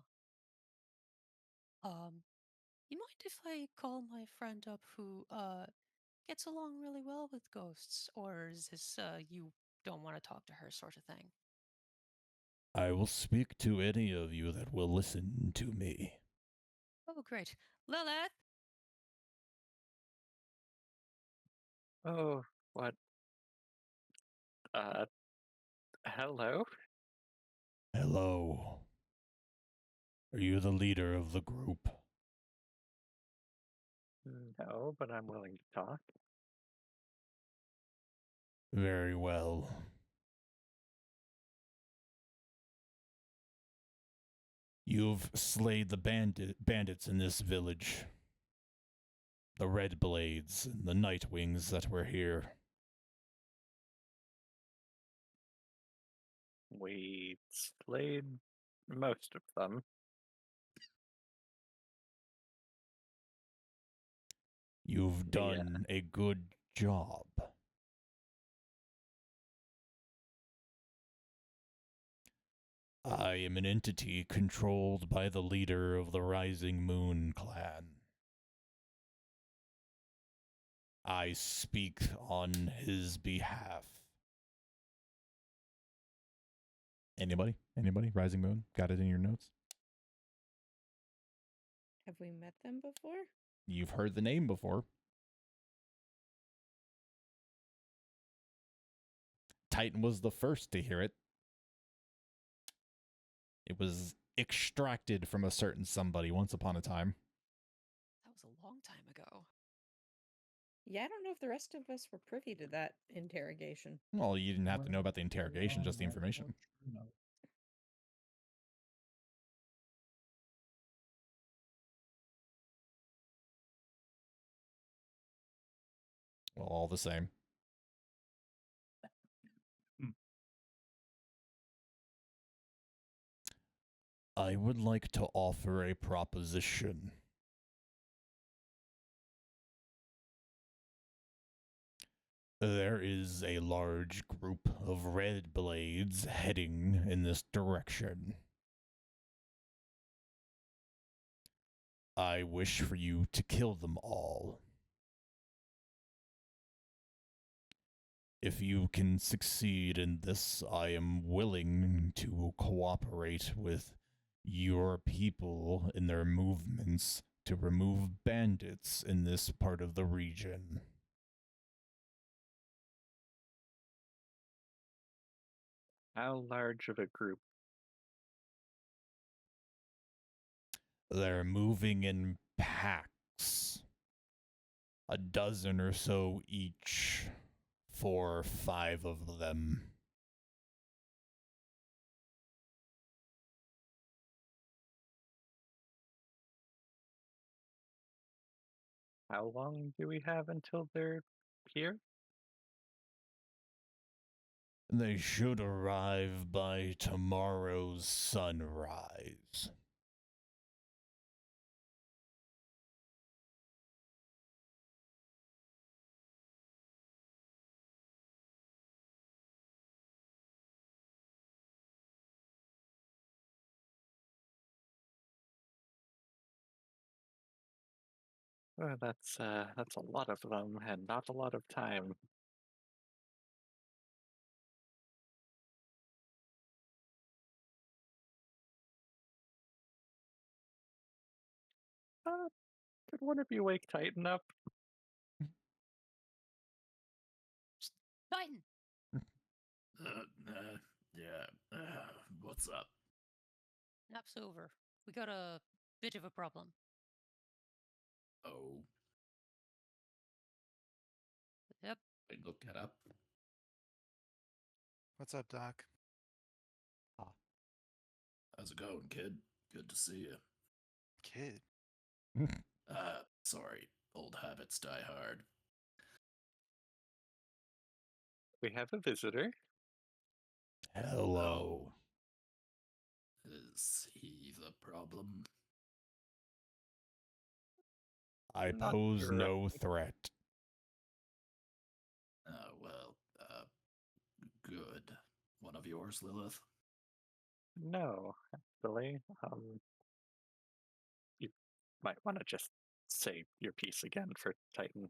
You mind if I call my friend up who, gets along really well with ghosts? Or is this, you don't want to talk to her sort of thing? I will speak to any of you that will listen to me. Oh, great. Lilith! Oh, what? Hello? Hello. Are you the leader of the group? No, but I'm willing to talk. Very well. You've slayed the bandits in this village. The Red Blades and the Nightwings that were here. We slayed most of them. You've done a good job. I am an entity controlled by the leader of the Rising Moon clan. I speak on his behalf. Anybody? Anybody? Rising Moon? Got it in your notes? Have we met them before? You've heard the name before. Titan was the first to hear it. It was extracted from a certain somebody once upon a time. That was a long time ago. Yeah, I don't know if the rest of us were privy to that interrogation. Well, you didn't have to know about the interrogation, just the information. Well, all the same. I would like to offer a proposition. There is a large group of Red Blades heading in this direction. I wish for you to kill them all. If you can succeed in this, I am willing to cooperate with your people in their movements to remove bandits in this part of the region. How large of a group? They're moving in packs. A dozen or so each. 4 or 5 of them. How long do we have until they're here? They should arrive by tomorrow's sunrise. Well, that's a lot of them and not a lot of time. Could one of you wake Titan up? Titan! Yeah. What's up? Nap's over. We got a bit of a problem. Oh, Yep. I look it up. What's up, Doc? How's it going, kid? Good to see you. Kid. Sorry. Old habits die hard. We have a visitor. Hello. Is he the problem? I Not pose sure. no threat. Well, good. One of yours, Lilith? No, actually. You might want to just say your piece again for Titan.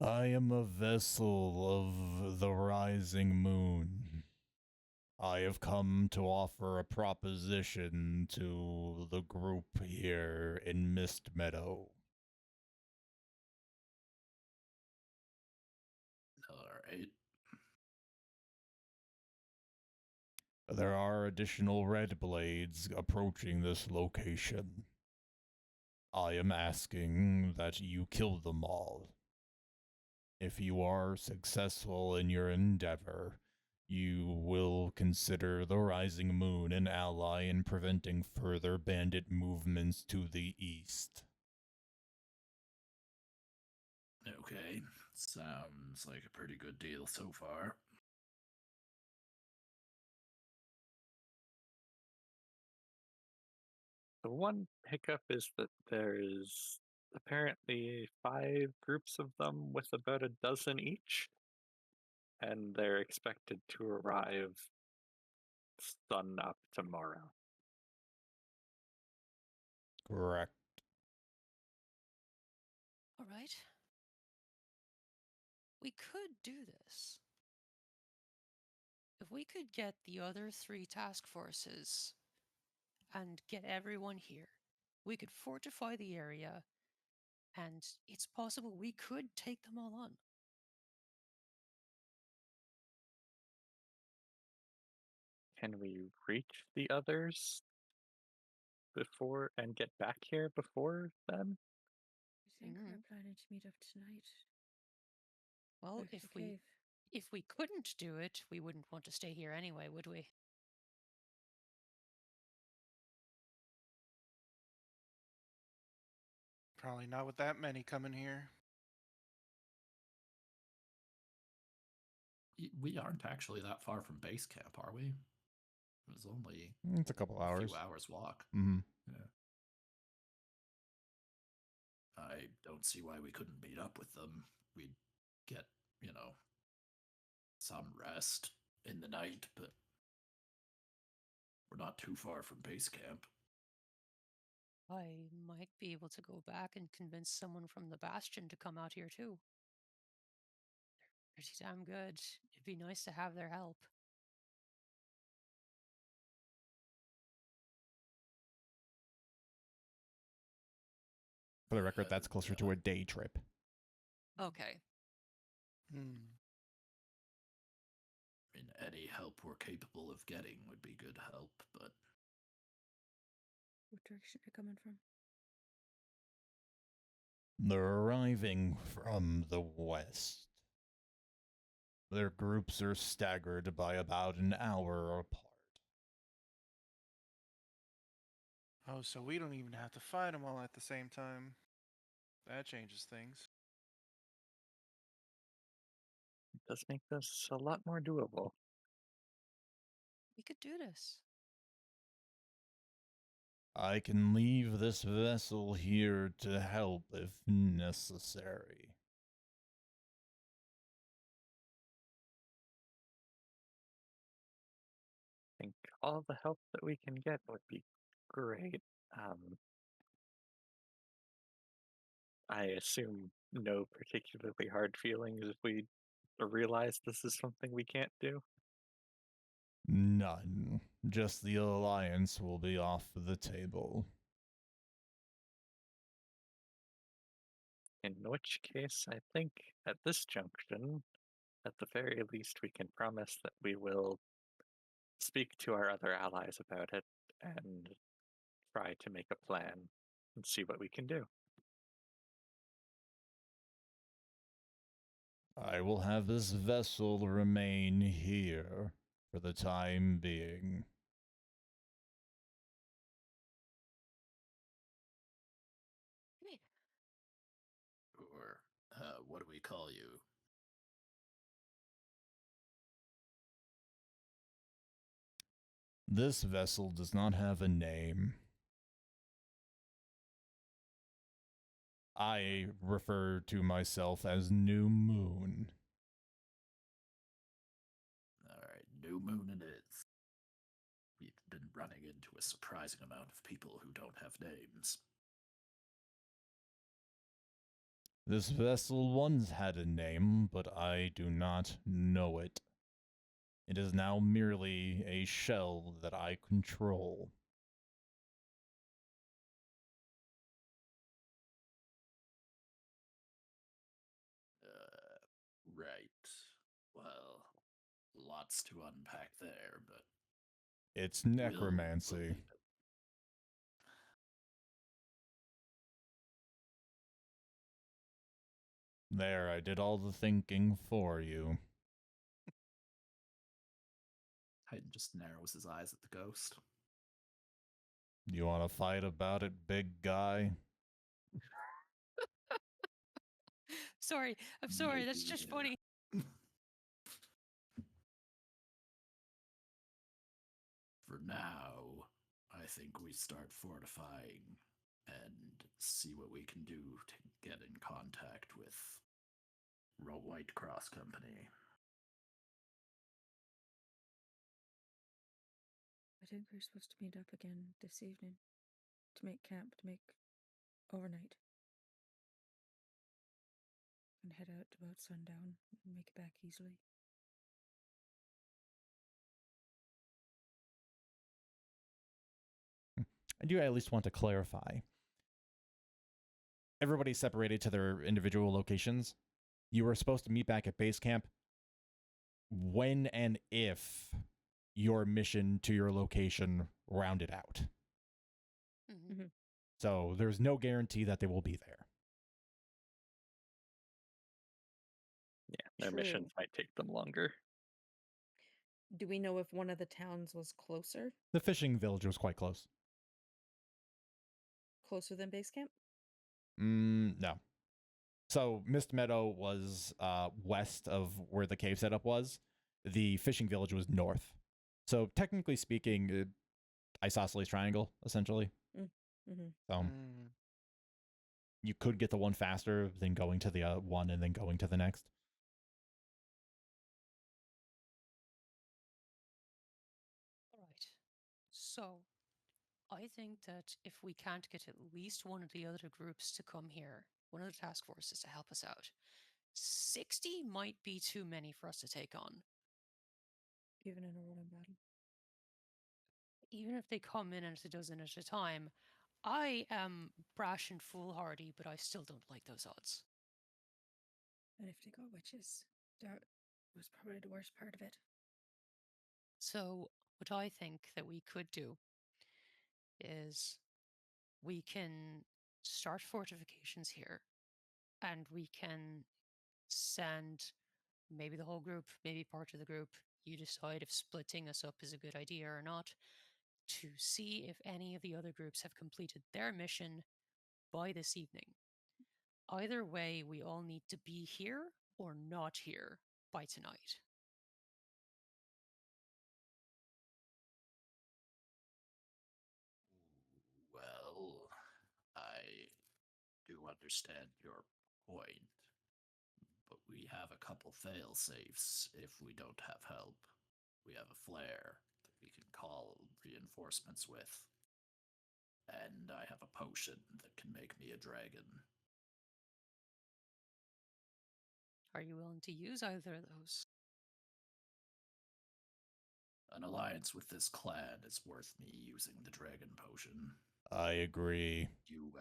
I am a vessel of the rising moon. I have come to offer a proposition to the group here in Mist Meadow. Alright. There are additional Red Blades approaching this location. I am asking that you kill them all. If you are successful in your endeavor, You will consider the rising moon an ally in preventing further bandit movements to the east. Okay, sounds like a pretty good deal so far. The one hiccup is that there's apparently 5 groups of them with about a dozen each, and they're expected to arrive sun up tomorrow. Correct. All right. We could do this. If we could get the other 3 task forces and get everyone here, we could fortify the area, and it's possible we could take them all on. Can we reach the others before and get back here before then? I think Mhm. we're planning to meet up tonight. Well, Back to if the we cave. if we couldn't do it, we wouldn't want to stay here anyway, would we? Probably not with that many coming here. We aren't actually that far from base camp, are we? It was only It's a couple a hours. few hours walk. Mm-hmm. Yeah. I don't see why we couldn't meet up with them. We'd get, some rest in the night, but we're not too far from base camp. I might be able to go back and convince someone from the Bastion to come out here too. They're pretty damn good. It'd be nice to have their help. For the record, that's closer to a day trip. Okay. Hmm. I mean, any help we're capable of getting would be good help, but What direction are you coming from? They're arriving from the west. Their groups are staggered by about an hour apart. Oh, so we don't even have to fight them all at the same time. That changes things. It does make this a lot more doable. We could do this. I can leave this vessel here to help if necessary. I think all the help that we can get would be great. I assume no particularly hard feelings if we realize this is something we can't do. None. Just the alliance will be off the table. In which case, I think at this junction, at the very least, we can promise that we will speak to our other allies about it and try to make a plan and see what we can do. I will have this vessel remain here for the time being. Hey, or what do we call you? This vessel does not have a name. I refer to myself as New Moon. All right, New Moon it is. We've been running into a surprising amount of people who don't have names. This vessel once had a name, but I do not know it. It is now merely a shell that I control. Right. Well, lots to unpack there, but It's we'll necromancy. leave it. There, I did all the thinking for you. Haydn just narrows his eyes at the ghost. You want to fight about it, big guy? Sorry, I'm sorry. That's just funny. For now, I think we start fortifying and see what we can do to get in contact with White Cross Company. I think we're supposed to meet up again this evening to make camp, to make overnight. And head out about sundown and make it back easily. I do at least want to clarify. Everybody's separated to their individual locations. You were supposed to meet back at base camp when and if your mission to your location rounded out. Mhm. So there's no guarantee that they will be there. Yeah, their True. missions might take them longer. Do we know if one of the towns was closer? The fishing village was quite close. Closer than base camp? No. So Mist Meadow was west of where the cave setup was. The fishing village was north. So technically speaking, isosceles triangle, essentially. Mm-hmm. So you could get the one faster than going to the one and then going to the next. All right. So, I think that if we can't get at least one of the other groups to come here, one of the task forces to help us out, 60 might be too many for us to take on. Even in a rolling battle. Even if they come in at a dozen at a time, I am brash and foolhardy, but I still don't like those odds. And if they got witches, that was probably the worst part of it. So, what I think that we could do is we can start fortifications here and we can send maybe the whole group, maybe part of the group. You decide if splitting us up is a good idea or not, to see if any of the other groups have completed their mission by this evening. Either way, we all need to be here or not here by tonight. Well, I do understand your point, but we have a couple fail safes if we don't have help. We have a flare that we can call reinforcements with, and I have a potion that can make me a dragon. Are you willing to use either of those? An alliance with this clan is worth me using the dragon potion. I agree. You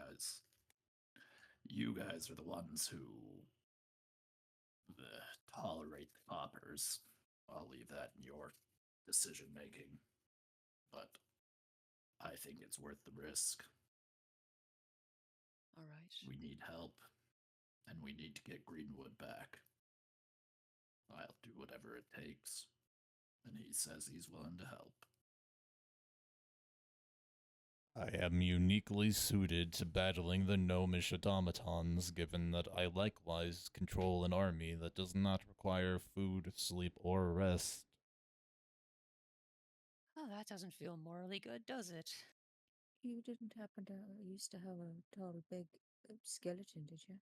guys are the ones who tolerate the poppers. I'll leave that in your decision making. But I think it's worth the risk. All right. We need help, and we need to get Greenwood back. I'll do whatever it takes, and he says he's willing to help. I am uniquely suited to battling the gnomish automatons, given that I likewise control an army that does not require food, sleep, or rest. Oh, that doesn't feel morally good, does it? You didn't happen to used to have a tall, big skeleton, did you?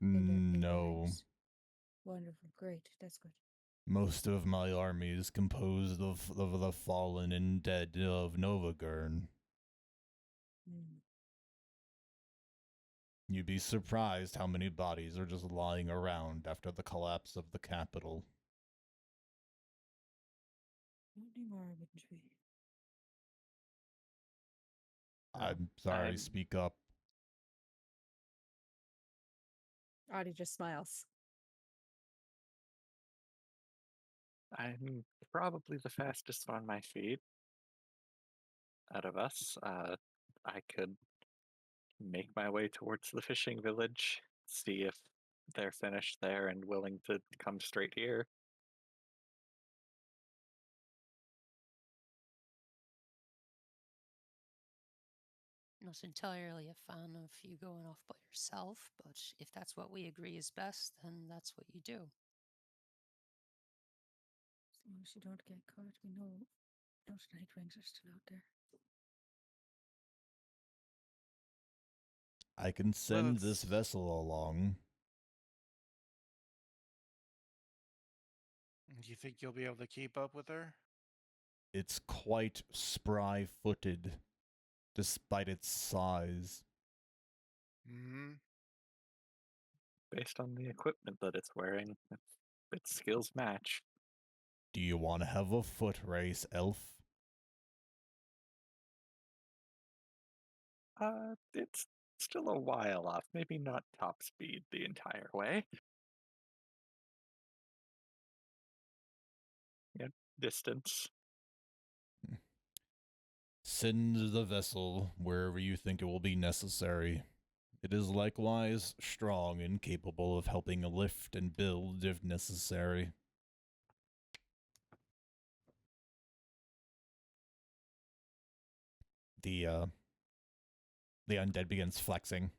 In your No. house? Wonderful, great, that's good. Most of my army is composed of the fallen and dead of Novagurn. You'd be surprised how many bodies are just lying around after the collapse of the capital. Not anymore, wouldn't we? I'm sorry, I'm- speak up. Audie just smiles. I'm probably the fastest on my feet out of us. I could make my way towards the fishing village, see if they're finished there and willing to come straight here. Not entirely a fan of you going off by yourself, but if that's what we agree is best, then that's what you do. As long as you don't get caught, we know those Nightwings are still out there. I can send this Let's- vessel along. Do you think you'll be able to keep up with her? It's quite spry-footed, despite its size. Hmm. Based on the equipment that it's wearing, if its skills match. Do you want to have a foot race, elf? It's still a while off. Maybe not top speed the entire way. Yeah, distance. Send the vessel wherever you think it will be necessary. It is likewise strong and capable of helping lift and build if necessary. The undead begins flexing,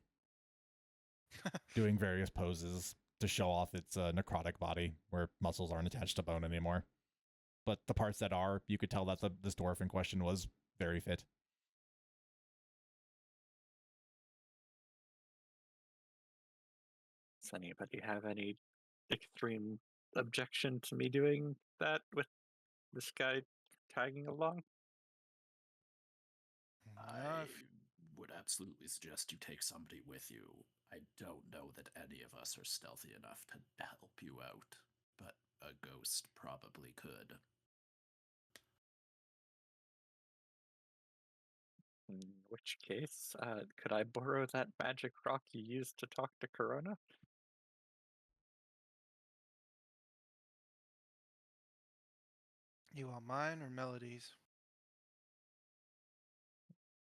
doing various poses to show off its necrotic body, where muscles aren't attached to bone anymore. But the parts that are, you could tell that this dwarf in question was very fit. Does anybody have any extreme objection to me doing that with this guy tagging along? Yeah, I if- would absolutely suggest you take somebody with you. I don't know that any of us are stealthy enough to help you out, but a ghost probably could. In which case, could I borrow that magic rock you used to talk to Corona? You want mine or Melody's?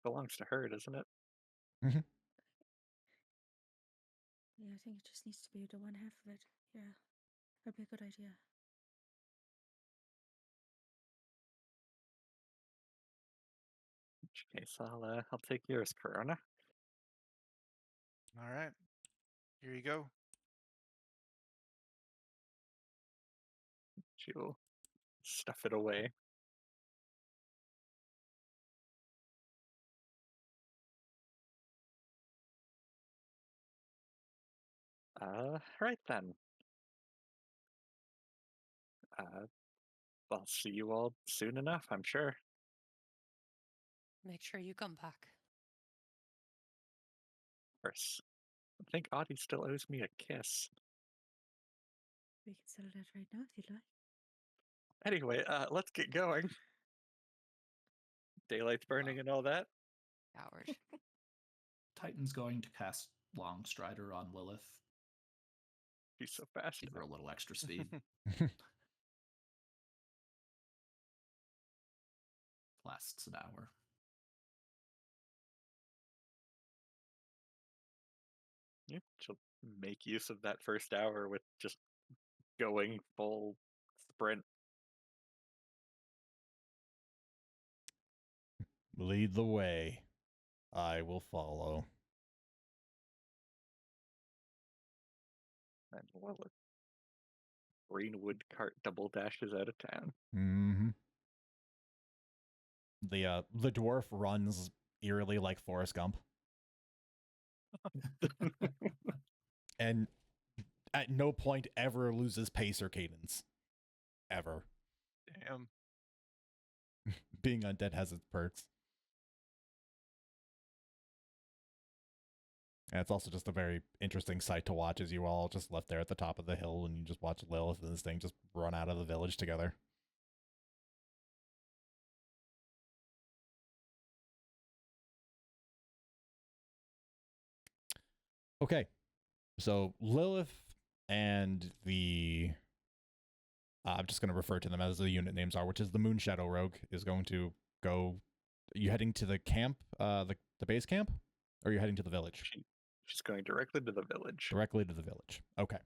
Belongs to her, doesn't it? Yeah, I think it just needs to be the one half of it. Yeah, that'd be a good idea. In which case, I'll take yours, Corona. All right. Here you go. She'll stuff it away. Right then. I'll see you all soon enough, I'm sure. Make sure you come back. Of course. I think Audie still owes me a kiss. We can settle that right now if you'd like. Anyway, let's get going. Daylight's burning and all that. Hours. Titan's going to cast Long Strider on Lilith. She's so fast. Give her a little extra speed. Lasts an hour. Yeah, she'll make use of that first hour with just going full sprint. Lead the way. I will follow. And Lilith. Greenwood cart double dashes out of town. Mm-hmm. The dwarf runs eerily like Forrest Gump, and at no point ever loses pace or cadence. Ever. Damn. Being undead has its perks. And it's also just a very interesting sight to watch as you all just left there at the top of the hill and you just watch Lilith and this thing just run out of the village together. Okay. So Lilith and the I'm just going to refer to them as the unit names are, which is the Moon Shadow Rogue is going to go. Are you heading to the camp, the base camp, or are you heading to the village? She's going directly to the village. Directly to the village. Okay.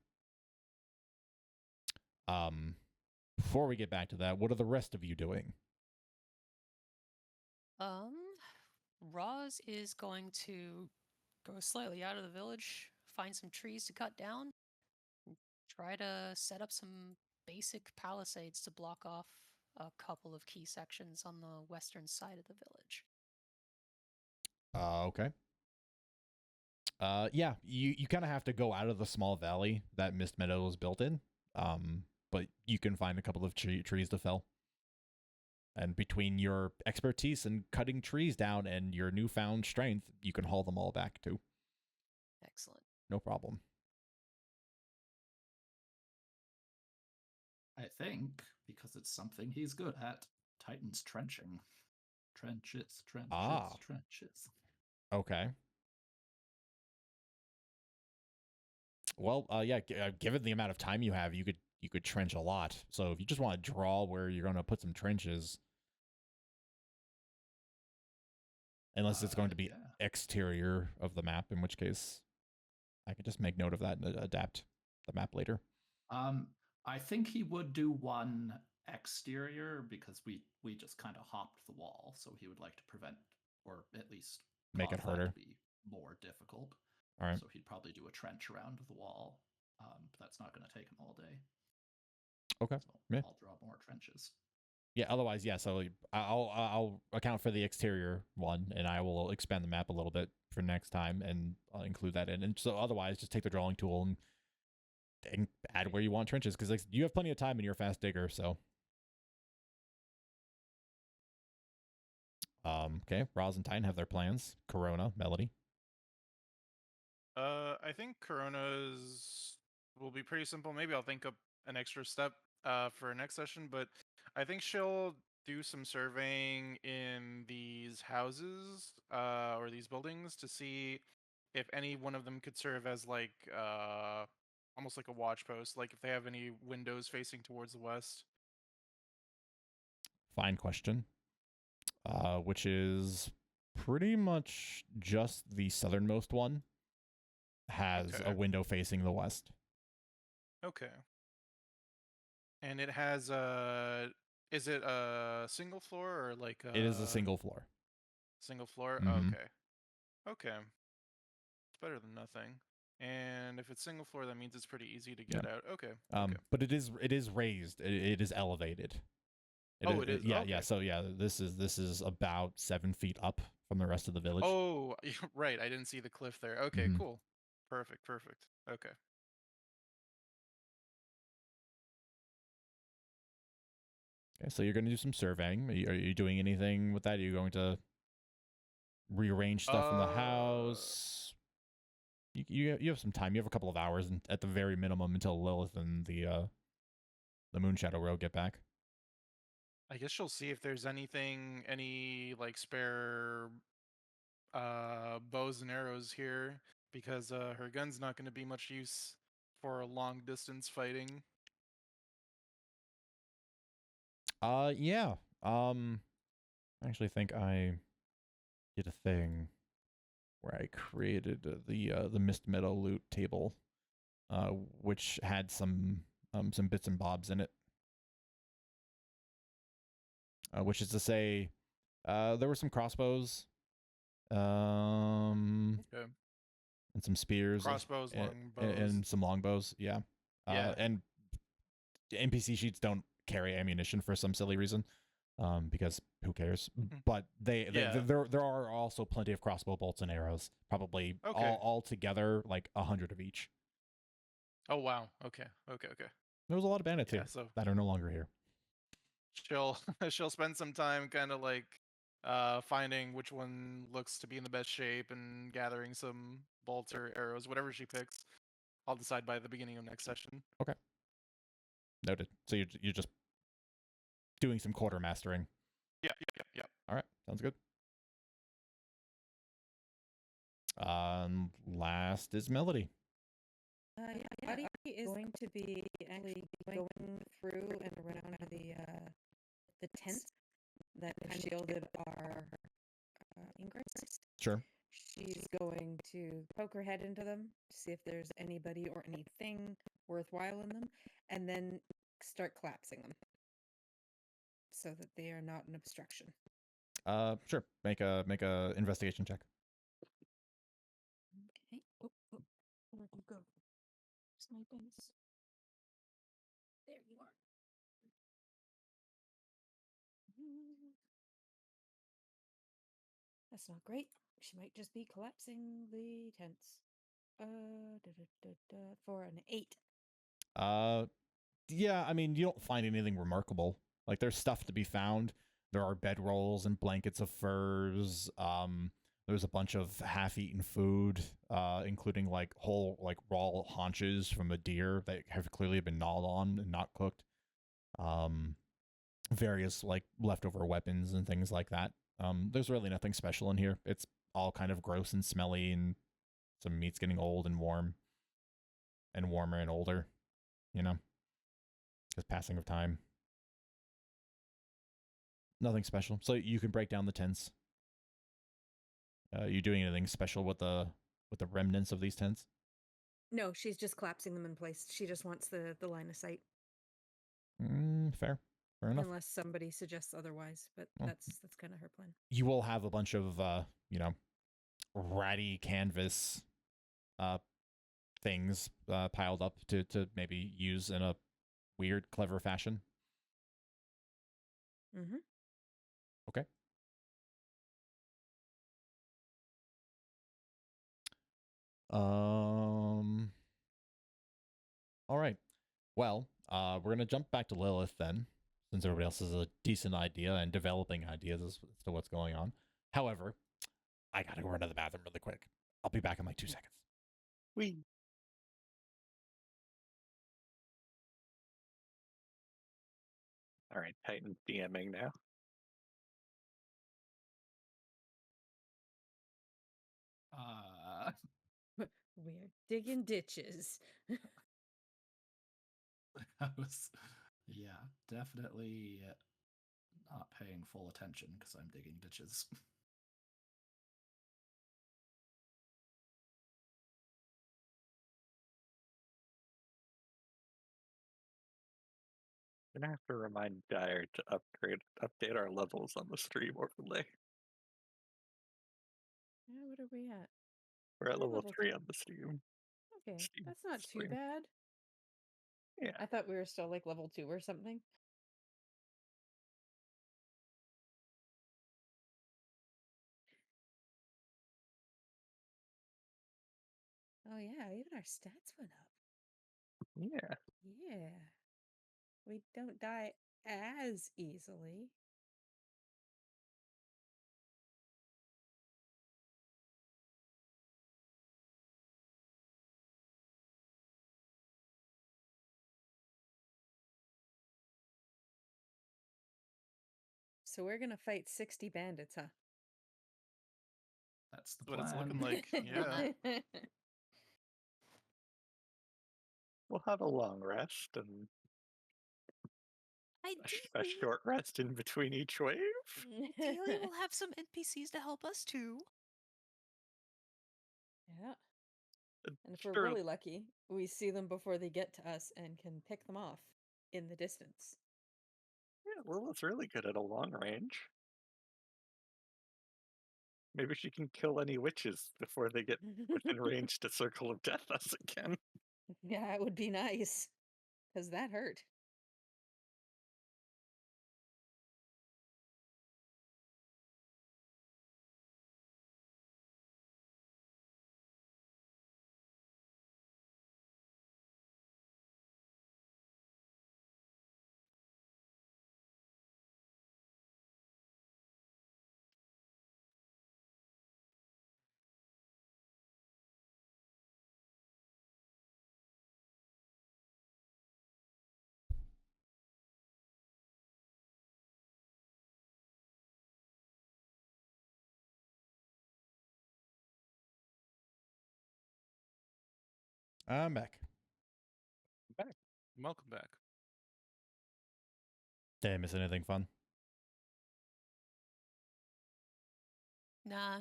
Before we get back to that, what are the rest of you doing? Roz is going to go slightly out of the village, find some trees to cut down, and try to set up some basic palisades to block off a couple of key sections on the western side of the village. Okay. Yeah, you kind of have to go out of the small valley that Mist Meadow is built in. But you can find a couple of trees to fell. And between your expertise in cutting trees down and your newfound strength, you can haul them all back too. Excellent. No problem. I think, because it's something he's good at, Titan's trenching. Trenches, Ah. trenches. Okay. Well, yeah. Given the amount of time you have, you could trench a lot. So if you just want to draw where you're going to put some trenches, unless it's going to be Yeah. exterior of the map, in which case I could just make note of that and adapt the map later. I think he would do one exterior because we just kind of hopped the wall, so he would like to prevent or at least Make it cause that harder. to be more difficult. All right. So he'd probably do a trench around the wall. But that's not going to take him all day. Okay. So Yeah. I'll draw more trenches. Yeah. Otherwise, yeah. So I'll account for the exterior one, and I will expand the map a little bit for next time, and I'll include that in. And so otherwise, just take the drawing tool and add where you want trenches, because like, you have plenty of time and you're a fast digger. So. Okay. Roz and Titan have their plans. Corona, Melody. I think Corona's will be pretty simple. Maybe I'll think up an extra step for next session, but I think she'll do some surveying in these houses or these buildings to see if any one of them could serve as like almost like a watch post, like if they have any windows facing towards the west. Fine question. Which is pretty much just the southernmost one has Okay. a window facing the west. Okay. And it has is it a single floor or like It is a single floor. single floor? Mhm. Okay. Okay. It's better than nothing. And if it's single floor, that means it's pretty easy to get out. Okay. Okay. But it is raised. It is elevated. Oh, it is? Yeah, Okay. yeah. So yeah, this is about 7 feet up from the rest of the village. Oh, right. I didn't see the cliff there. Okay, Mhm. cool. Perfect. Perfect. Okay. Okay, so you're going to do some surveying. Are you doing anything with that? Are you going to rearrange stuff in the house? You have some time. You have a couple of hours, and at the very minimum, until Lilith and the Moonshadow Road get back. I guess she'll see if there's any like spare bows and arrows here, because her gun's not going to be much use for long distance fighting. Yeah. I actually think I did a thing where I created the Mist Meadow loot table, which had some bits and bobs in it. Which is to say, there were some crossbows, Okay. and some spears, Crossbows, and, longbows. and some longbows. Yeah. Yeah. And NPC sheets don't carry ammunition for some silly reason, because who cares? But Yeah. there are also plenty of crossbow bolts and arrows, probably Okay. all together like 100 of each. Oh wow. Okay. Okay. Okay. There was a lot of bandits Yeah. here So that are no longer here. she'll spend some time kind of like finding which one looks to be in the best shape and gathering some bolts or arrows, whatever she picks. I'll decide by the beginning of next session. Okay. Noted. So you're just doing some quartermastering. Yeah. All right. Sounds good. Last is Melody. Buddy is going to be actually going through and around the tents that kind of shielded our ingress. Sure. She's going to poke her head into them to see if there's anybody or anything worthwhile in them, and then start collapsing them so that they are not an obstruction. Sure. Make a investigation check. Okay. Oh, where'd you go? Where's my dice? There you are. That's not great. She might just be collapsing the tents. For an 8. Yeah, I mean, you don't find anything remarkable. Like, there's stuff to be found. There are bedrolls and blankets of furs. There's a bunch of half-eaten food, including like whole like raw haunches from a deer that have clearly been gnawed on and not cooked. Um, Various like leftover weapons and things like that. There's really nothing special in here. It's all kind of gross and smelly, and some meat's getting old and warm and warmer and older. You know, just passing of time. Nothing special. So you can break down the tents. You doing anything special with the remnants of these tents? No, she's just collapsing them in place. She just wants the line of sight. Fair enough. Unless somebody suggests otherwise, but Well, that's kind of her plan. you will have a bunch of ratty canvas things piled up to maybe use in a weird, clever fashion. Mm-hmm. Okay. All right. Well, we're gonna jump back to Lilith then, since everybody else has a decent idea and developing ideas as to what's going on. However, I gotta go run to the bathroom really quick. I'll be back in like 2 seconds. We. All right, Titan DMing now. We're digging ditches. I was, yeah, definitely not paying full attention because I'm digging ditches. I'm gonna have to remind Dyer to update our levels on the stream overlay. Yeah, what are we at? We're at We're level level 3 on the Steam. Okay, Steam that's not too stream. bad. Yeah. I thought we were still like level 2 or something. Oh yeah, even our stats went up. Yeah. Yeah. We don't die as easily. So we're gonna fight 60 bandits, huh? That's the What it's plan. looking like. Yeah. We'll have a long rest and a Ideally, short rest in between each wave. ideally we'll have some NPCs to help us too. Yeah. And if we're Sure. really lucky, we see them before they get to us and can pick them off in the distance. Yeah, Lilith's really good at a long range. Maybe she can kill any witches before they get within range to Circle of Death us again. Yeah, it would be nice. Because that hurt. I'm back. Back. Welcome back. Did I miss anything fun? Nah,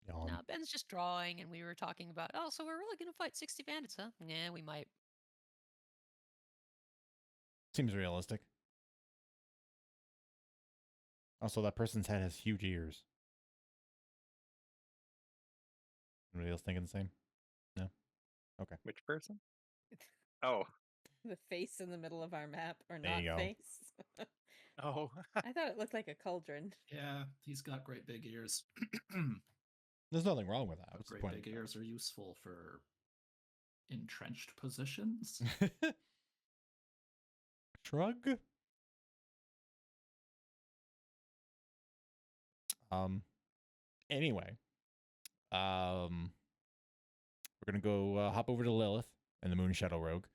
Yawn. nah. Ben's just drawing, and we were talking about, oh, so we're really gonna fight 60 bandits, huh? Yeah, we might. Seems realistic. Also, that person's head has huge ears. Anybody else thinking the same? No? Okay. Which person? Oh, The face in the middle of our map, or There not you go. face. Oh, I thought it looked like a cauldron. Yeah, he's got great big ears. There's nothing wrong with that. But What's the great point? big ears are useful for entrenched positions. Shrug. Anyway, we're gonna go hop over to Lilith and the Moon Shadow Rogue.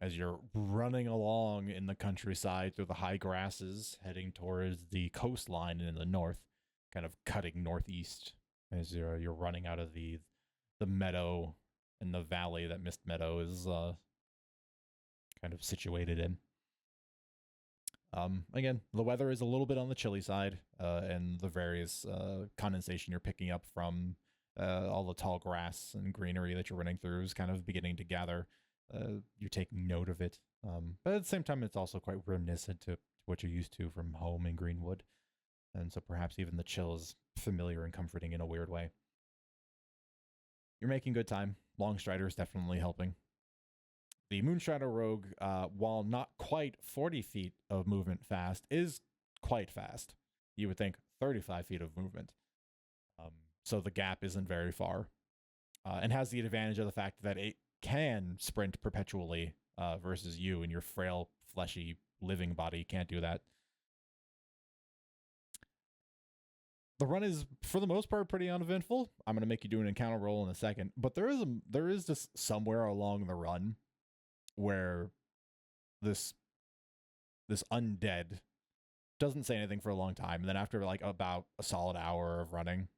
As you're running along in the countryside through the high grasses, heading towards the coastline in the north, kind of cutting northeast as you're running out of the meadow and the valley that Mist Meadow is kind of situated in. Again, the weather is a little bit on the chilly side, and the various condensation you're picking up from all the tall grass and greenery that you're running through is kind of beginning to gather. You're taking note of it, but at the same time, it's also quite reminiscent to what you're used to from home in Greenwood, and so perhaps even the chill is familiar and comforting in a weird way. You're making good time. Longstrider is definitely helping. The Moonstrider Rogue, while not quite 40 feet of movement fast, is quite fast. You would think 35 feet of movement. So the gap isn't very far, and has the advantage of the fact that it can sprint perpetually versus you and your frail, fleshy, living body can't do that. The run is, for the most part, pretty uneventful. I'm going to make you do an encounter roll in a second, but there is just somewhere along the run where this undead doesn't say anything for a long time, and then after like about a solid hour of running,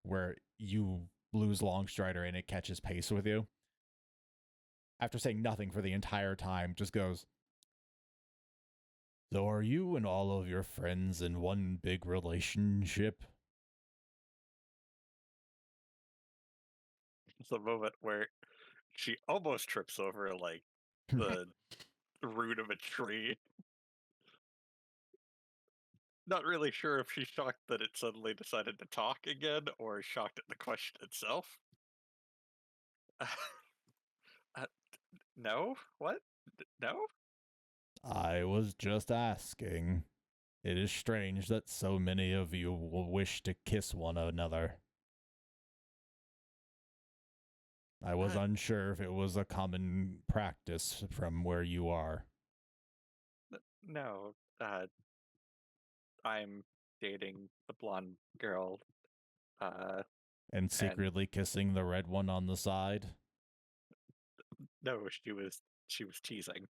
where you lose Longstrider and it catches pace with you, after saying nothing for the entire time, just goes, "So are you and all of your friends in one big relationship?" it's the moment where she almost trips over like the root of a tree. Not really sure if she's shocked that it suddenly decided to talk again, or shocked at the question itself. Uh, no? What? No? I was just asking. It is strange that so many of you will wish to kiss one another. I was unsure if it was a common practice from where you are. No. I'm dating the blonde girl. And secretly kissing the red one on the side? No, she was teasing.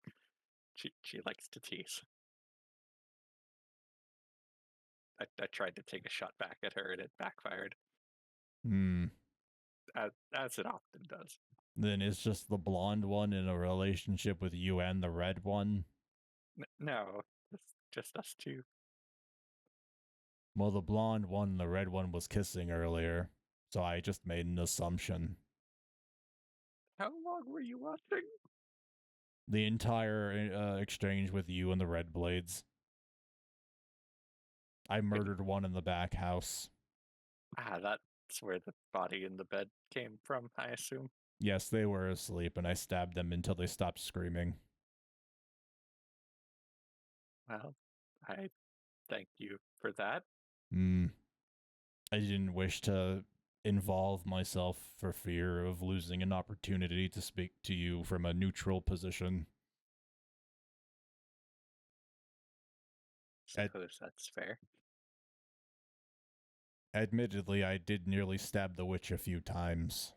She likes to tease. I tried to take a shot back at her and it backfired. As it often does. Then is just the blonde one in a relationship with you and the red one? No, it's just us two. Well, the blonde one and the red one was kissing earlier, so I just made an assumption. How long were you watching? The entire exchange with you and the Red Blades. I murdered one in the back house. That's where the body in the bed came from, I assume. Yes, they were asleep, and I stabbed them until they stopped screaming. Well, I thank you for that. I didn't wish to involve myself for fear of losing an opportunity to speak to you from a neutral position. Suppose that's fair. Admittedly, I did nearly stab the witch a few times.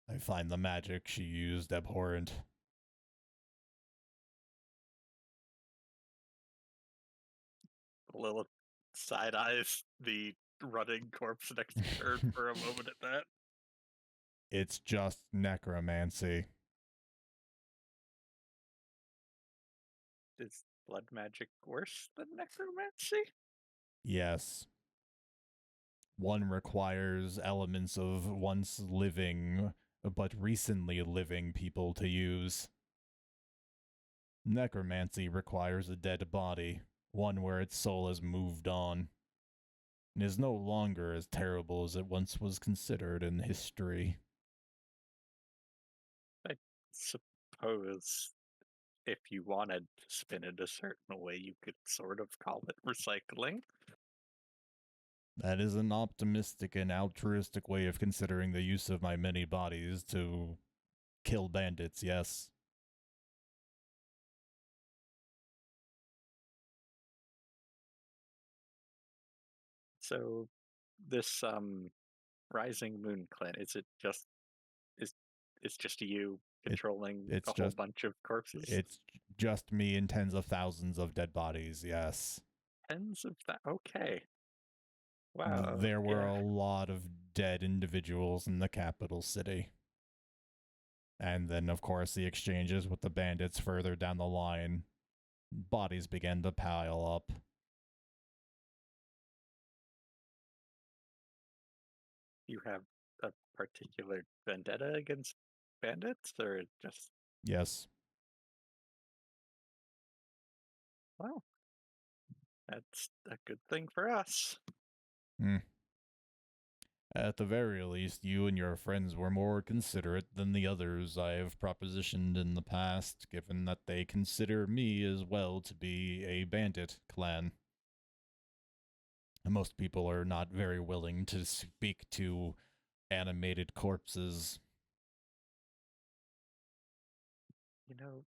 I find the magic she used abhorrent. Lilith side eyes the running corpse next to her for a moment at that. It's just necromancy. Is blood magic worse than necromancy? Yes. One requires elements of once living, but recently living people to use. Necromancy requires a dead body, one where its soul has moved on and is no longer as terrible as it once was considered in history. I suppose if you wanted to spin it a certain way, you could sort of call it recycling. That is an optimistic and altruistic way of considering the use of my many bodies to kill bandits, yes. So this Rising Moon clan, is it just is it's just you controlling it's a whole just- bunch of corpses? It's just me and tens of thousands of dead bodies, yes. Tens of that. Okay. Wow. There were yeah. a lot of dead individuals in the capital city. And then, of course, the exchanges with the bandits further down the line. Bodies began to pile up. You have a particular vendetta against bandits, or just Yes. well, that's a good thing for us. At the very least, you and your friends were more considerate than the others I have propositioned in the past, given that they consider me as well to be a bandit clan. Most people are not very willing to speak to animated corpses. You know,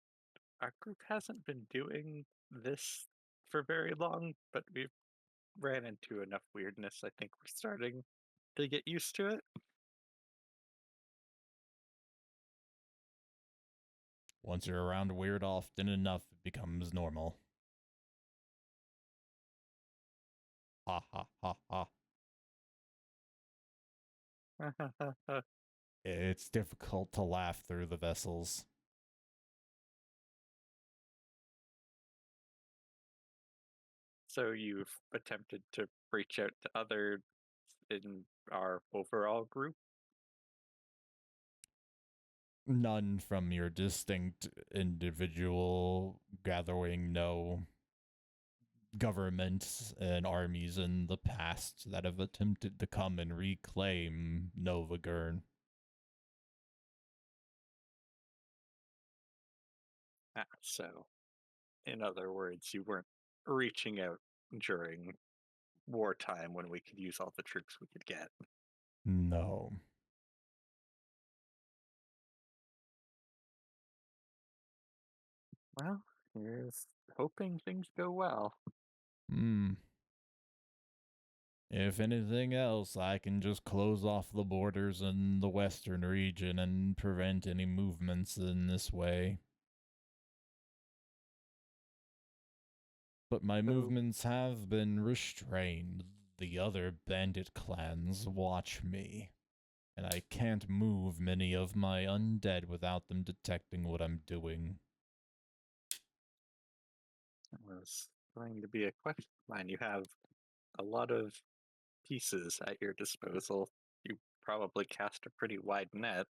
our group hasn't been doing this for very long, but we've ran into enough weirdness. I think we're starting to get used to it. Once you're around weird often enough, it becomes normal. Ha ha ha ha. It's difficult to laugh through the vessels. So you've attempted to reach out to other in our overall group? None from your distinct individual gathering, no. Governments and armies in the past that have attempted to come and reclaim Novagurn. So, in other words, you weren't reaching out during wartime when we could use all the troops we could get. No. Well, here's hoping things go well. If anything else, I can just close off the borders in the western region and prevent any movements in this way. But my So- movements have been restrained. The other bandit clans watch me, and I can't move many of my undead without them detecting what I'm doing. It was going to be a question of mine. You have a lot of pieces at your disposal. You probably cast a pretty wide net.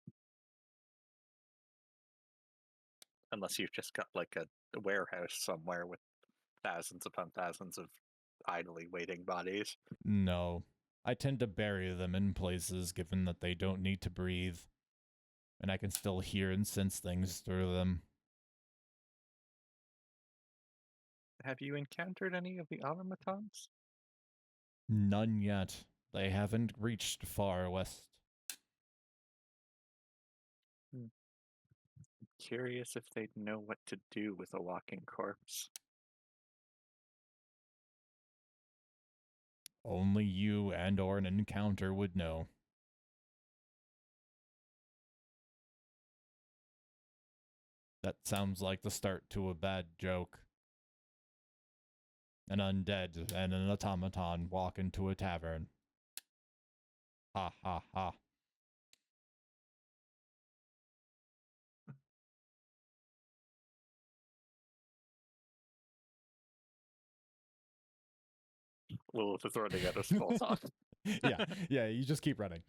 Unless you've just got like a warehouse somewhere with thousands upon thousands of idly waiting bodies. No. I tend to bury them in places given that they don't need to breathe, and I can still hear and sense things through them. Have you encountered any of the automatons? None yet. They haven't reached far west. Curious if they'd know what to do with a walking corpse. Only you and or an encounter would know. That sounds like the start to a bad joke. An undead and an automaton walk into a tavern. Ha ha ha. Lilith is running out of small talk. yeah, you just keep running.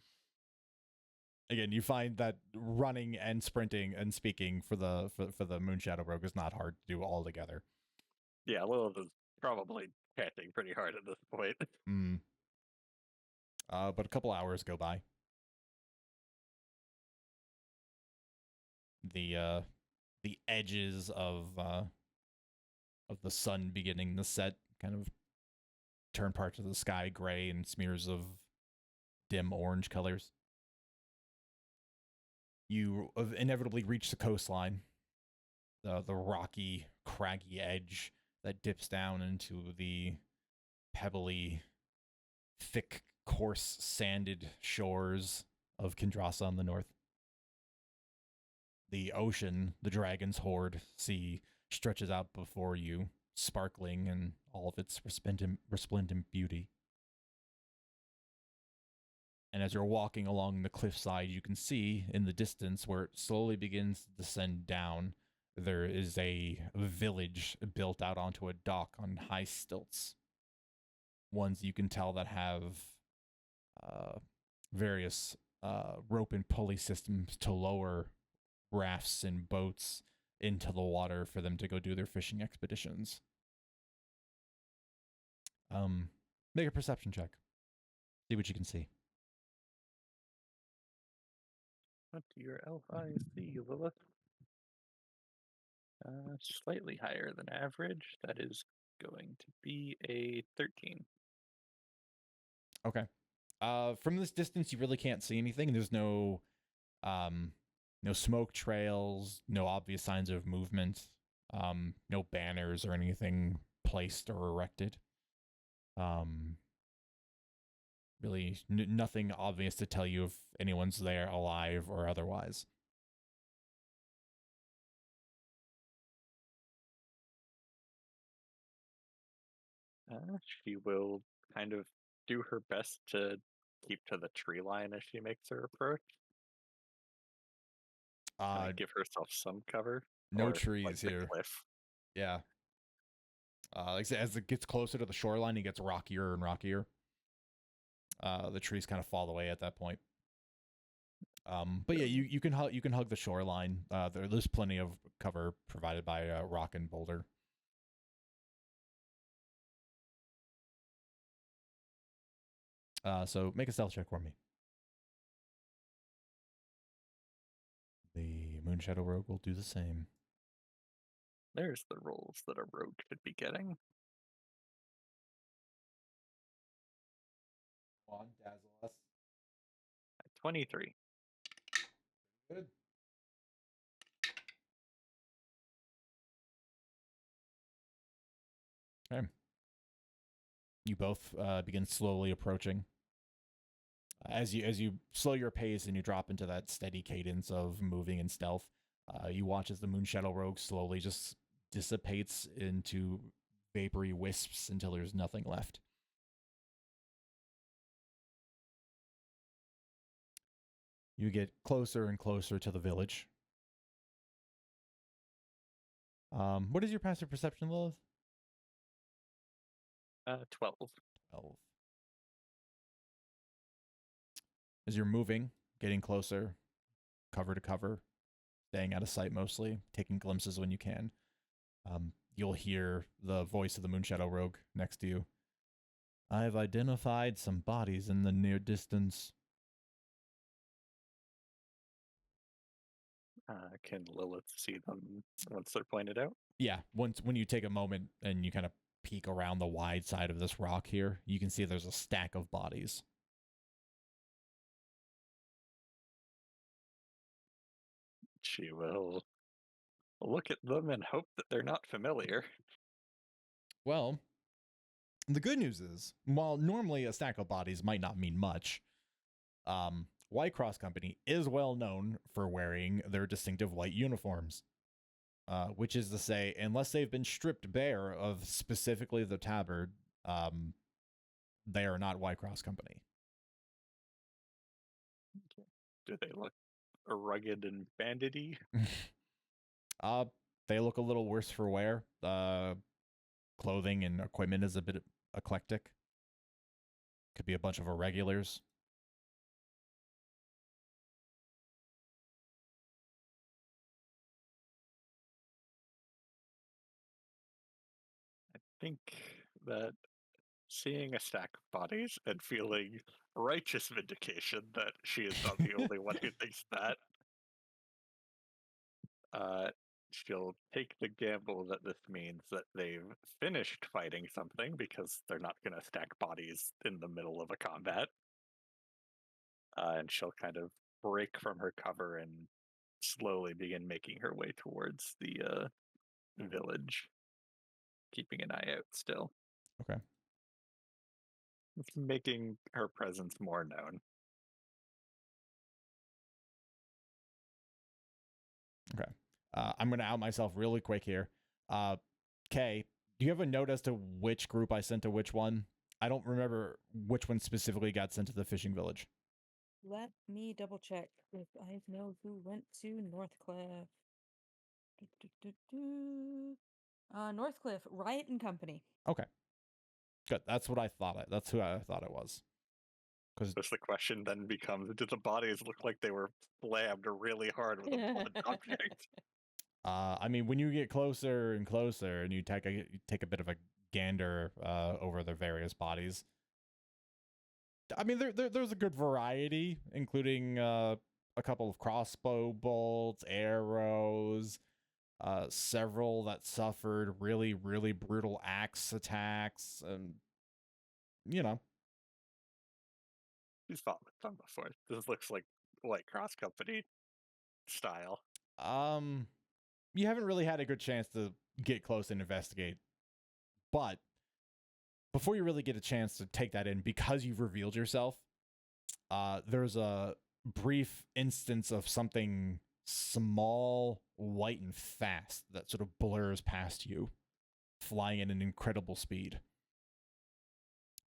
Again, you find that running and sprinting and speaking for the Moonshadow Rogue is not hard to do all together. Yeah, Lilith is probably panting pretty hard at this point. Mm. But a couple hours go by. The edges of the sun beginning to set kind of turn parts of the sky gray and smears of dim orange colors. You inevitably reach the coastline, the rocky, craggy edge that dips down into the pebbly, thick, coarse, sanded shores of Kindrasa on the north. The ocean, the dragon's hoard sea, stretches out before you, sparkling in all of its resplendent beauty. And as you're walking along the cliffside, you can see in the distance where it slowly begins to descend down, there is a village built out onto a dock on high stilts. Ones you can tell that have various rope and pulley systems to lower rafts and boats into the water for them to go do their fishing expeditions. Make a perception check. See what you can see. What do your elf eyes see, Lilith? Slightly higher than average. That is going to be a 13. Okay. From this distance, you really can't see anything. There's no smoke trails, no obvious signs of movement, no banners or anything placed or erected. Really, nothing obvious to tell you if anyone's there alive or otherwise. She will kind of do her best to keep to the tree line as she makes her approach. Give herself some cover. No or, trees like, the here. cliff. Yeah. Like I said, as it gets closer to the shoreline, it gets rockier and rockier. The trees kind of fall away at that point. But yeah, you can hug the shoreline. There's plenty of cover provided by rock and boulder. So make a stealth check for me. The Moonshadow Rogue will do the same. There's the rolls that a rogue should be getting. Come on, dazzle us. 23. Good. Okay. You both begin slowly approaching. As you slow your pace and you drop into that steady cadence of moving in stealth, you watch as the Moonshadow Rogue slowly just dissipates into vapory wisps until there's nothing left. You get closer and closer to the village. What is your passive perception, Lilith? 12. 12. As you're moving, getting closer, cover to cover, staying out of sight mostly, taking glimpses when you can, you'll hear the voice of the Moonshadow Rogue next to you. I've identified some bodies in the near distance. Can Lilith see them once they're pointed out? Yeah, when you take a moment and you kind of peek around the wide side of this rock here, you can see there's a stack of bodies. She will look at them and hope that they're not familiar. Well, the good news is, while normally a stack of bodies might not mean much, White Cross Company is well known for wearing their distinctive white uniforms. Which is to say, unless they've been stripped bare of specifically the tabard, they are not White Cross Company. Okay. Do they look rugged and bandity? They look a little worse for wear. Clothing and equipment is a bit eclectic. Could be a bunch of irregulars. I think that seeing a stack of bodies and feeling righteous vindication that she is not the only one who thinks that, uh, she'll take the gamble that this means that they've finished fighting something because they're not going to stack bodies in the middle of a combat. And she'll kind of break from her cover and slowly begin making her way towards the village, keeping an eye out still. Okay. It's making her presence more known. Okay. I'm going to out myself really quick here. Kay, do you have a note as to which group I sent to which one? I don't remember which one specifically got sent to the fishing village. Let me double check if I know who went to Northcliffe. Northcliffe, Riot and Company. Okay. Good. That's what I thought. That's who I thought it was. Because Just the question then becomes: did the bodies look like they were slammed really hard with a blunt object? I mean, when you get closer and closer, and you take a bit of a gander over the various bodies, I mean, there's a good variety, including a couple of crossbow bolts, arrows, several that suffered really, really brutal axe attacks, and you know. She's fought with them before. This looks like White Cross Company style. You haven't really had a good chance to get close and investigate, but before you really get a chance to take that in, because you've revealed yourself, there's a brief instance of something small, white, and fast that sort of blurs past you, flying at an incredible speed.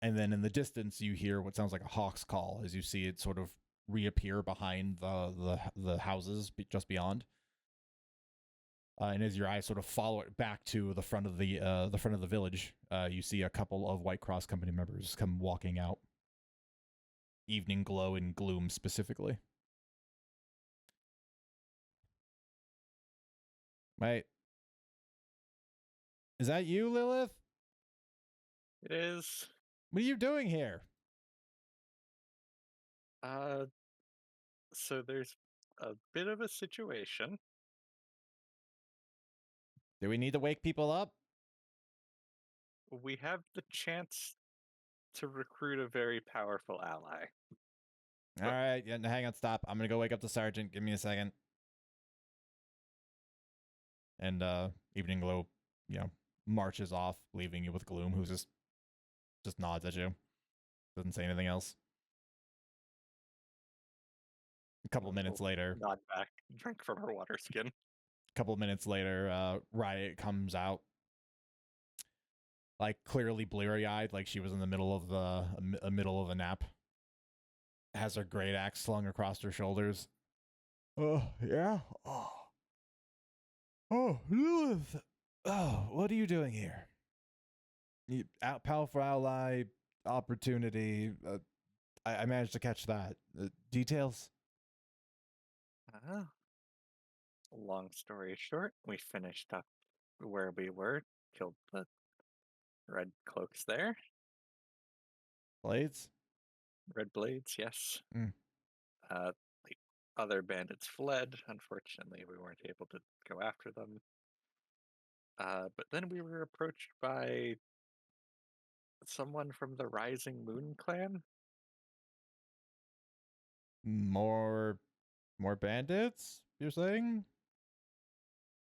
And then in the distance, you hear what sounds like a hawk's call as you see it sort of reappear behind the houses just beyond. And as your eyes sort of follow it back to the front of the village, you see a couple of White Cross Company members come walking out. Evening glow and gloom specifically. Wait. Is that you, Lilith? It is. What are you doing here? So there's a bit of a situation. Do we need to wake people up? We have the chance to recruit a very powerful ally. All right, yeah, hang on, stop. I'm gonna go wake up the sergeant. Give me a second. And Evening Glow, marches off, leaving you with Gloom, who just nods at you. Doesn't say anything else. A couple minutes later, Nod back, drink from her water skin. Riot comes out, like clearly bleary-eyed, like she was in the middle of a nap. Has her great axe slung across her shoulders. Oh, yeah? Oh, Lilith! Oh, what are you doing here? Powerful ally, opportunity. I managed to catch that. Details? Long story short, we finished up where we were, killed the red cloaks there. Blades? Red blades, yes. Mm. The other bandits fled. Unfortunately, we weren't able to go after them. But then we were approached by someone from the Rising Moon clan. More bandits, you're saying?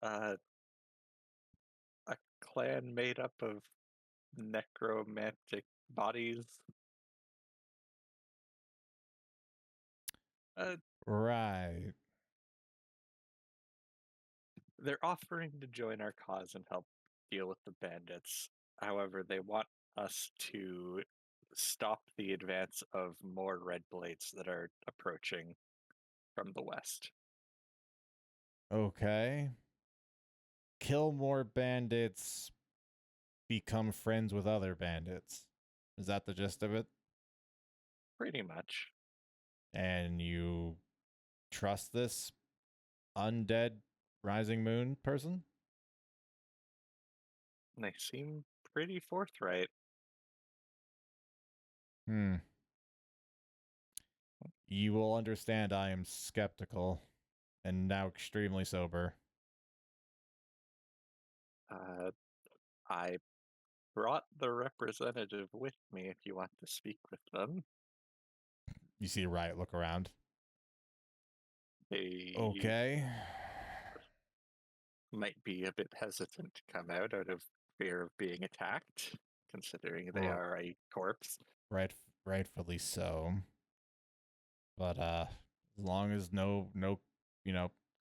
A clan made up of necromantic bodies. Right. They're offering to join our cause and help deal with the bandits. However, they want us to stop the advance of more red blades that are approaching from the west. Okay. Kill more bandits, become friends with other bandits. Is that the gist of it? Pretty much. And you trust this undead Rising Moon person? They seem pretty forthright. You will understand I am skeptical and now extremely sober. I brought the representative with me if you want to speak with them. You see Riot look around. They Okay. might be a bit hesitant to come out of fear of being attacked, considering they are a corpse. Rightfully so. But as long as no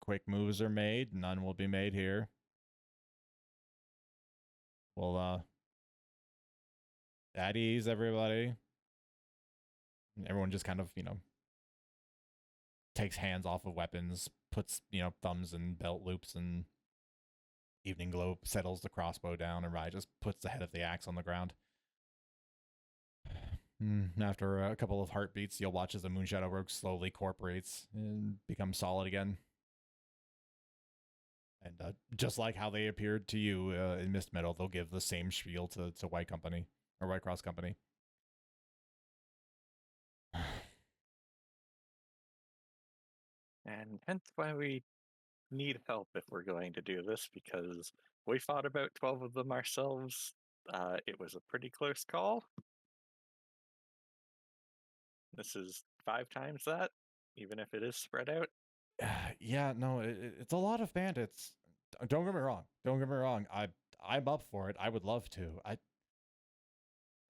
quick moves are made, none will be made here. Well, at ease, everybody. And everyone just kind of, takes hands off of weapons, puts, thumbs in belt loops, and Evening Glow settles the crossbow down, and Rai just puts the head of the axe on the ground. After a couple of heartbeats, you'll watch as the Moonshadow Rogue slowly corporates and becomes solid again. And just like how they appeared to you in Mist Meadow, they'll give the same spiel to White Company or White Cross Company. And hence why we need help if we're going to do this, because we fought about 12 of them ourselves. It was a pretty close call. This is 5 times that, even if it is spread out. Yeah, no, it's a lot of bandits. Don't get me wrong. I'm up for it. I would love to.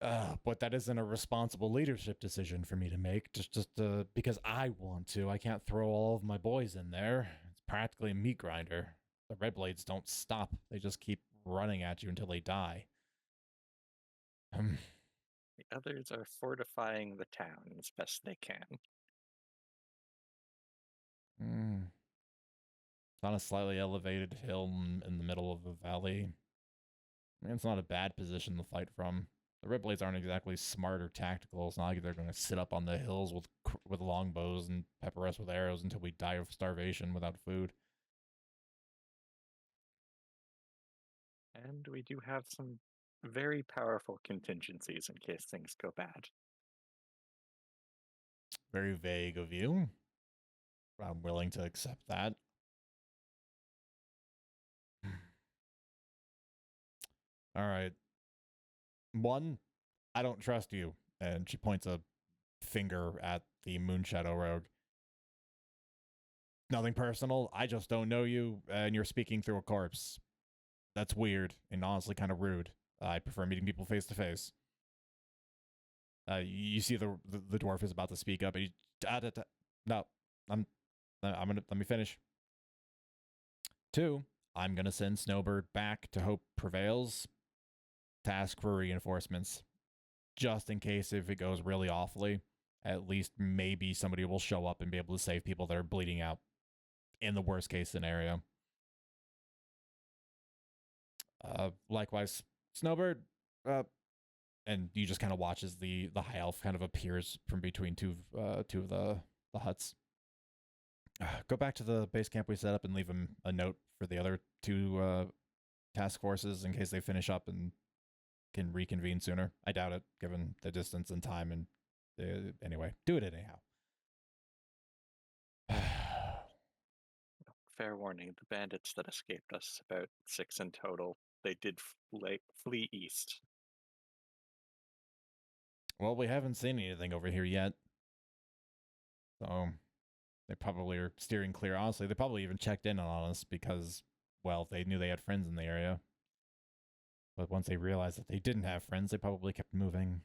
But that isn't a responsible leadership decision for me to make. Just because I want to. I can't throw all of my boys in there. It's practically a meat grinder. The Red Blades don't stop. They just keep running at you until they die. The others are fortifying the town as best they can. It's on a slightly elevated hill in the middle of a valley. I mean, it's not a bad position to fight from. The Red Blades aren't exactly smart or tactical. It's not like they're going to sit up on the hills with longbows and pepper us with arrows until we die of starvation without food. And we do have some very powerful contingencies in case things go bad. Very vague of you. I'm willing to accept that. All right. One, I don't trust you. And she points a finger at the Moonshadow Rogue. Nothing personal. I just don't know you, and you're speaking through a corpse. That's weird and honestly kind of rude. I prefer meeting people face to face. You see the dwarf is about to speak up, and he no, I'm gonna let me finish. 2, I'm gonna send Snowbird back to Hope Prevails to ask for reinforcements, just in case if it goes really awfully. At least maybe somebody will show up and be able to save people that are bleeding out. In the worst case scenario. Likewise, Snowbird, and you just kind of watch as the high elf kind of appears from between two of the huts. Go back to the base camp we set up and leave him a note for the other 2 task forces in case they finish up and can reconvene sooner. I doubt it, given the distance and time. And anyway, do it anyhow. Fair warning, the bandits that escaped us, about 6 in total, they did flee east. Well, we haven't seen anything over here yet. So they probably are steering clear. Honestly, they probably even checked in on us because, well, they knew they had friends in the area. But once they realized that they didn't have friends, they probably kept moving.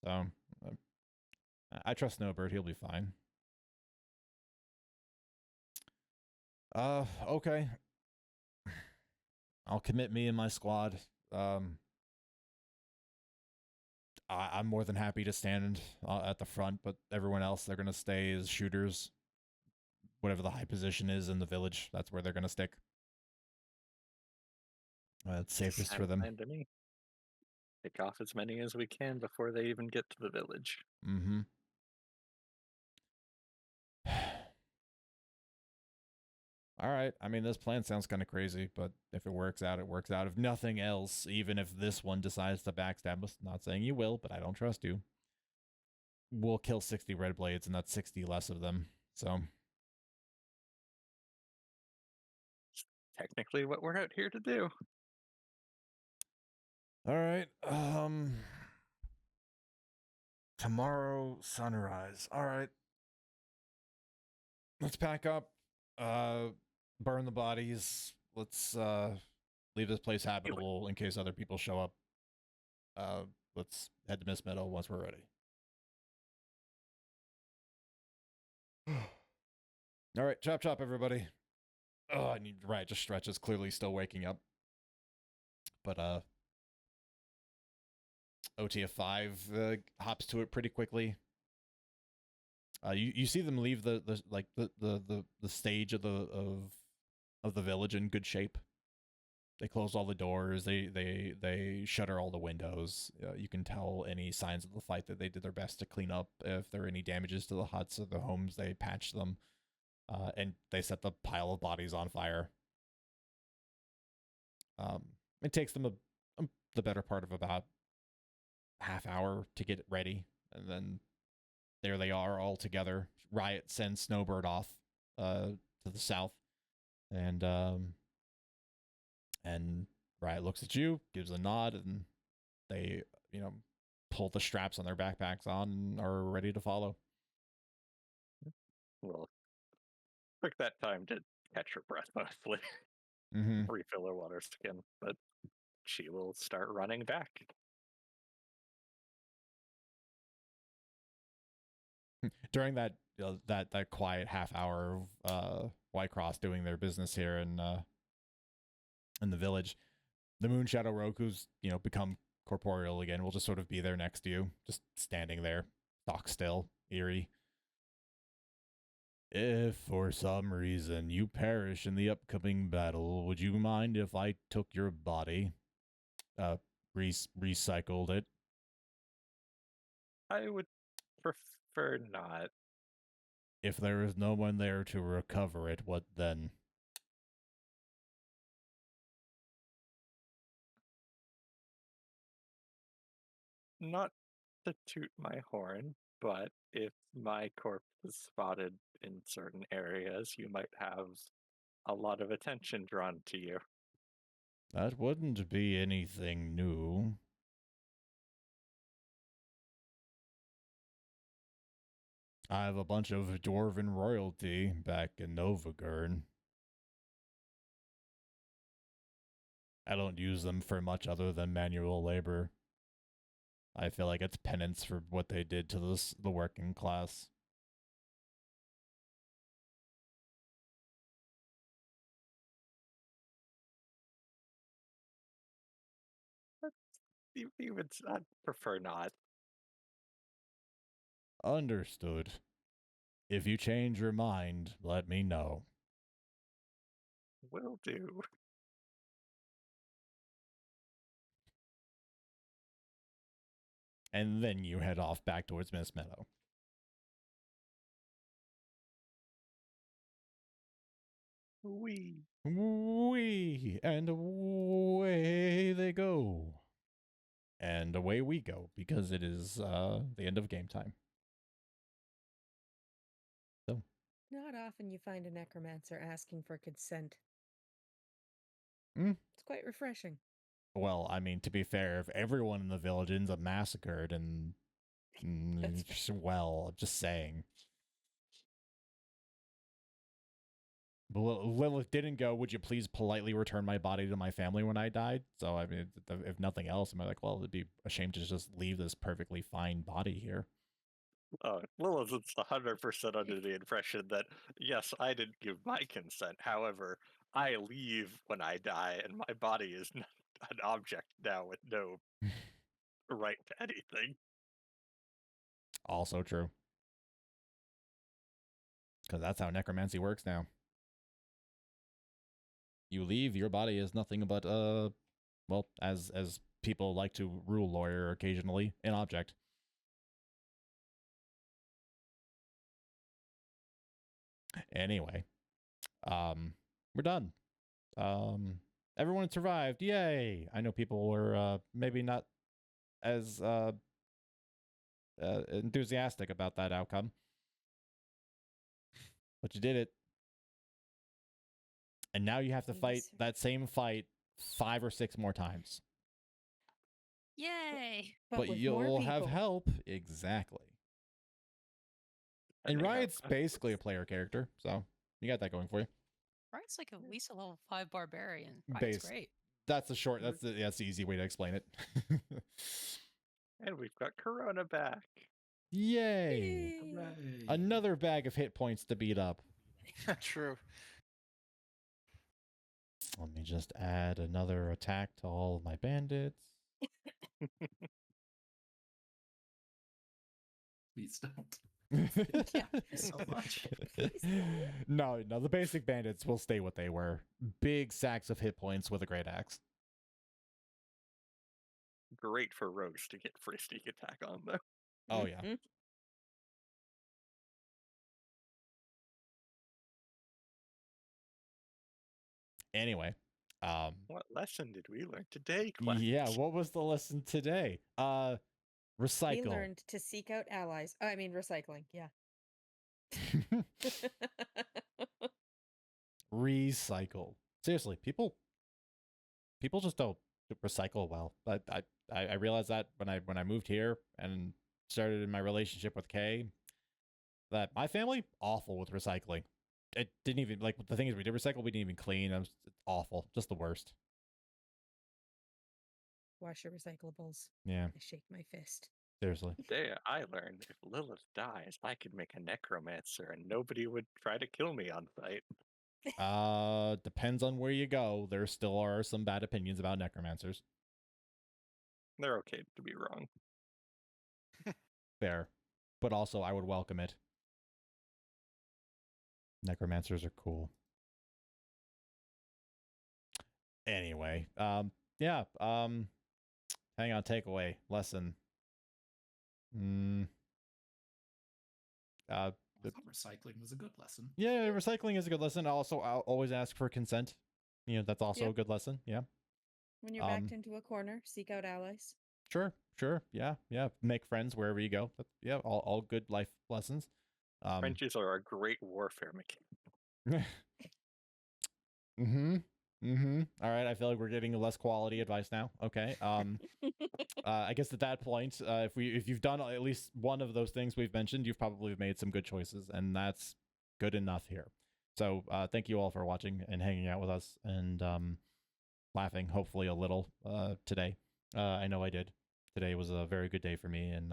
So I trust Snowbird. He'll be fine. Okay. I'll commit me and my squad. I'm more than happy to stand at the front, but everyone else, they're going to stay as shooters. Whatever the high position is in the village, that's where they're going to stick. It's safest for them. To me. Pick off as many as we can before they even get to the village. Mm-hmm. All right. I mean, this plan sounds kind of crazy, but if it works out, it works out. If nothing else, even if this one decides to backstab us, not saying you will, but I don't trust you, we'll kill 60 red blades, and that's 60 less of them. So, Technically, what we're out here to do. all right. Tomorrow sunrise. All right. Let's pack up. Burn the bodies. Let's leave this place habitable in case other people show up. Let's head to Miss Meadow once we're ready. All right, chop chop, everybody. Oh, I need right. Just stretches. Clearly still waking up. But OTF5 hops to it pretty quickly. You see them leave the stage of the village in good shape. They close all the doors. They shutter all the windows. You can tell any signs of the fight that they did their best to clean up. If there are any damages to the huts or the homes, they patched them. And they set the pile of bodies on fire. It takes them the better part of about half hour to get it ready, and then there they are all together. Riot sends Snowbird off to the south, and Riot looks at you, gives a nod, and they pull the straps on their backpacks on and are ready to follow. Well, took that time to catch her breath mostly, Mm-hmm. refill her water skin, but she will start running back. During that that quiet half hour of Whitecross doing their business here in the village, the Moonshadow Rogue, who's become corporeal again, will just sort of be there next to you, just standing there, stock still, eerie. If for some reason you perish in the upcoming battle, would you mind if I took your body, recycled it? I would prefer not. If there is no one there to recover it, what then? Not to toot my horn, but if my corpse is spotted in certain areas, you might have a lot of attention drawn to you. That wouldn't be anything new. I have a bunch of dwarven royalty back in Novagurn. I don't use them for much other than manual labor. I feel like it's penance for what they did to the working class. I'd prefer not. Understood. If you change your mind, let me know. Will do. And then you head off back towards Miss Meadow. Wee. Wee! And away they go. And away we go, because it is the end of game time. So. Not often you find a necromancer asking for consent. Mm. It's quite refreshing. Well, I mean, to be fair, if everyone in the village ends up massacred, and well, just saying. But Lilith didn't go, would you please politely return my body to my family when I died? So, I mean, if nothing else, I'm like, well, it'd be a shame to just leave this perfectly fine body here. Lilith is 100% under the impression that, yes, I didn't give my consent. However, I leave when I die, and my body is not an object now with no right to anything. Also true. Because that's how necromancy works now. You leave, your body is nothing but, well, as people like to rule lawyer occasionally, an object. Anyway, we're done. Everyone survived. Yay! I know people were maybe not as enthusiastic about that outcome, but you did it. And now you have to fight Yes. that same fight 5 or 6 more times. Yay! But with more you'll have people. help. Exactly. And Depending how Riot's fast basically a it's- player character, so you got that going for you. Riot's like at least a level 5 barbarian. Riot's Base. great. That's the short. That's the easy way to explain it. And we've got Corona back. Yay! Hooray. Another bag of hit points to beat up. True. Let me just add another attack to all of my bandits. Please don't. Yeah. So much. No, the basic bandits will stay what they were. Big sacks of hit points with a great axe. Great for rogues to get free sneak attack on, though. Oh, yeah. Mhm. Anyway, What lesson did we learn today, Quack? yeah, what was the lesson today? We Recycle. learned to seek out allies. I mean, recycling. Yeah. Recycle. Seriously, people just don't recycle well. I realized that when I moved here and started in my relationship with Kay, that my family awful with recycling. It didn't even like the thing is we did recycle, we didn't even clean. It was awful, just the worst. Wash your recyclables. Yeah, I shake my fist. seriously. Today I learned if Lilith dies, I could make a necromancer and nobody would try to kill me on sight. Depends on where you go. There still are some bad opinions about necromancers. They're okay to be wrong. Fair, but also I would welcome it. Necromancers are cool. Anyway, yeah, hang on, takeaway, lesson. I thought recycling was a good lesson. Yeah, recycling is a good lesson. Also, I'll always ask for consent. You know, that's also Yep. a good lesson. Yeah. When you're backed into a corner, seek out allies. Sure. Yeah. Make friends wherever you go. Yeah, all good life lessons. Frenchies are a great warfare mechanic. All right, I feel like we're getting less quality advice now. Okay. I guess at that point, if you've done at least one of those things we've mentioned, you've probably made some good choices, and that's good enough here. So thank you all for watching and hanging out with us and laughing, hopefully a little today. I know I did. Today was a very good day for me, and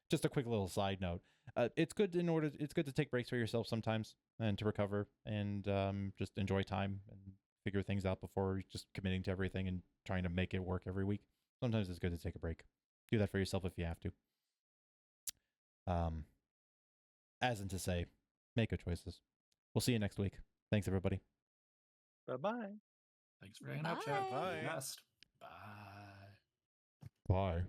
just a quick little side note. It's good to take breaks for yourself sometimes and to recover and just enjoy time and figure things out before just committing to everything and trying to make it work every week. Sometimes it's good to take a break. Do that for yourself if you have to. As in to say, make good choices. We'll see you next week. Thanks, everybody. Bye-bye. Thanks for hanging out, chat. Bye. Best. Bye. Bye.